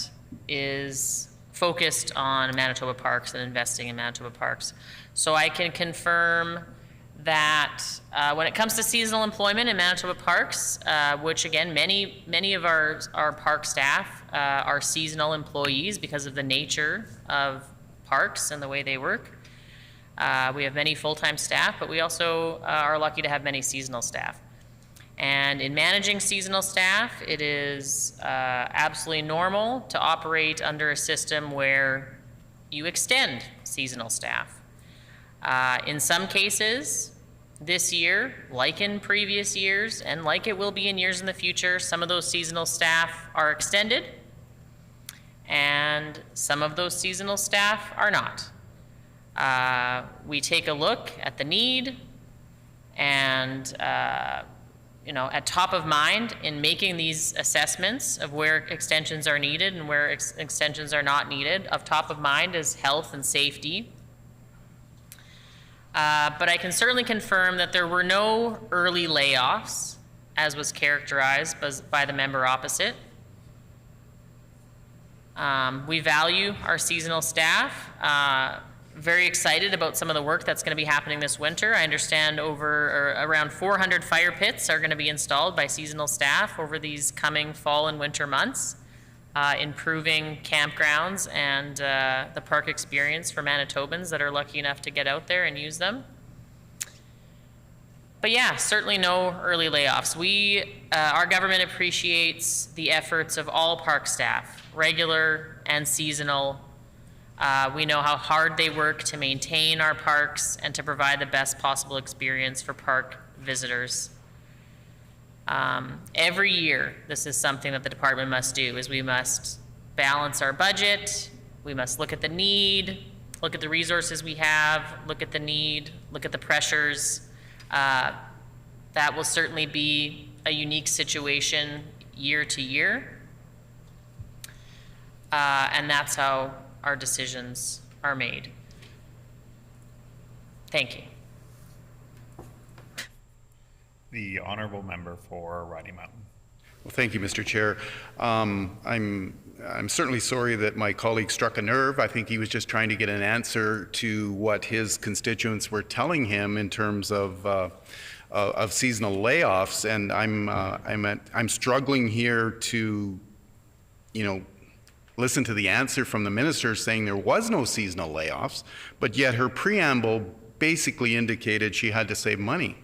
is focused on Manitoba parks and investing in Manitoba parks. So I can confirm that when it comes to seasonal employment in Manitoba parks, which again, many of our park staff are seasonal employees because of the nature of parks and the way they work. We have many full-time staff, but we also are lucky to have many seasonal staff. And in managing seasonal staff, it is absolutely normal to operate under a system where you extend seasonal staff. In some cases, this year, like in previous years, and like it will be in years in the future, some of those seasonal staff are extended, and some of those seasonal staff are not. We take a look at the need, and at top of mind in making these assessments of where extensions are needed and where extensions are not needed. Of top of mind is health and safety. But I can certainly confirm that there were no early layoffs, as was characterized by the member opposite. We value our seasonal staff. Very excited about some of the work that's going to be happening this winter. I understand around 400 fire pits are going to be installed by seasonal staff over these coming fall and winter months, improving campgrounds and the park experience for Manitobans that are lucky enough to get out there and use them. But yeah, certainly no early layoffs. Our government appreciates the efforts of all park staff, regular and seasonal. We know how hard they work to maintain our parks and to provide the best possible experience for park visitors. Every year, this is something that the department must do, is we must balance our budget, we must look at the need, look at the resources we have, look at the need, look at the pressures. That will certainly be a unique situation year to year. And that's how our decisions are made. Thank you. The honourable member for Rodney Mountain. Well, thank you, Mr. Chair. I'm certainly sorry that my colleague struck a nerve. I think he was just trying to get an answer to what his constituents were telling him in terms of seasonal layoffs, and I'm struggling here to, listen to the answer from the minister saying there was no seasonal layoffs, but yet her preamble basically indicated she had to save money.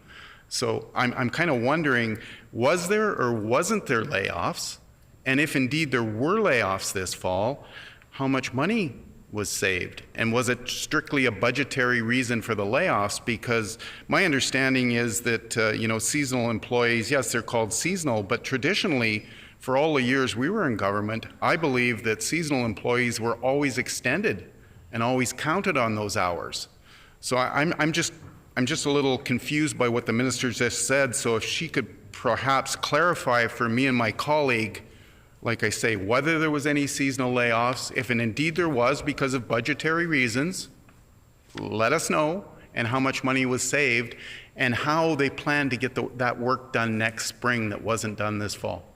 So I'm kind of wondering, was there or wasn't there layoffs? And if indeed there were layoffs this fall, how much money was saved? And was it strictly a budgetary reason for the layoffs? Because my understanding is that, seasonal employees, yes, they're called seasonal, but traditionally, for all the years we were in government, I believe that seasonal employees were always extended and always counted on those hours. So I'm just a little confused by what the minister just said. So if she could perhaps clarify for me and my colleague, like I say, whether there was any seasonal layoffs, if and indeed there was because of budgetary reasons, let us know, and how much money was saved, and how they plan to get that work done next spring that wasn't done this fall.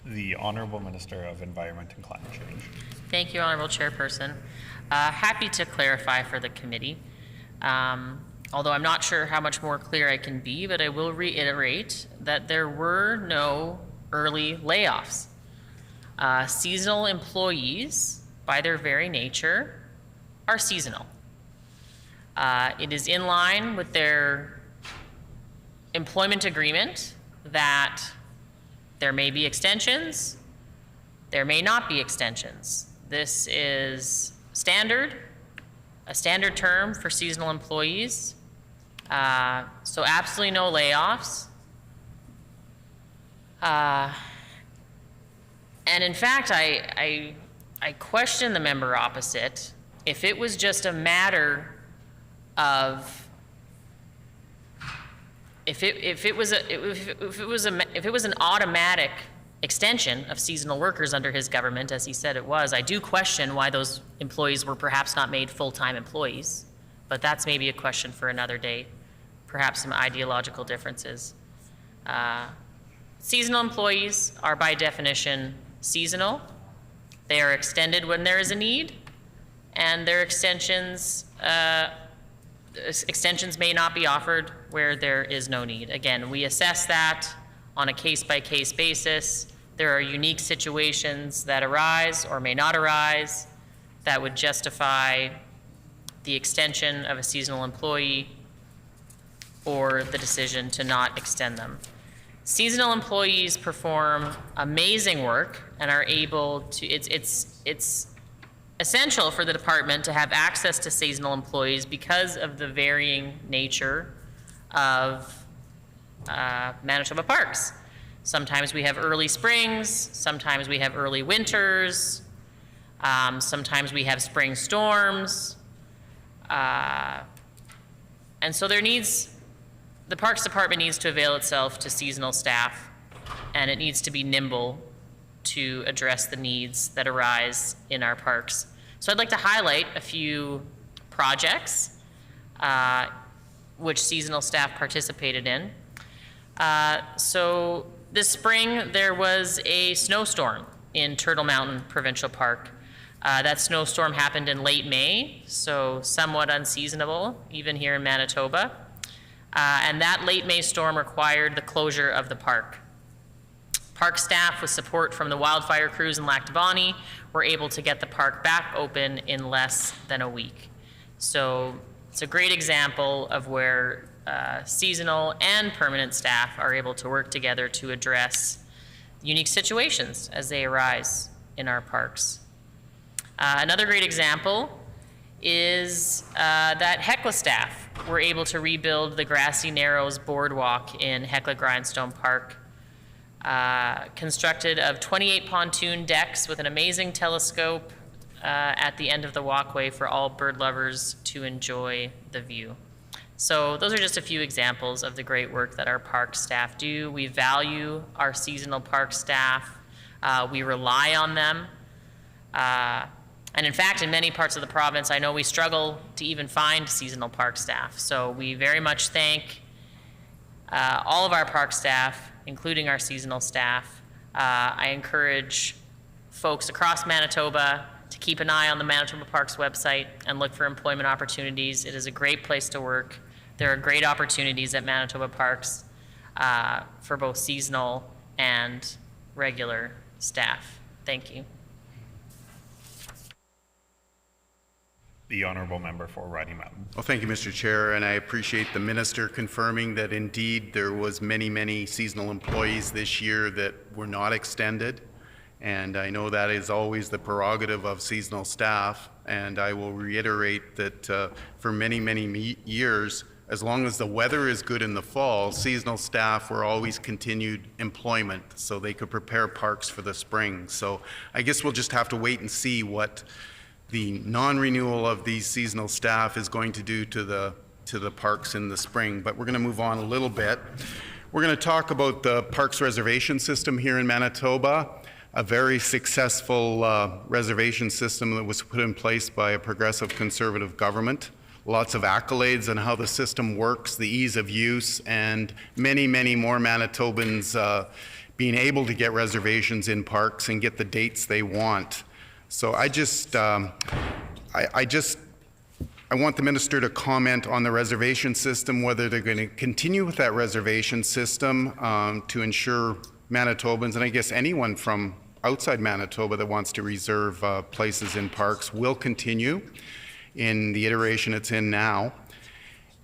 The Honourable Minister of Environment and Climate Change. Thank you, Honourable Chairperson. Happy to clarify for the committee. Although I'm not sure how much more clear I can be, but I will reiterate that there were no early layoffs. Seasonal employees, by their very nature, are seasonal. It is in line with their employment agreement that there may be extensions, there may not be extensions. This is a standard term for seasonal employees. So absolutely no layoffs. And in fact, I question the member opposite. If it was just a matter of if it was an automatic extension of seasonal workers under his government, as he said it was, I do question why those employees were perhaps not made full-time employees. But that's maybe a question for another day, perhaps some ideological differences. Seasonal employees are by definition seasonal. They are extended when there is a need, and their extensions may not be offered where there is no need. Again, we assess that on a case-by-case basis. There are unique situations that arise or may not arise that would justify the extension of a seasonal employee or the decision to not extend them. Seasonal employees perform amazing work and are able to, it's essential for the department to have access to seasonal employees because of the varying nature of Manitoba parks. Sometimes we have early springs, sometimes we have early winters, sometimes we have spring storms. And so the Parks Department needs to avail itself to seasonal staff, and it needs to be nimble to address the needs that arise in our parks. So I'd like to highlight a few projects which seasonal staff participated in. So this spring, there was a snowstorm in Turtle Mountain Provincial Park. That snowstorm happened in late May, so somewhat unseasonable, even here in Manitoba. And that late May storm required the closure of the park. Park staff, with support from the wildfire crews in Lac Du Bonnet, were able to get the park back open in less than a week. So it's a great example of where seasonal and permanent staff are able to work together to address unique situations as they arise in our parks. Another great example is that Hecla staff were able to rebuild the Grassy Narrows boardwalk in Hecla Grindstone Park, constructed of 28 pontoon decks with an amazing telescope at the end of the walkway for all bird lovers to enjoy the view. So those are just a few examples of the great work that our park staff do. We value our seasonal park staff. We rely on them. And in fact, in many parts of the province, I know we struggle to even find seasonal park staff. So we very much thank all of our park staff, including our seasonal staff. I encourage folks across Manitoba to keep an eye on the Manitoba Parks website and look for employment opportunities. It is a great place to work. There are great opportunities at Manitoba Parks for both seasonal and regular staff. Thank you. The Honourable Member for Riding Mountain. Well, thank you, Mr. Chair, and I appreciate the Minister confirming that indeed there was many seasonal employees this year that were not extended, and I know that is always the prerogative of seasonal staff, and I will reiterate that for many years, as long as the weather is good in the fall, seasonal staff were always continued employment so they could prepare parks for the spring. So I guess we'll just have to wait and see what the non-renewal of these seasonal staff is going to do to the parks in the spring. But we're going to move on a little bit. We're going to talk about the parks reservation system here in Manitoba, a very successful reservation system that was put in place by a progressive conservative government. Lots of accolades on how the system works, the ease of use, and many more Manitobans being able to get reservations in parks and get the dates they want. So I want the minister to comment on the reservation system, whether they're going to continue with that reservation system to ensure Manitobans, and I guess anyone from outside Manitoba that wants to reserve places in parks, will continue in the iteration it's in now.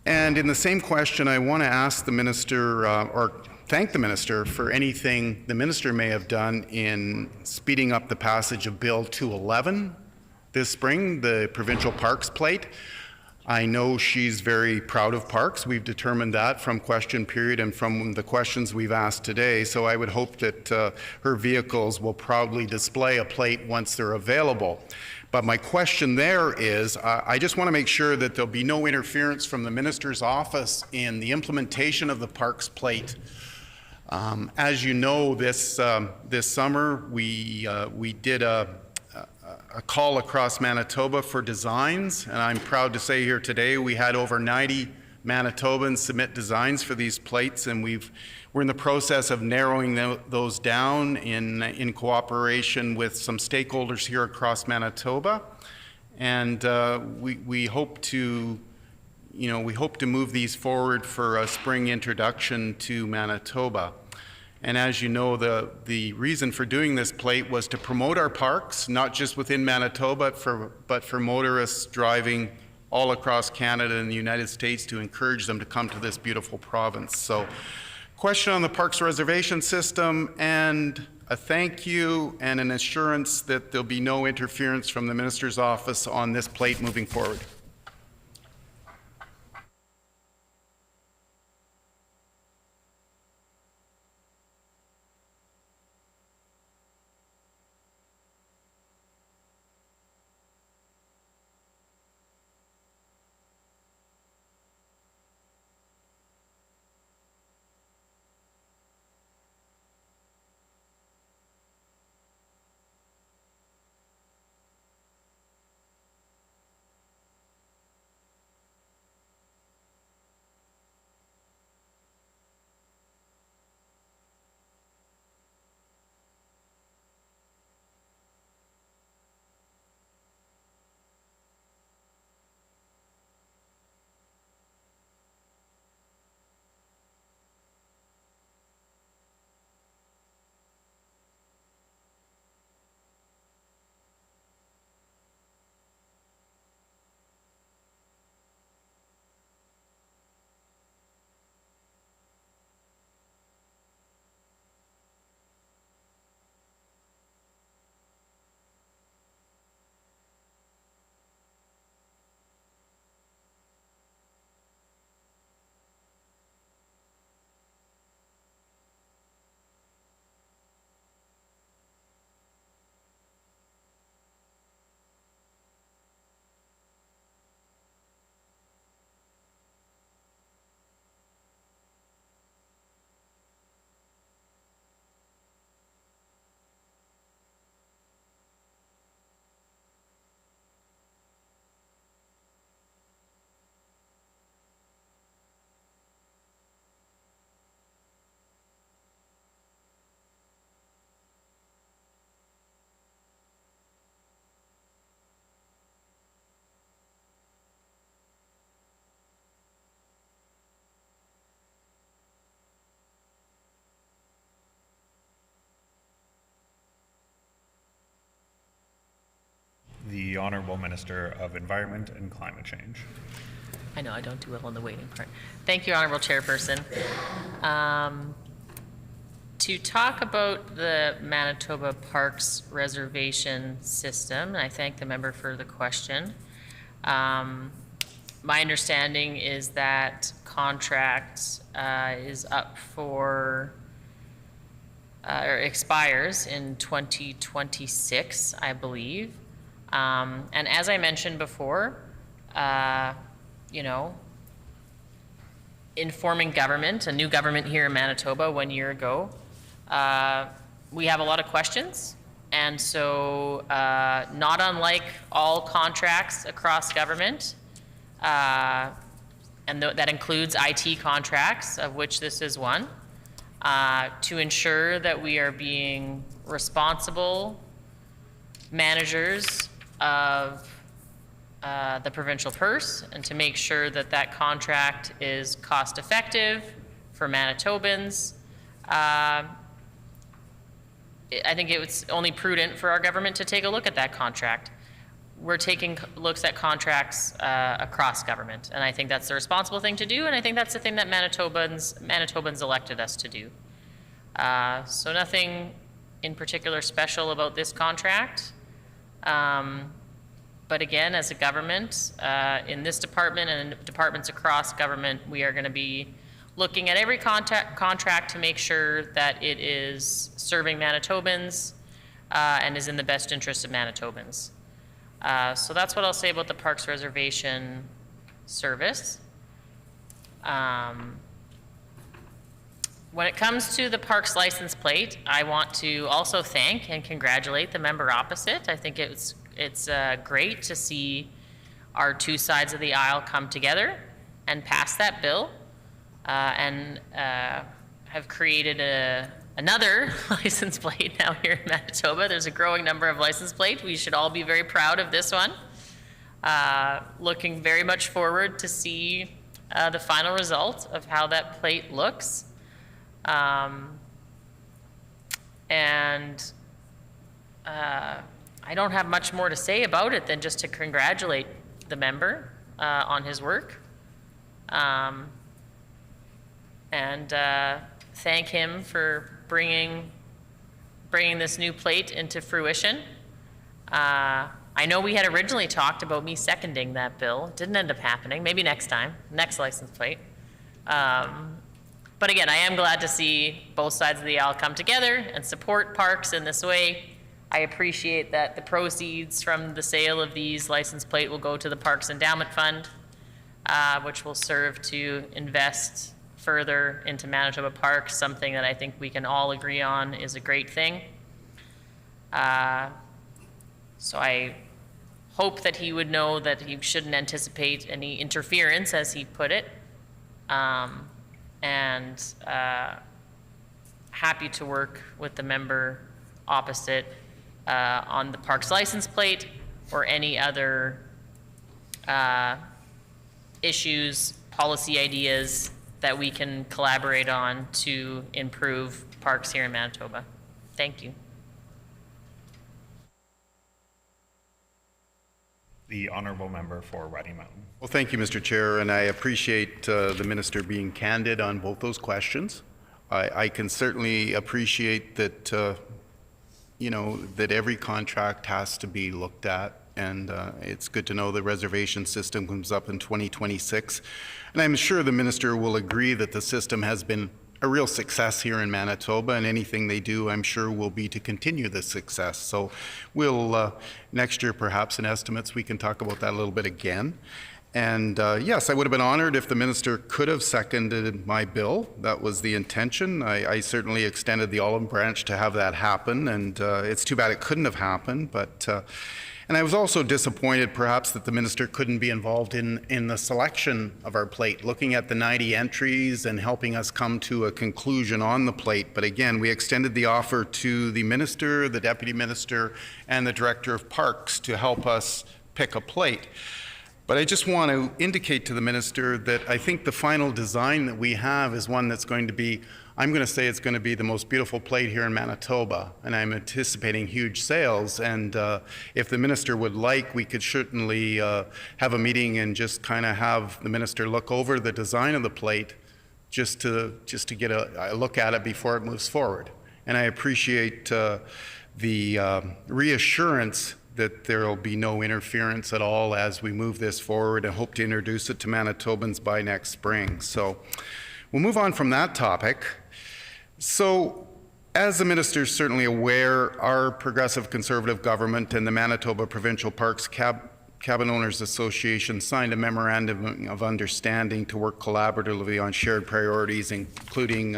And in the same question, I want to ask the minister, or thank the minister for anything the minister may have done in speeding up the passage of Bill 211 this spring, the provincial parks plate. I know she's very proud of parks. We've determined that from question period and from the questions we've asked today. So I would hope that her vehicles will proudly display a plate once they're available. But my question there is, I just want to make sure that there'll be no interference from the minister's office in the implementation of the parks plate. As you know, this summer we did a call across Manitoba for designs, and I'm proud to say here today we had over 90 Manitobans submit designs for these plates, and we're in the process of narrowing those down in cooperation with some stakeholders here across Manitoba, and we hope to move these forward for a spring introduction to Manitoba. And as you know, the reason for doing this plate was to promote our parks, not just within Manitoba, but for motorists driving all across Canada and the United States, to encourage them to come to this beautiful province. So, question on the parks reservation system, and a thank you and an assurance that there'll be no interference from the minister's office on this plate moving forward. The Honourable Minister of Environment and Climate Change. I know I don't do well on the waiting part. Thank you, Honourable Chairperson. To talk about the Manitoba Parks Reservation System, and I thank the member for the question. My understanding is that contract is up for or expires in 2026, I believe. And as I mentioned before, informing government, a new government here in Manitoba 1 year ago, we have a lot of questions. And so not unlike all contracts across government, and that includes IT contracts, of which this is one, to ensure that we are being responsible managers of the provincial purse, and to make sure that that contract is cost effective for Manitobans. I think it was only prudent for our government to take a look at that contract. We're taking looks at contracts across government, and I think that's the responsible thing to do, and I think that's the thing that Manitobans elected us to do. So nothing in particular special about this contract. But again, as a government, in this department and in departments across government, we are going to be looking at every contract to make sure that it is serving Manitobans and is in the best interest of Manitobans. So that's what I'll say about the Parks Reservation Service. When it comes to the Parks license plate, I want to also thank and congratulate the member opposite. I think it's great to see our two sides of the aisle come together and pass that bill and have created another license plate now here in Manitoba. There's a growing number of license plates. We should all be very proud of this one. Looking very much forward to see the final result of how that plate looks. I don't have much more to say about it than just to congratulate the member on his work and thank him for bringing this new plate into fruition. I know we had originally talked about me seconding that bill. Didn't end up happening. Maybe next time, next license plate. But again, I am glad to see both sides of the aisle come together and support parks in this way. I appreciate that the proceeds from the sale of these license plate will go to the Parks Endowment Fund, which will serve to invest further into Manitoba Parks, something that I think we can all agree on is a great thing. So I hope that he would know that he shouldn't anticipate any interference, as he put it. Happy to work with the member opposite on the Parks license plate or any other issues, policy ideas that we can collaborate on to improve parks here in Manitoba. Thank you. The honourable member for Riding Mountain. Well, thank you, Mr. Chair, and I appreciate the minister being candid on both those questions. I can certainly appreciate that, that every contract has to be looked at, and it's good to know the reservation system comes up in 2026. And I'm sure the minister will agree that the system has been a real success here in Manitoba, and anything they do, I'm sure, will be to continue the success. So we'll, next year perhaps in estimates, we can talk about that a little bit again. And yes, I would have been honored if the minister could have seconded my bill. That was the intention. I certainly extended the olive branch to have that happen, and it's too bad it couldn't have happened. But and I was also disappointed perhaps that the minister couldn't be involved in the selection of our plate, looking at the 90 entries and helping us come to a conclusion on the plate. But again, we extended the offer to the minister, the deputy minister, and the director of parks to help us pick a plate. But I just want to indicate to the minister that I think the final design that we have is one that's going to be, I'm going to say it's going to be the most beautiful plate here in Manitoba, and I'm anticipating huge sales. And if the minister would like, we could certainly have a meeting and just kind of have the minister look over the design of the plate just to get a look at it before it moves forward. And I appreciate the reassurance that there will be no interference at all as we move this forward, and hope to introduce it to Manitobans by next spring. So we'll move on from that topic. So as the minister is certainly aware, our progressive conservative government and the Manitoba Provincial Parks Cabin Owners Association signed a memorandum of understanding to work collaboratively on shared priorities, including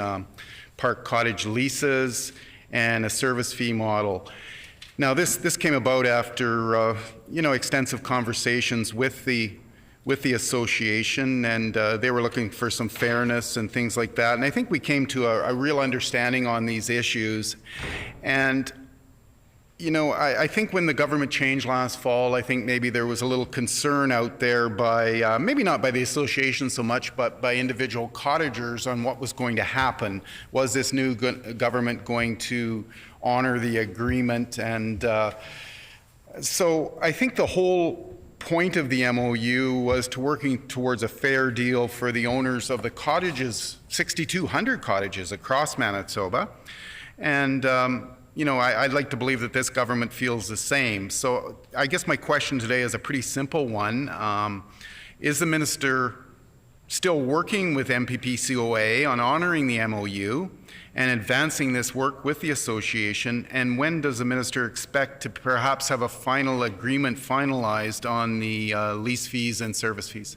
park cottage leases and a service fee model. Now, this came about after extensive conversations with the with the association, and they were looking for some fairness and things like that. And I think we came to a real understanding on these issues. And you know, I think when the government changed last fall, I think maybe there was a little concern out there by, maybe not by the association so much, but by individual cottagers on what was going to happen. Was this new government going to honor the agreement? And so I think the whole point of the MOU was to working towards a fair deal for the owners of the cottages, 6,200 cottages across Manitoba. And you know, I'd like to believe that this government feels the same. So I guess my question today is a pretty simple one. Is the minister still working with MPP-COA on honoring the MOU and advancing this work with the association? And when does the minister expect to perhaps have a final agreement finalized on the lease fees and service fees?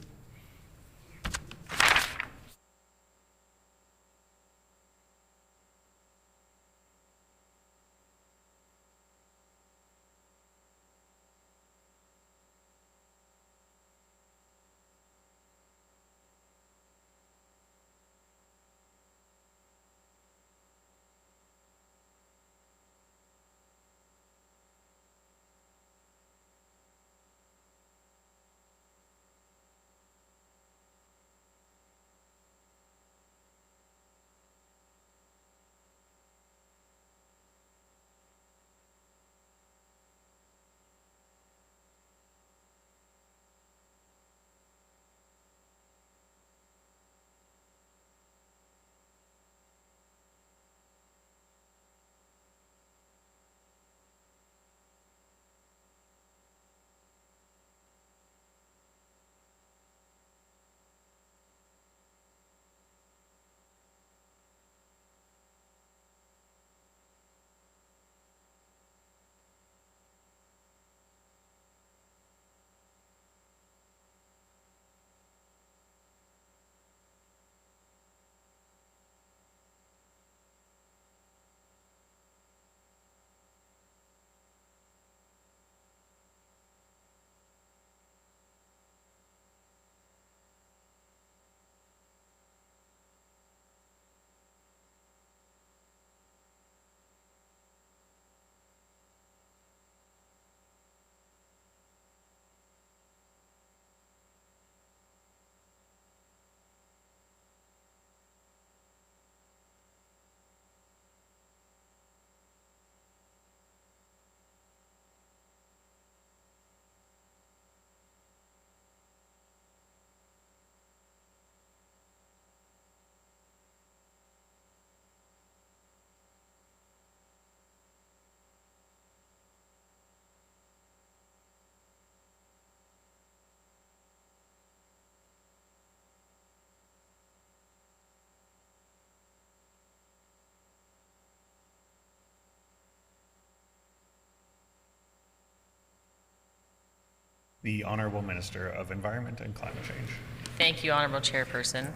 The Honourable Minister of Environment and Climate Change. Thank you, Honourable Chairperson,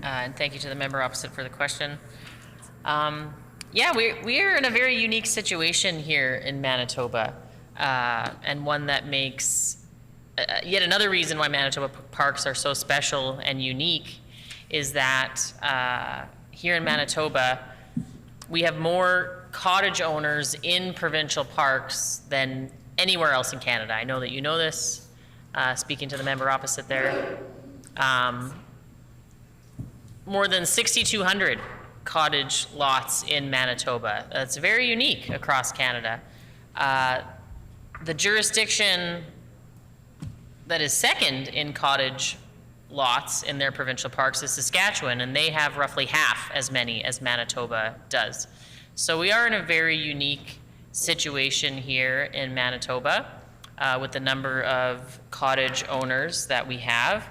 and thank you to the member opposite for the question. Yeah, we are in a very unique situation here in Manitoba, and one that makes yet another reason why Manitoba parks are so special and unique is that here in Manitoba, we have more cottage owners in provincial parks than anywhere else in Canada. I know that you know this, speaking to the member opposite there. More than 6,200 cottage lots in Manitoba. That's very unique across Canada. The jurisdiction that is second in cottage lots in their provincial parks is Saskatchewan, and they have roughly half as many as Manitoba does. So we are in a very unique situation here in Manitoba with the number of cottage owners that we have.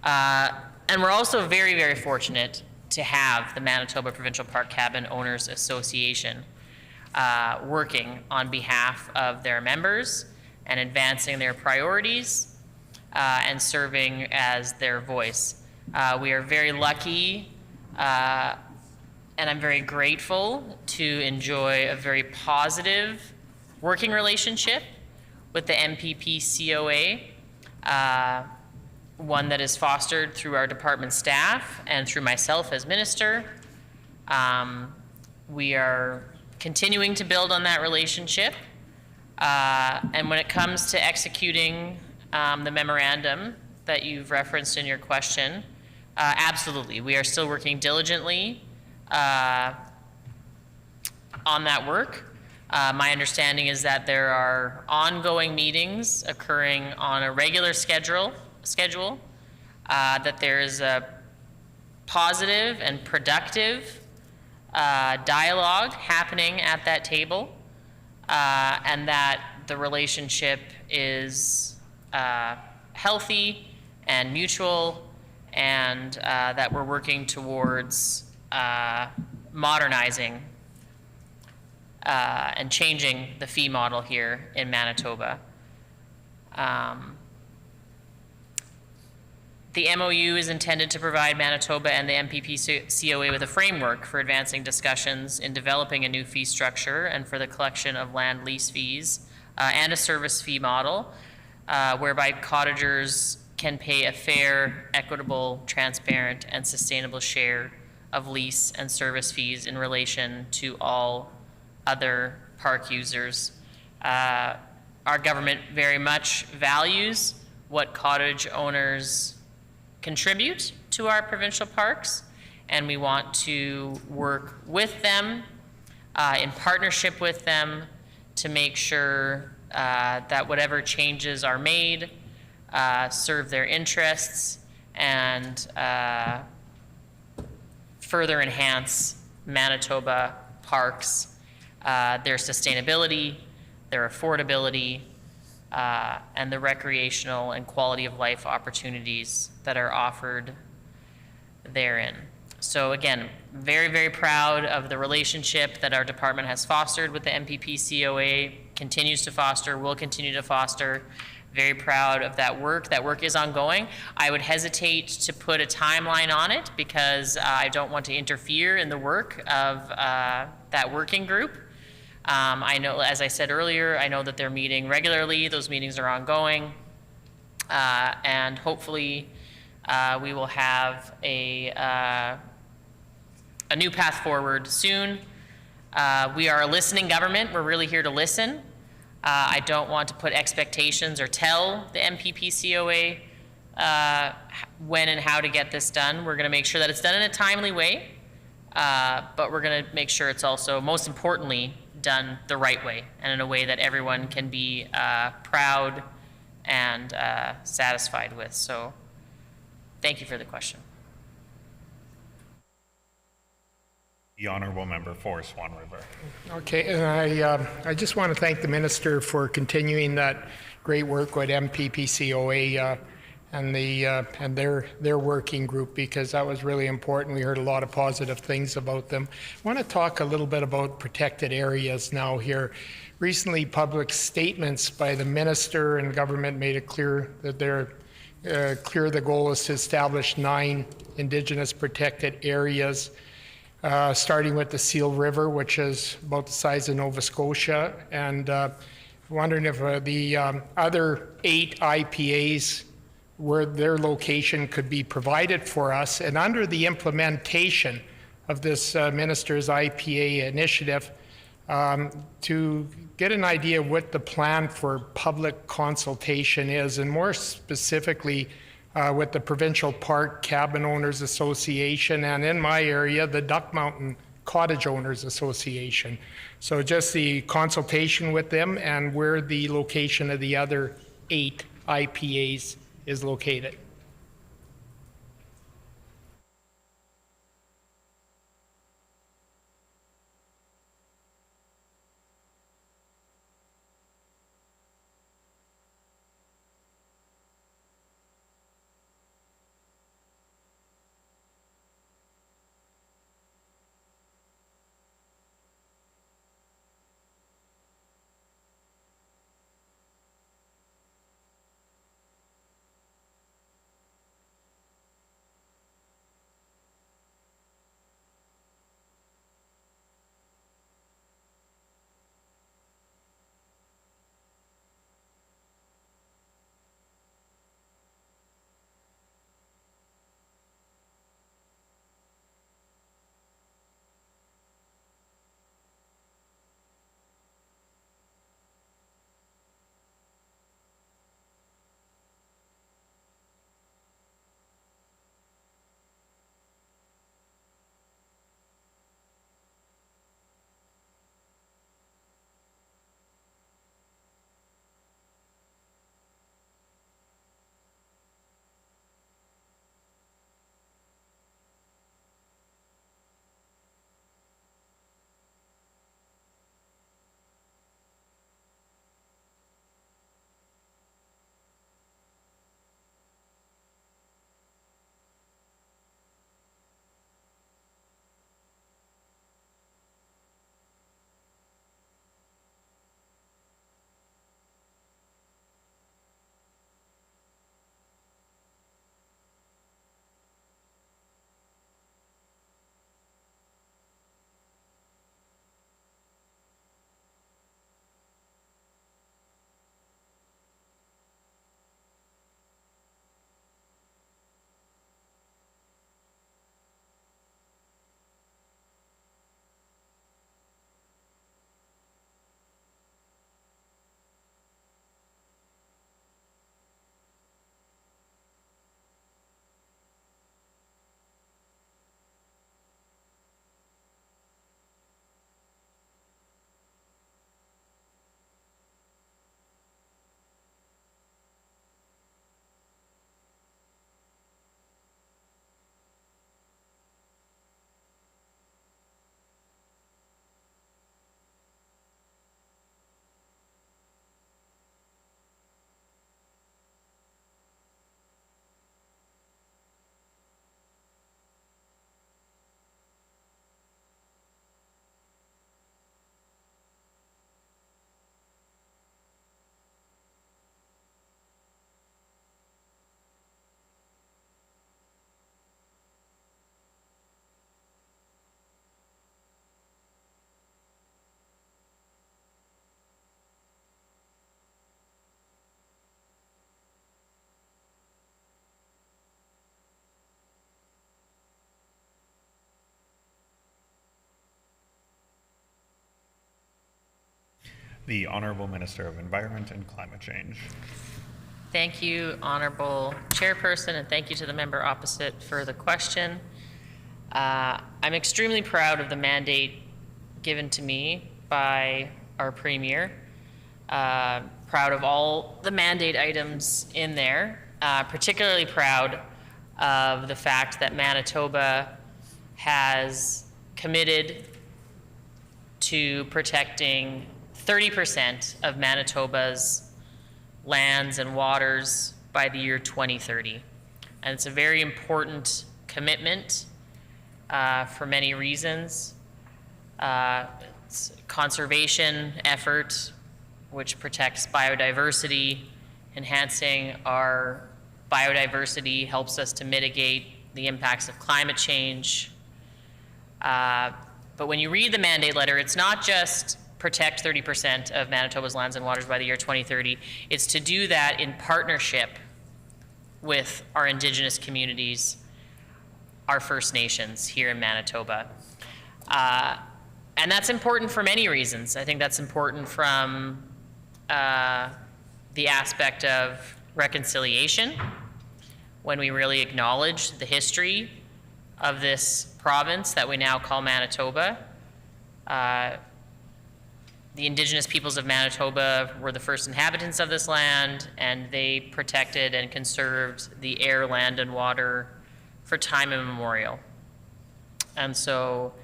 And we're also very, very fortunate to have the Manitoba Provincial Park Cabin Owners Association working on behalf of their members and advancing their priorities and serving as their voice. We are very lucky and I'm very grateful to enjoy a very positive working relationship with the MPP-COA. one that is fostered through our department staff and through myself as minister. We are continuing to build on that relationship. And when it comes to executing the memorandum that you've referenced in your question, absolutely. We are still working diligently on that work. My understanding is that there are ongoing meetings occurring on a regular schedule, that there is a positive and productive dialogue happening at that table, and that the relationship is healthy and mutual, and that we're working towards modernizing and changing the fee model here in Manitoba. The MOU is intended to provide Manitoba and the MPP COA with a framework for advancing discussions in developing a new fee structure and for the collection of land lease fees and a service fee model whereby cottagers can pay a fair, equitable, transparent, and sustainable share of lease and service fees in relation to all other park users. Our government very much values what cottage owners contribute to our provincial parks, and we want to work with them, in partnership with them, to make sure that whatever changes are made serve their interests and further enhance Manitoba parks, their sustainability, their affordability, and the recreational and quality of life opportunities that are offered therein. So again, very, very proud of the relationship that our department has fostered with the MPP COA, continues to foster, will continue to foster. Very proud of that work. That work is ongoing. I would hesitate to put a timeline on it because I don't want to interfere in the work of that working group. I know, as I said earlier, I know that they're meeting regularly. Those meetings are ongoing. And hopefully we will have a new path forward soon. We are a listening government. We're really here to listen. I don't want to put expectations or tell the MPP COA when and how to get this done. We're going to make sure that it's done in a timely way, but we're going to make sure it's also, most importantly, done the right way and in a way that everyone can be proud and satisfied with. So thank you for the question. The Honourable Member for Swan River. Okay, and I just want to thank the Minister for continuing that great work with MPP COA and their working group, because that was really important. We heard a lot of positive things about them. I want to talk a little bit about protected areas now here. Recently, public statements by the Minister and government made it clear that the goal is to establish 9 Indigenous protected areas, starting with the Seal River, which is about the size of Nova Scotia, and wondering if the other 8 IPAs, where their location could be provided for us. And under the implementation of this Minister's IPA initiative, to get an idea of what the plan for public consultation is, and more specifically with the Provincial Park Cabin Owners Association, and in my area, the Duck Mountain Cottage Owners Association. So just the consultation with them and where the location of the other 8 IPAs is located. The Honorable Minister of Environment and Climate Change. Thank you, Honorable Chairperson, and thank you to the member opposite for the question. I'm extremely proud of the mandate given to me by our Premier. Proud of all the mandate items in there, particularly proud of the fact that Manitoba has committed to protecting 30% of Manitoba's lands and waters by the year 2030. And it's a very important commitment for many reasons. It's a conservation effort which protects biodiversity. Enhancing our biodiversity helps us to mitigate the impacts of climate change. But when you read the mandate letter, it's not just protect 30% of Manitoba's lands and waters by the year 2030. It's to do that in partnership with our Indigenous communities, our First Nations here in Manitoba. And that's important for many reasons. I think that's important from the aspect of reconciliation, when we really acknowledge the history of this province that we now call Manitoba. The Indigenous peoples of Manitoba were the first inhabitants of this land, and they protected and conserved the air, land, and water for time immemorial. And so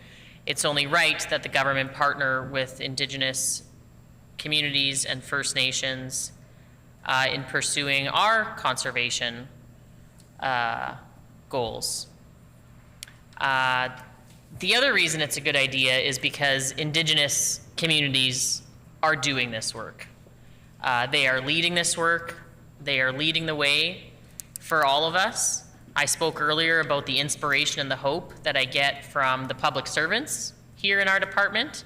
it's only right that the government partner with Indigenous communities and First Nations in pursuing our conservation goals. The other reason it's a good idea is because Indigenous communities are doing this work. They are leading this work. They are leading the way for all of us. I spoke earlier about the inspiration and the hope that I get from the public servants here in our department.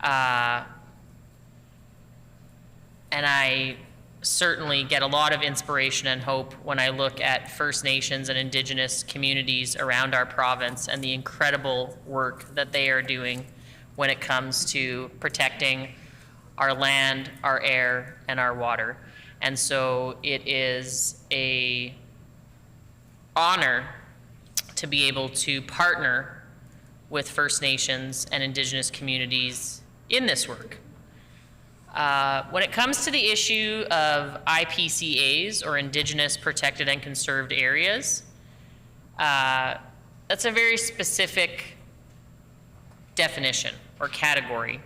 And I certainly get a lot of inspiration and hope when I look at First Nations and Indigenous communities around our province and the incredible work that they are doing when it comes to protecting our land, our air, and our water. And so it is an honor to be able to partner with First Nations and Indigenous communities in this work. When it comes to the issue of IPCAs, or Indigenous Protected and Conserved Areas, that's a very specific definition or category.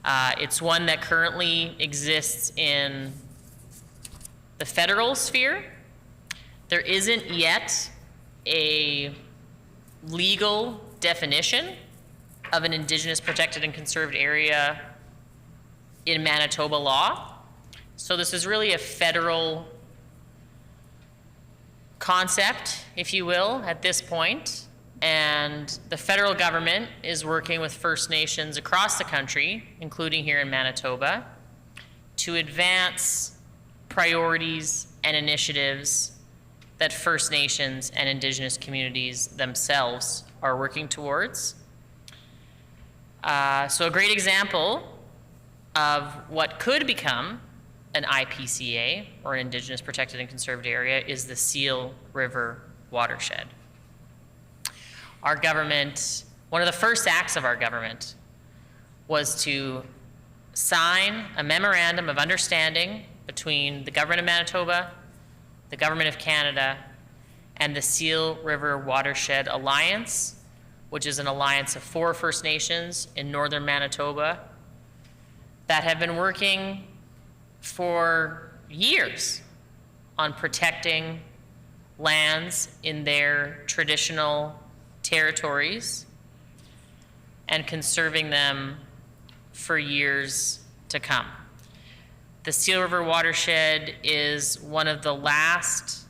It's one that currently exists in the federal sphere. There isn't yet a legal definition of an Indigenous Protected and Conserved Area in Manitoba law. So this is really a federal concept, if you will, at this point. And the federal government is working with First Nations across the country, including here in Manitoba, to advance priorities and initiatives that First Nations and Indigenous communities themselves are working towards. So a great example of what could become an IPCA, or an Indigenous Protected and Conserved Area, is the Seal River watershed. Our government, one of the first acts of our government was to sign a memorandum of understanding between the Government of Manitoba, the Government of Canada, and the Seal River Watershed Alliance, which is an alliance of 4 First Nations in northern Manitoba that have been working for years on protecting lands in their traditional territories and conserving them for years to come. The Seal River watershed is one of the last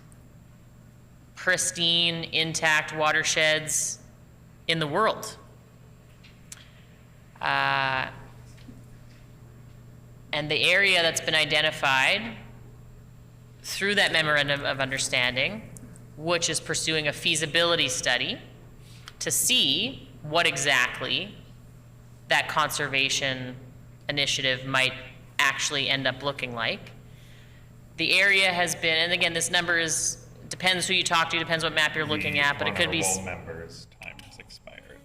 pristine, intact watersheds in the world. And the area that's been identified through that memorandum of understanding, which is pursuing a feasibility study to see what exactly that conservation initiative might actually end up looking like. The area has been, and again, this number is, depends who you talk to, depends what map you're looking at, but it could be. Honorable member's time has expired.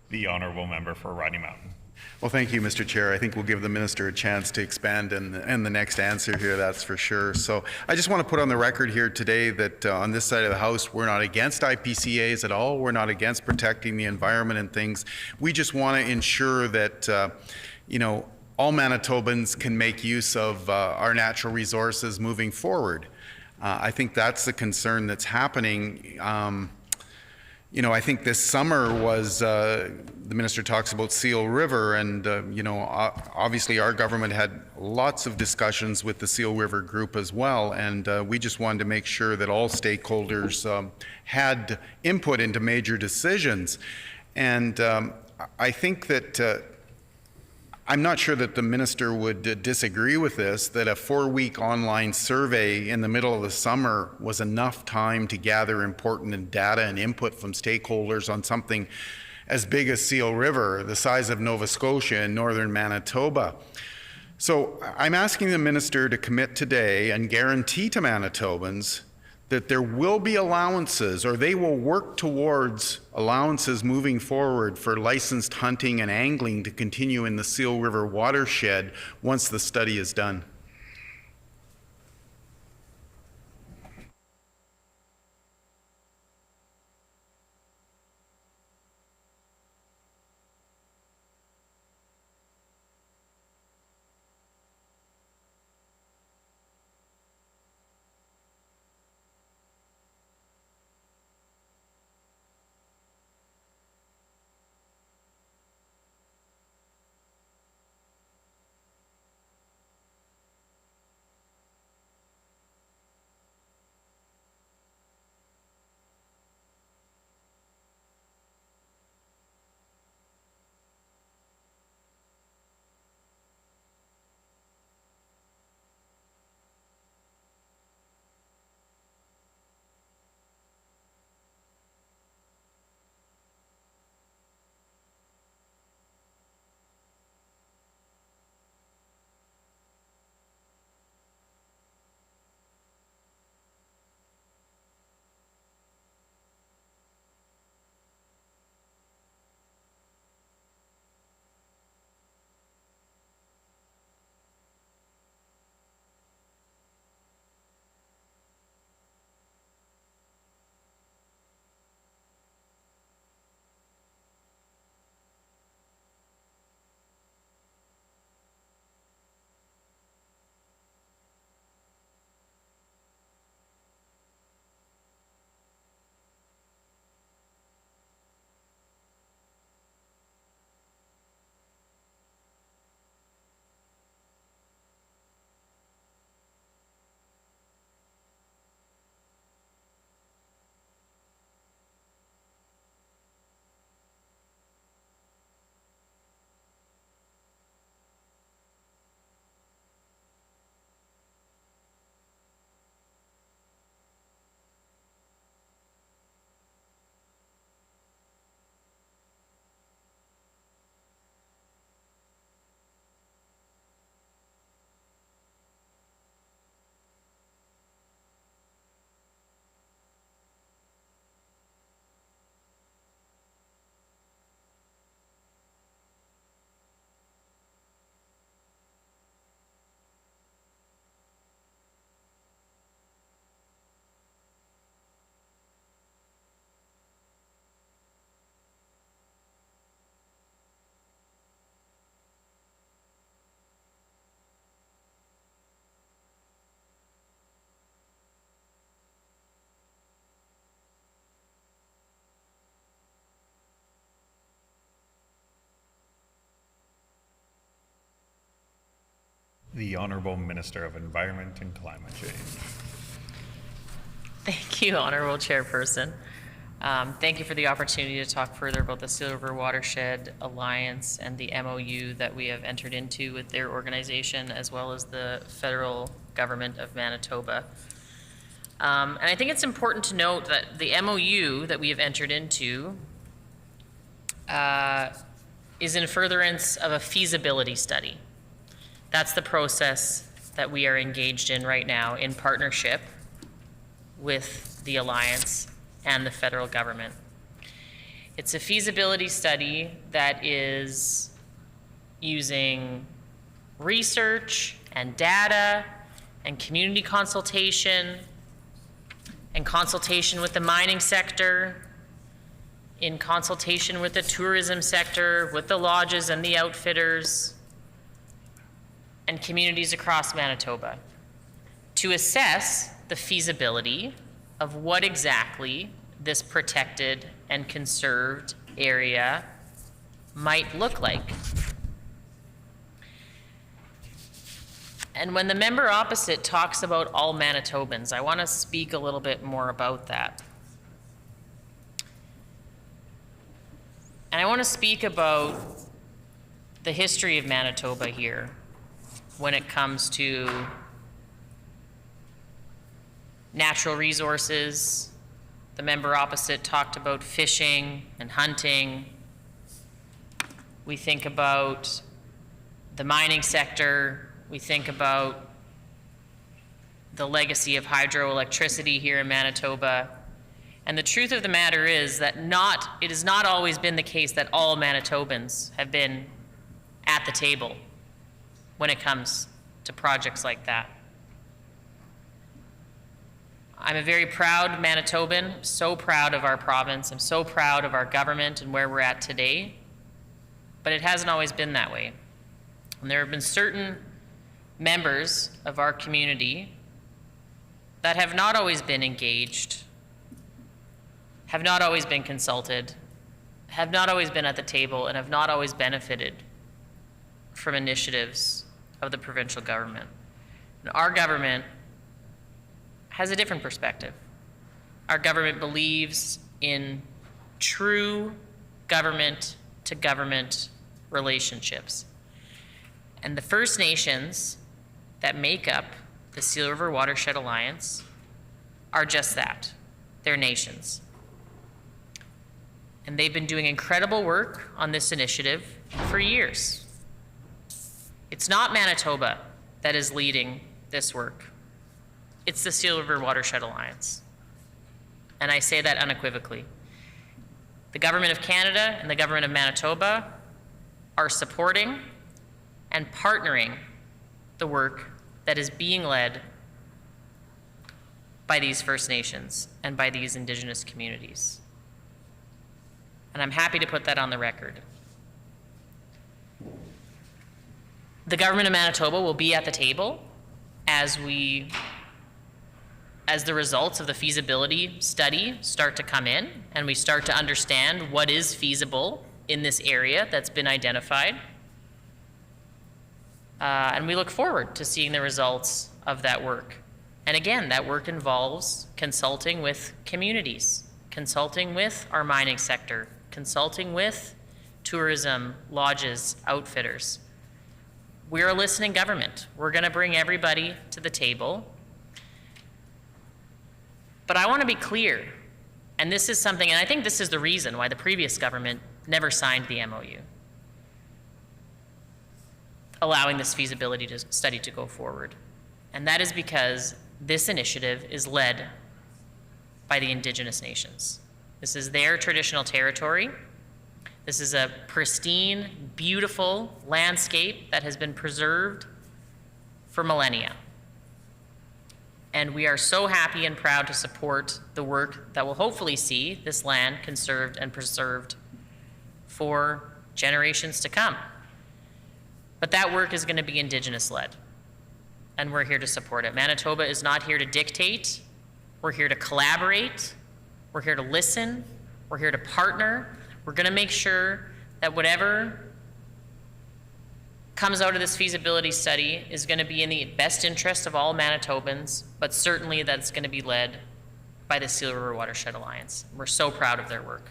The honorable member for Rodney Mountain. Well, thank you, Mr. Chair. I think we'll give the minister a chance to expand in the next answer here, that's for sure. So I just want to put on the record here today that on this side of the House, we're not against IPCAs at all. We're not against protecting the environment and things. We just want to ensure that, you know, all Manitobans can make use of our natural resources moving forward. I think that's the concern that's happening. You know, I think this summer was, the minister talks about Seal River, and, you know, obviously our government had lots of discussions with the Seal River group as well, and we just wanted to make sure that all stakeholders had input into major decisions. And I think that I'm not sure that the minister would disagree with this, that a 4-week online survey in the middle of the summer was enough time to gather important data and input from stakeholders on something as big as Seal River, the size of Nova Scotia and northern Manitoba. So I'm asking the minister to commit today and guarantee to Manitobans that there will be allowances, or they will work towards allowances moving forward for licensed hunting and angling to continue in the Seal River watershed once the study is done. The Honorable Minister of Environment and Climate Change. Thank you, Honorable Chairperson. Thank you for the opportunity to talk further about the Seal River Watershed Alliance and the MOU that we have entered into with their organization, as well as the federal government of Manitoba. And I think it's important to note that the MOU that we have entered into is in furtherance of a feasibility study. That's the process that we are engaged in right now in partnership with the Alliance and the federal government. It's a feasibility study that is using research and data and community consultation and consultation with the mining sector, in consultation with the tourism sector, with the lodges and the outfitters, and communities across Manitoba to assess the feasibility of what exactly this protected and conserved area might look like. And when the member opposite talks about all Manitobans, I want to speak a little bit more about that. And I want to speak about the history of Manitoba here when it comes to natural resources. The member opposite talked about fishing and hunting. We think about the mining sector. We think about the legacy of hydroelectricity here in Manitoba. And the truth of the matter is that it has not always been the case that all Manitobans have been at the table when it comes to projects like that. I'm a very proud Manitoban, so proud of our province. I'm so proud of our government and where we're at today. But it hasn't always been that way. And there have been certain members of our community that have not always been engaged, have not always been consulted, have not always been at the table, and have not always benefited from initiatives of the provincial government. And our government has a different perspective. Our government believes in true government-to-government relationships. And the First Nations that make up the Seal River Watershed Alliance are just that. They're nations. And they've been doing incredible work on this initiative for years. It's not Manitoba that is leading this work. It's the Seal River Watershed Alliance. And I say that unequivocally. The Government of Canada and the Government of Manitoba are supporting and partnering the work that is being led by these First Nations and by these Indigenous communities. And I'm happy to put that on the record. The Government of Manitoba will be at the table as the results of the feasibility study start to come in and we start to understand what is feasible in this area that's been identified. And we look forward to seeing the results of that work. And again, that work involves consulting with communities, consulting with our mining sector, consulting with tourism, lodges, outfitters. We're a listening government. We're going to bring everybody to the table. But I want to be clear, and this is something, and I think this is the reason why the previous government never signed the MOU, allowing this feasibility study to go forward. And that is because this initiative is led by the Indigenous nations. This is their traditional territory. This is a pristine, beautiful landscape that has been preserved for millennia. And we are so happy and proud to support the work that will hopefully see this land conserved and preserved for generations to come. But that work is going to be Indigenous-led, and we're here to support it. Manitoba is not here to dictate. We're here to collaborate. We're here to listen. We're here to partner. We're going to make sure that whatever comes out of this feasibility study is going to be in the best interest of all Manitobans, but certainly that's going to be led by the Seal River Watershed Alliance. We're so proud of their work.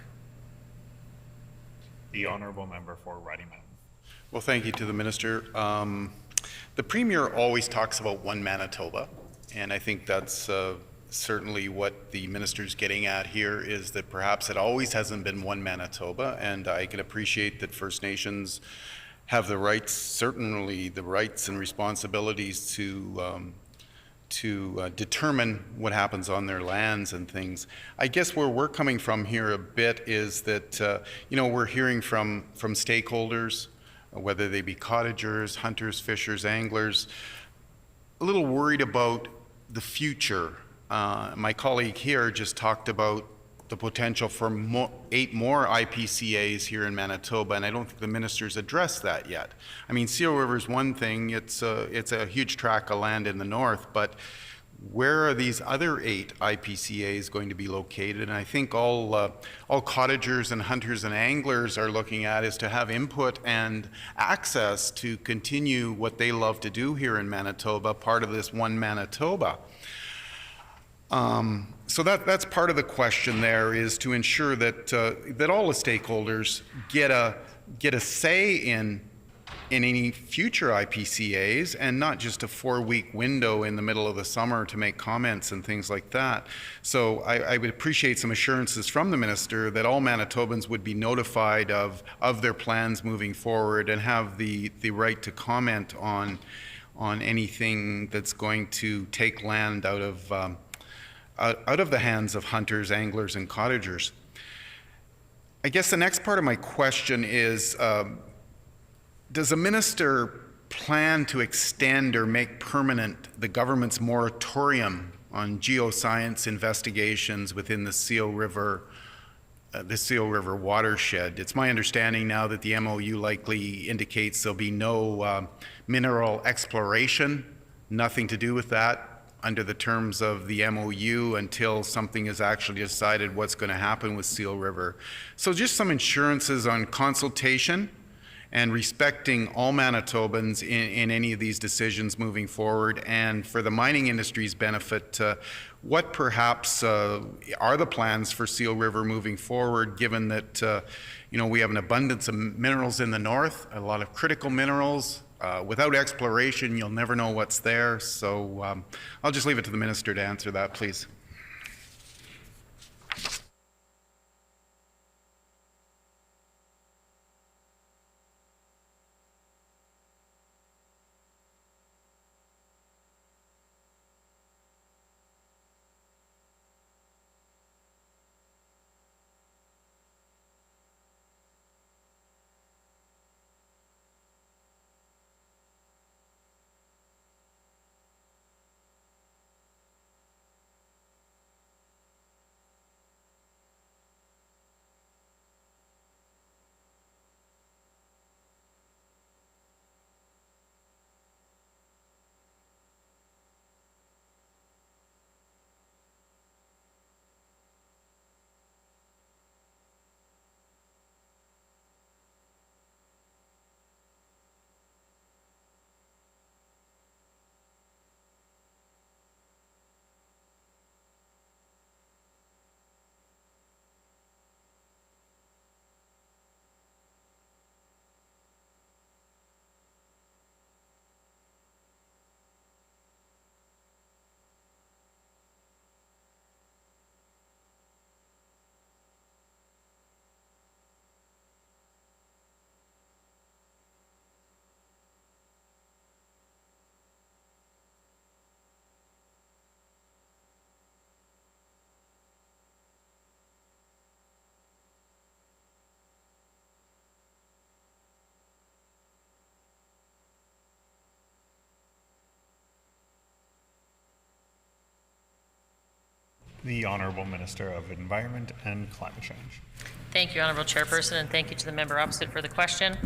The honourable member for Riding Mountain. Well, thank you to the Minister. The Premier always talks about one Manitoba, and I think that's certainly what the minister's getting at here is that perhaps it always hasn't been one Manitoba, and I can appreciate that First Nations have the rights, certainly the rights and responsibilities to determine what happens on their lands and things. I guess where we're coming from here a bit is that, we're hearing from stakeholders, whether they be cottagers, hunters, fishers, anglers, a little worried about the future. My colleague here just talked about the potential for 8 more IPCAs here in Manitoba, and I don't think the minister's addressed that yet. I mean, Seal River is one thing, it's a huge tract of land in the north, but where are these other 8 IPCAs going to be located? And I think all cottagers and hunters and anglers are looking at is to have input and access to continue what they love to do here in Manitoba, part of this one Manitoba. So that's part of the question there, is to ensure that that all the stakeholders get a say in any future IPCAs, and not just a 4-week window in the middle of the summer to make comments and things like that. So I would appreciate some assurances from the minister that all Manitobans would be notified of their plans moving forward and have the right to comment on anything that's going to take land out of the hands of hunters, anglers, and cottagers. I guess the next part of my question is, does the minister plan to extend or make permanent the government's moratorium on geoscience investigations within the Seal River watershed? It's my understanding now that the MOU likely indicates there'll be no mineral exploration, nothing to do with that under the terms of the MOU until something is actually decided what's going to happen with Seal River. So just some assurances on consultation and respecting all Manitobans in any of these decisions moving forward, and for the mining industry's benefit, what perhaps are the plans for Seal River moving forward, given that we have an abundance of minerals in the north, a lot of critical minerals. Without exploration, you'll never know what's there. So I'll just leave it to the minister to answer that, please. The Honourable Minister of Environment and Climate Change. Thank you, Honourable Chairperson, and thank you to the member opposite for the question.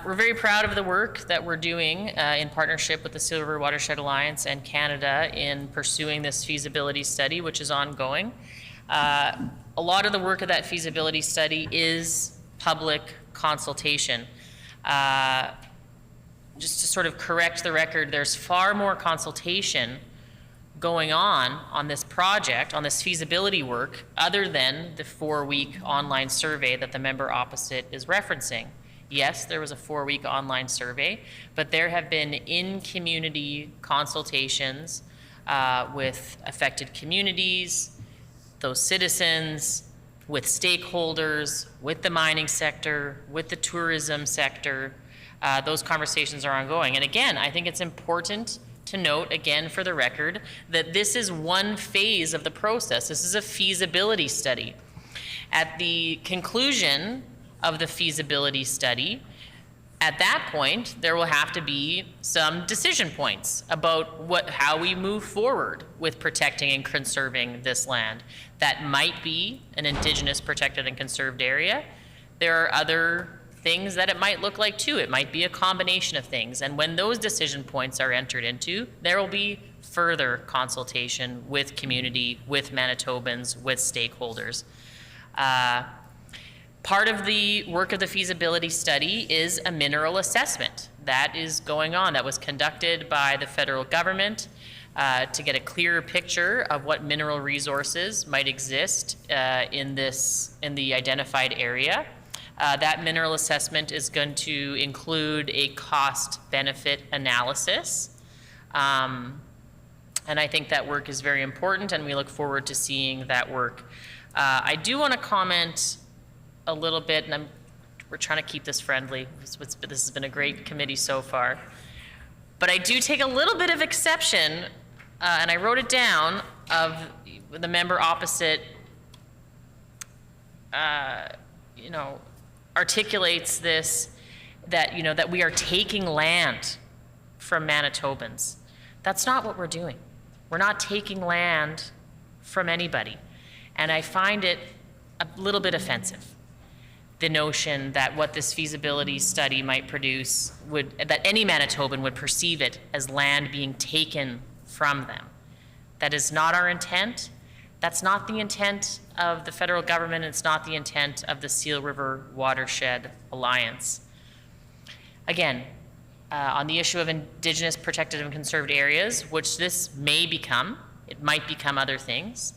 We're very proud of the work that we're doing in partnership with the Seal River Watershed Alliance and Canada in pursuing this feasibility study, which is ongoing. A lot of the work of that feasibility study is public consultation. Just to sort of correct the record, there's far more consultation going on this project, on this feasibility work, other than the 4-week online survey that the member opposite is referencing. Yes, there was a 4-week online survey, but there have been in-community consultations with affected communities, those citizens, with stakeholders, with the mining sector, with the tourism sector. Those conversations are ongoing. And again, I think it's important to note, again for the record, that this is one phase of the process. This is a feasibility study. At the conclusion of the feasibility study, at that point, there will have to be some decision points about how we move forward with protecting and conserving this land. That might be an Indigenous protected and conserved area. There are other things that it might look like too. It might be a combination of things. And when those decision points are entered into, there will be further consultation with community, with Manitobans, with stakeholders. Part of the work of the feasibility study is a mineral assessment. That is going on. That was conducted by the federal government to get a clearer picture of what mineral resources might exist in the identified area. That mineral assessment is going to include a cost-benefit analysis. And I think that work is very important, and we look forward to seeing that work. I do want to comment a little bit, and we're trying to keep this friendly. This has been a great committee so far. But I do take a little bit of exception, and I wrote it down, of the member opposite, articulates this, that we are taking land from Manitobans. That's not what we're doing. We're not taking land from anybody. And I find it a little bit offensive, the notion that what this feasibility study might produce that any Manitoban would perceive it as land being taken from them. That is not our intent. That's not the intent of the federal government. It's not the intent of the Seal River Watershed Alliance. Again, on the issue of Indigenous protected and conserved areas, which this may become, it might become other things.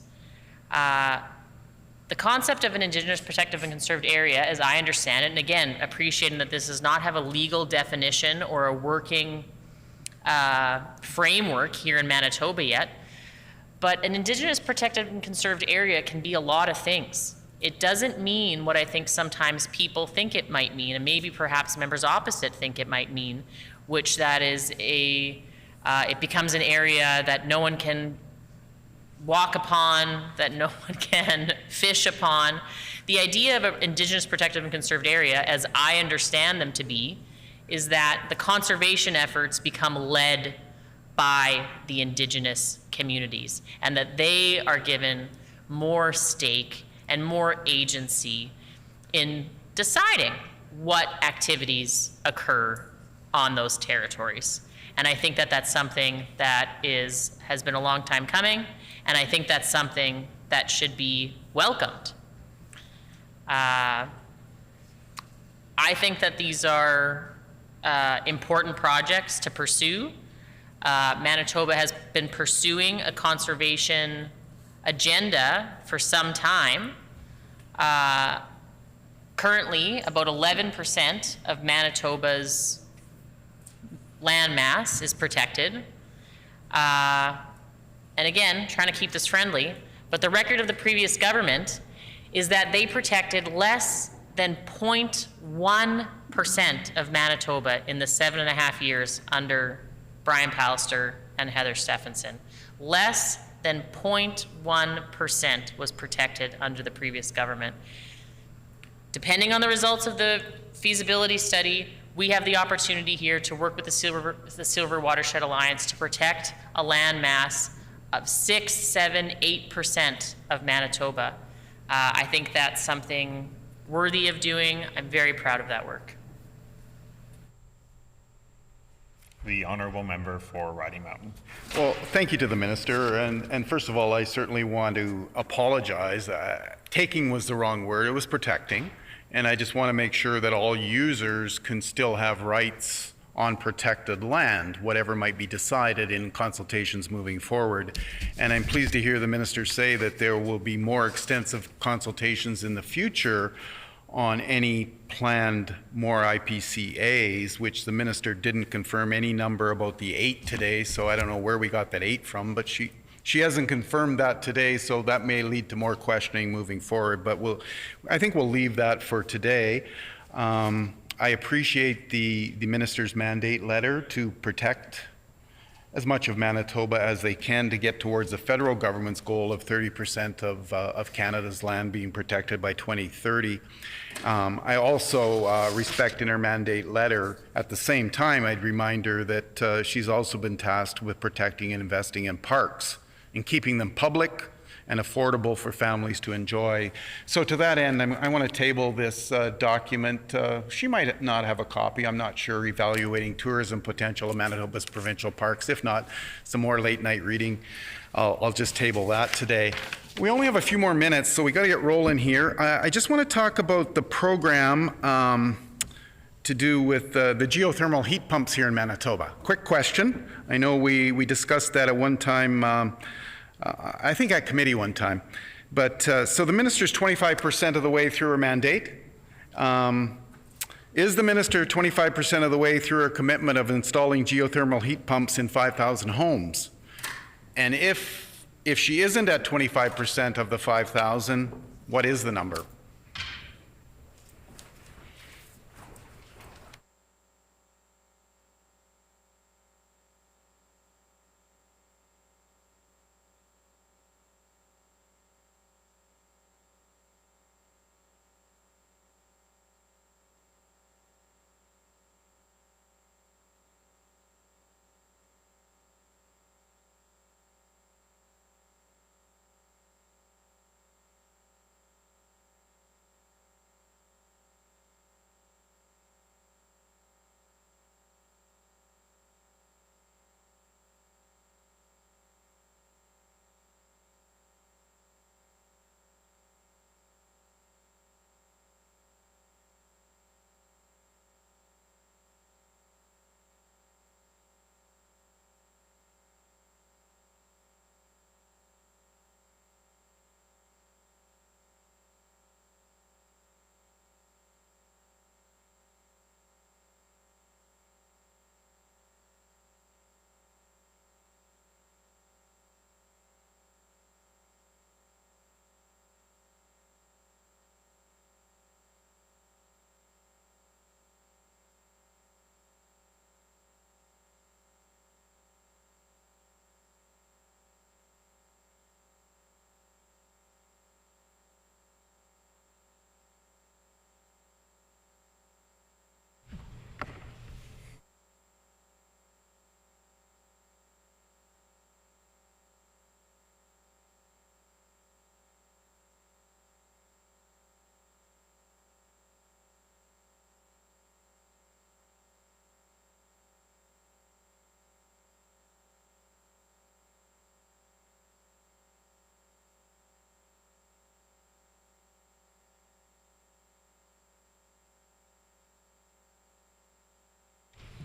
The concept of an Indigenous protected and conserved area, as I understand it, and again, appreciating that this does not have a legal definition or a working framework here in Manitoba yet, but an Indigenous protected and conserved area can be a lot of things. It doesn't mean what I think sometimes people think it might mean, and maybe perhaps members opposite think it might mean, which that is it becomes an area that no one can walk upon, that no one can fish upon. The idea of an Indigenous protected and conserved area, as I understand them to be, is that the conservation efforts become led by the Indigenous communities, and that they are given more stake and more agency in deciding what activities occur on those territories. And I think that that's something that has been a long time coming, and I think that's something that should be welcomed. I think that these are important projects to pursue. Manitoba has been pursuing a conservation agenda for some time. Currently, about 11% of Manitoba's land mass is protected. And again, trying to keep this friendly, but the record of the previous government is that they protected less than 0.1% of Manitoba in the 7.5 years under Brian Pallister and Heather Stephenson. Less than 0.1% was protected under the previous government. Depending on the results of the feasibility study, we have the opportunity here to work with the Seal River Watershed Alliance to protect a land mass of 6, 7, 8% of Manitoba. I think that's something worthy of doing. I'm very proud of that work. The honourable member for Riding Mountain. Well, thank you to the minister. And first of all, I certainly want to apologize. Taking was the wrong word. It was protecting. And I just want to make sure that all users can still have rights on protected land, whatever might be decided in consultations moving forward. And I'm pleased to hear the minister say that there will be more extensive consultations in the future on any planned more IPCAs, which the minister didn't confirm any number about the 8 today, so I don't know where we got that 8 from, but she hasn't confirmed that today, so that may lead to more questioning moving forward, but I think we'll leave that for today. I appreciate the minister's mandate letter to protect as much of Manitoba as they can to get towards the federal government's goal of 30% of Canada's land being protected by 2030. I also respect in her mandate letter, at the same time, I'd remind her that she's also been tasked with protecting and investing in parks and keeping them public and affordable for families to enjoy. So to that end, I want to table this document. She might not have a copy, I'm not sure, evaluating tourism potential of Manitoba's provincial parks. If not, some more late night reading. I'll just table that today. We only have a few more minutes, so we got to get rolling here. I just want to talk about the program to do with the geothermal heat pumps here in Manitoba. Quick question. I know we discussed that at one time, I think at committee one time. But so the minister's 25% of the way through her mandate. Is the minister 25% of the way through her commitment of installing geothermal heat pumps in 5,000 homes? And if she isn't at 25% of the 5,000, what is the number?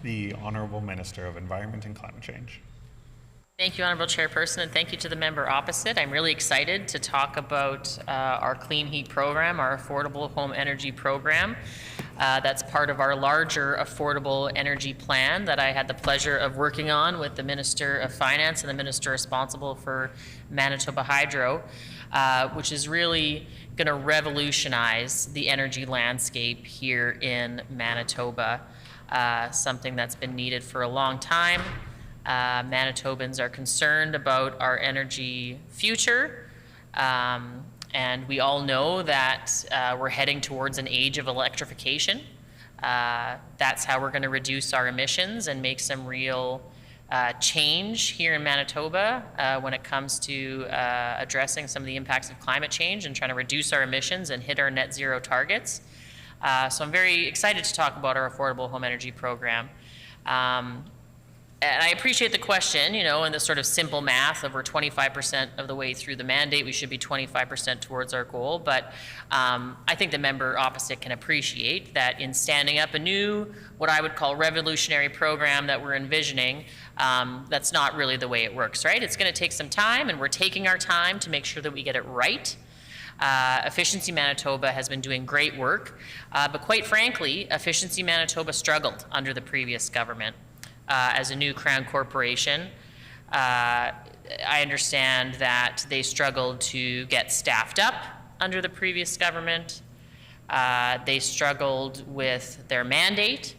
The Honourable Minister of Environment and Climate Change. Thank you, Honourable Chairperson, and thank you to the member opposite. I'm really excited to talk about our Clean Heat program, our Affordable Home Energy program. That's part of our larger affordable energy plan that I had the pleasure of working on with the Minister of Finance and the Minister responsible for Manitoba Hydro, which is really going to revolutionize the energy landscape here in Manitoba, something that's been needed for a long time. Manitobans are concerned about our energy future, and we all know that we're heading towards an age of electrification. That's how we're going to reduce our emissions and make some real change here in Manitoba when it comes to addressing some of the impacts of climate change and trying to reduce our emissions and hit our net zero targets. So I'm very excited to talk about our Affordable Home Energy program. And I appreciate the question, you know, and the sort of simple math of we're 25% of the way through the mandate, we should be 25% towards our goal. But I think the member opposite can appreciate that in standing up a new, what I would call revolutionary program that we're envisioning, that's not really the way it works, right? It's going to take some time, and we're taking our time to make sure that we get it right. Efficiency Manitoba has been doing great work, but quite frankly, Efficiency Manitoba struggled under the previous government. As a new Crown corporation, I understand that they struggled to get staffed up under the previous government. They struggled with their mandate,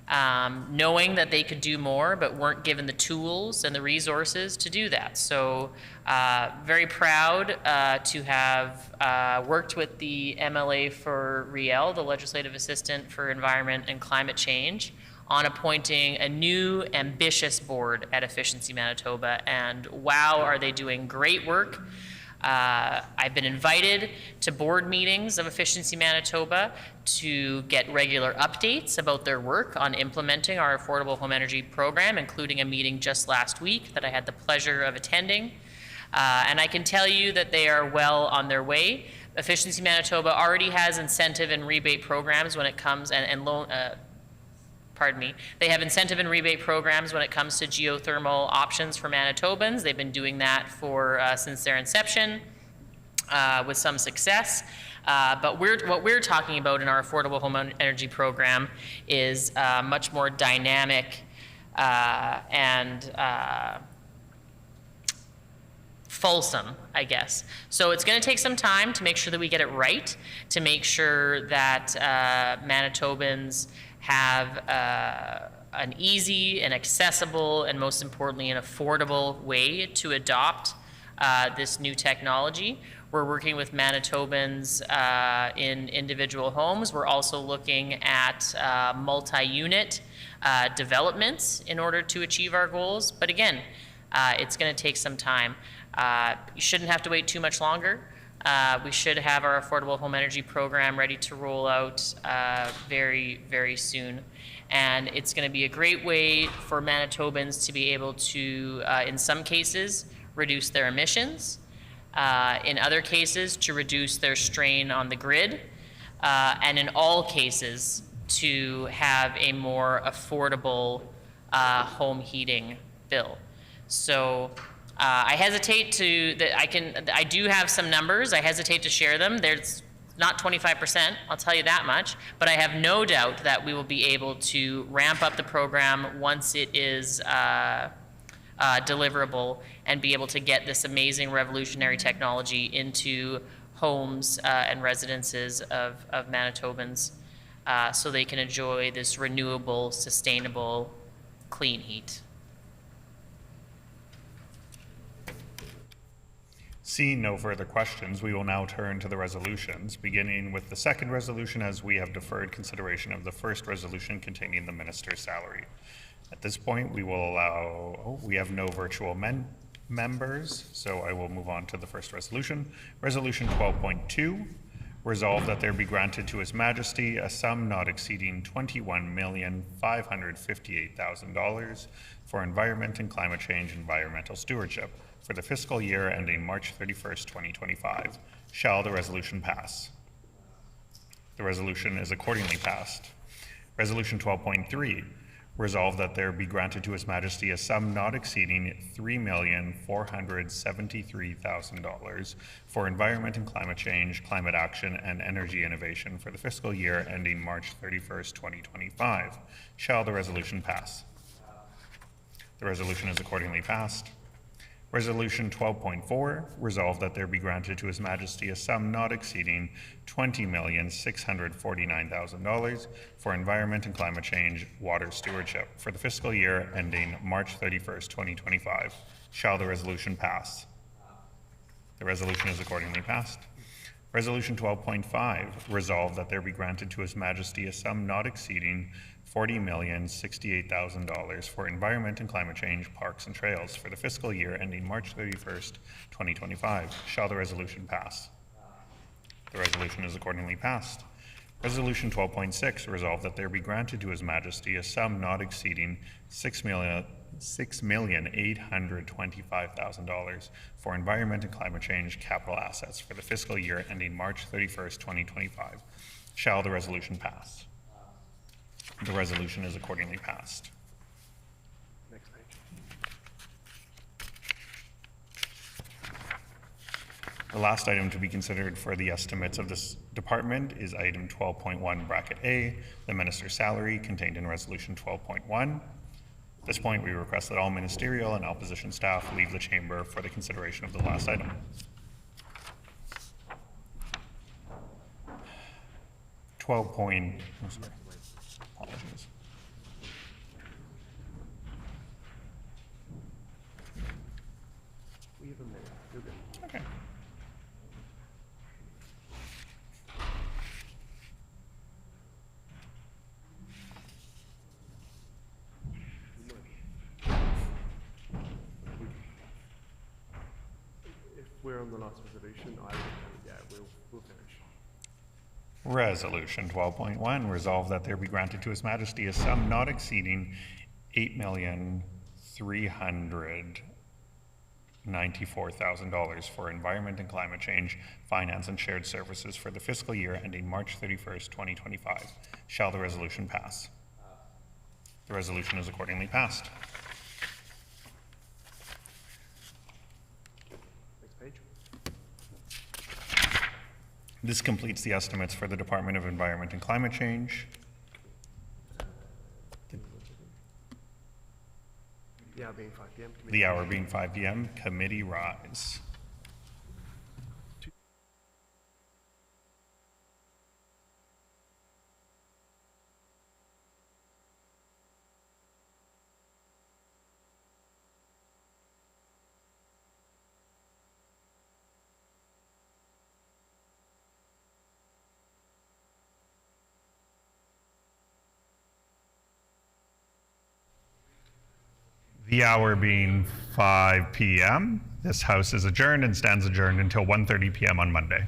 knowing that they could do more, but weren't given the tools and the resources to do that. So very proud to have worked with the MLA for Riel, the Legislative Assistant for Environment and Climate Change, on appointing a new ambitious board at Efficiency Manitoba, and wow, are they doing great work. I've been invited to board meetings of Efficiency Manitoba to get regular updates about their work on implementing our affordable home energy program, including a meeting just last week that I had the pleasure of attending. And I can tell you that they are well on their way. Efficiency Manitoba already has incentive and rebate programs when it comes, they have incentive and rebate programs when it comes to geothermal options for Manitobans. They've been doing that for since their inception with some success. But what we're talking about in our affordable home energy program is much more dynamic and fulsome, I guess. So it's going to take some time to make sure that we get it right, to make sure that Manitobans have an easy and accessible and most importantly an affordable way to adopt this new technology. We're working with Manitobans in individual homes. We're also looking at multi-unit developments in order to achieve our goals. But again, it's going to take some time. You shouldn't have to wait too much longer. We should have our affordable home energy program ready to roll out very, very soon. And it's going to be a great way for Manitobans to be able to, in some cases, reduce their emissions. In other cases, to reduce their strain on the grid. And in all cases, to have a more affordable home heating bill. So I hesitate to, I do have some numbers. I hesitate to share them. There's not 25%, I'll tell you that much, but I have no doubt that we will be able to ramp up the program once it is deliverable and be able to get this amazing revolutionary technology into homes and residences of Manitobans so they can enjoy this renewable, sustainable, clean heat. Seeing no further questions, we will now turn to the resolutions, beginning with the second resolution as we have deferred consideration of the first resolution containing the minister's salary. At this point, we will allow, we have no virtual members, so I will move on to the first resolution. Resolution 12.2, resolve that there be granted to His Majesty a sum not exceeding $21,558,000 for environment and climate change environmental stewardship for the fiscal year ending March 31st, 2025. Shall the resolution pass? The resolution is accordingly passed. Resolution 12.3, resolve that there be granted to His Majesty a sum not exceeding $3,473,000 for environment and climate change, climate action, and energy innovation for the fiscal year ending March 31st, 2025. Shall the resolution pass? The resolution is accordingly passed. Resolution 12.4, resolve that there be granted to His Majesty a sum not exceeding $20,649,000 for environment and climate change water stewardship for the fiscal year ending March 31st, 2025. Shall the resolution pass? The resolution is accordingly passed. Resolution 12.5, resolve that there be granted to His Majesty a sum not exceeding $40,068,000 for environment and climate change, parks and trails for the fiscal year ending March 31st, 2025. Shall the resolution pass? The resolution is accordingly passed. Resolution 12.6, resolve that there be granted to His Majesty a sum not exceeding $6,825,000 for environment and climate change capital assets for the fiscal year ending March 31st, 2025. Shall the resolution pass? The resolution is accordingly passed. Next page. The last item to be considered for the estimates of this department is item 12.1 bracket A, the minister's salary contained in resolution 12.1. At this point, we request that all ministerial and opposition staff leave the chamber for the consideration of the last item. 12 point, oh, sorry, apologies. Okay. If we're on the last resolution, we'll finish. Resolution 12.1, resolve that there be granted to His Majesty a sum not exceeding $8,394,000 for environment and climate change, finance and shared services for the fiscal year ending March 31st, 2025. Shall the resolution pass? The resolution is accordingly passed. Next page. This completes the estimates for the Department of Environment and Climate Change. The hour being 5 p.m. The hour being 5 p.m. Committee rise. The hour being 5 p.m. This House is adjourned and stands adjourned until 1:30 p.m. on Monday.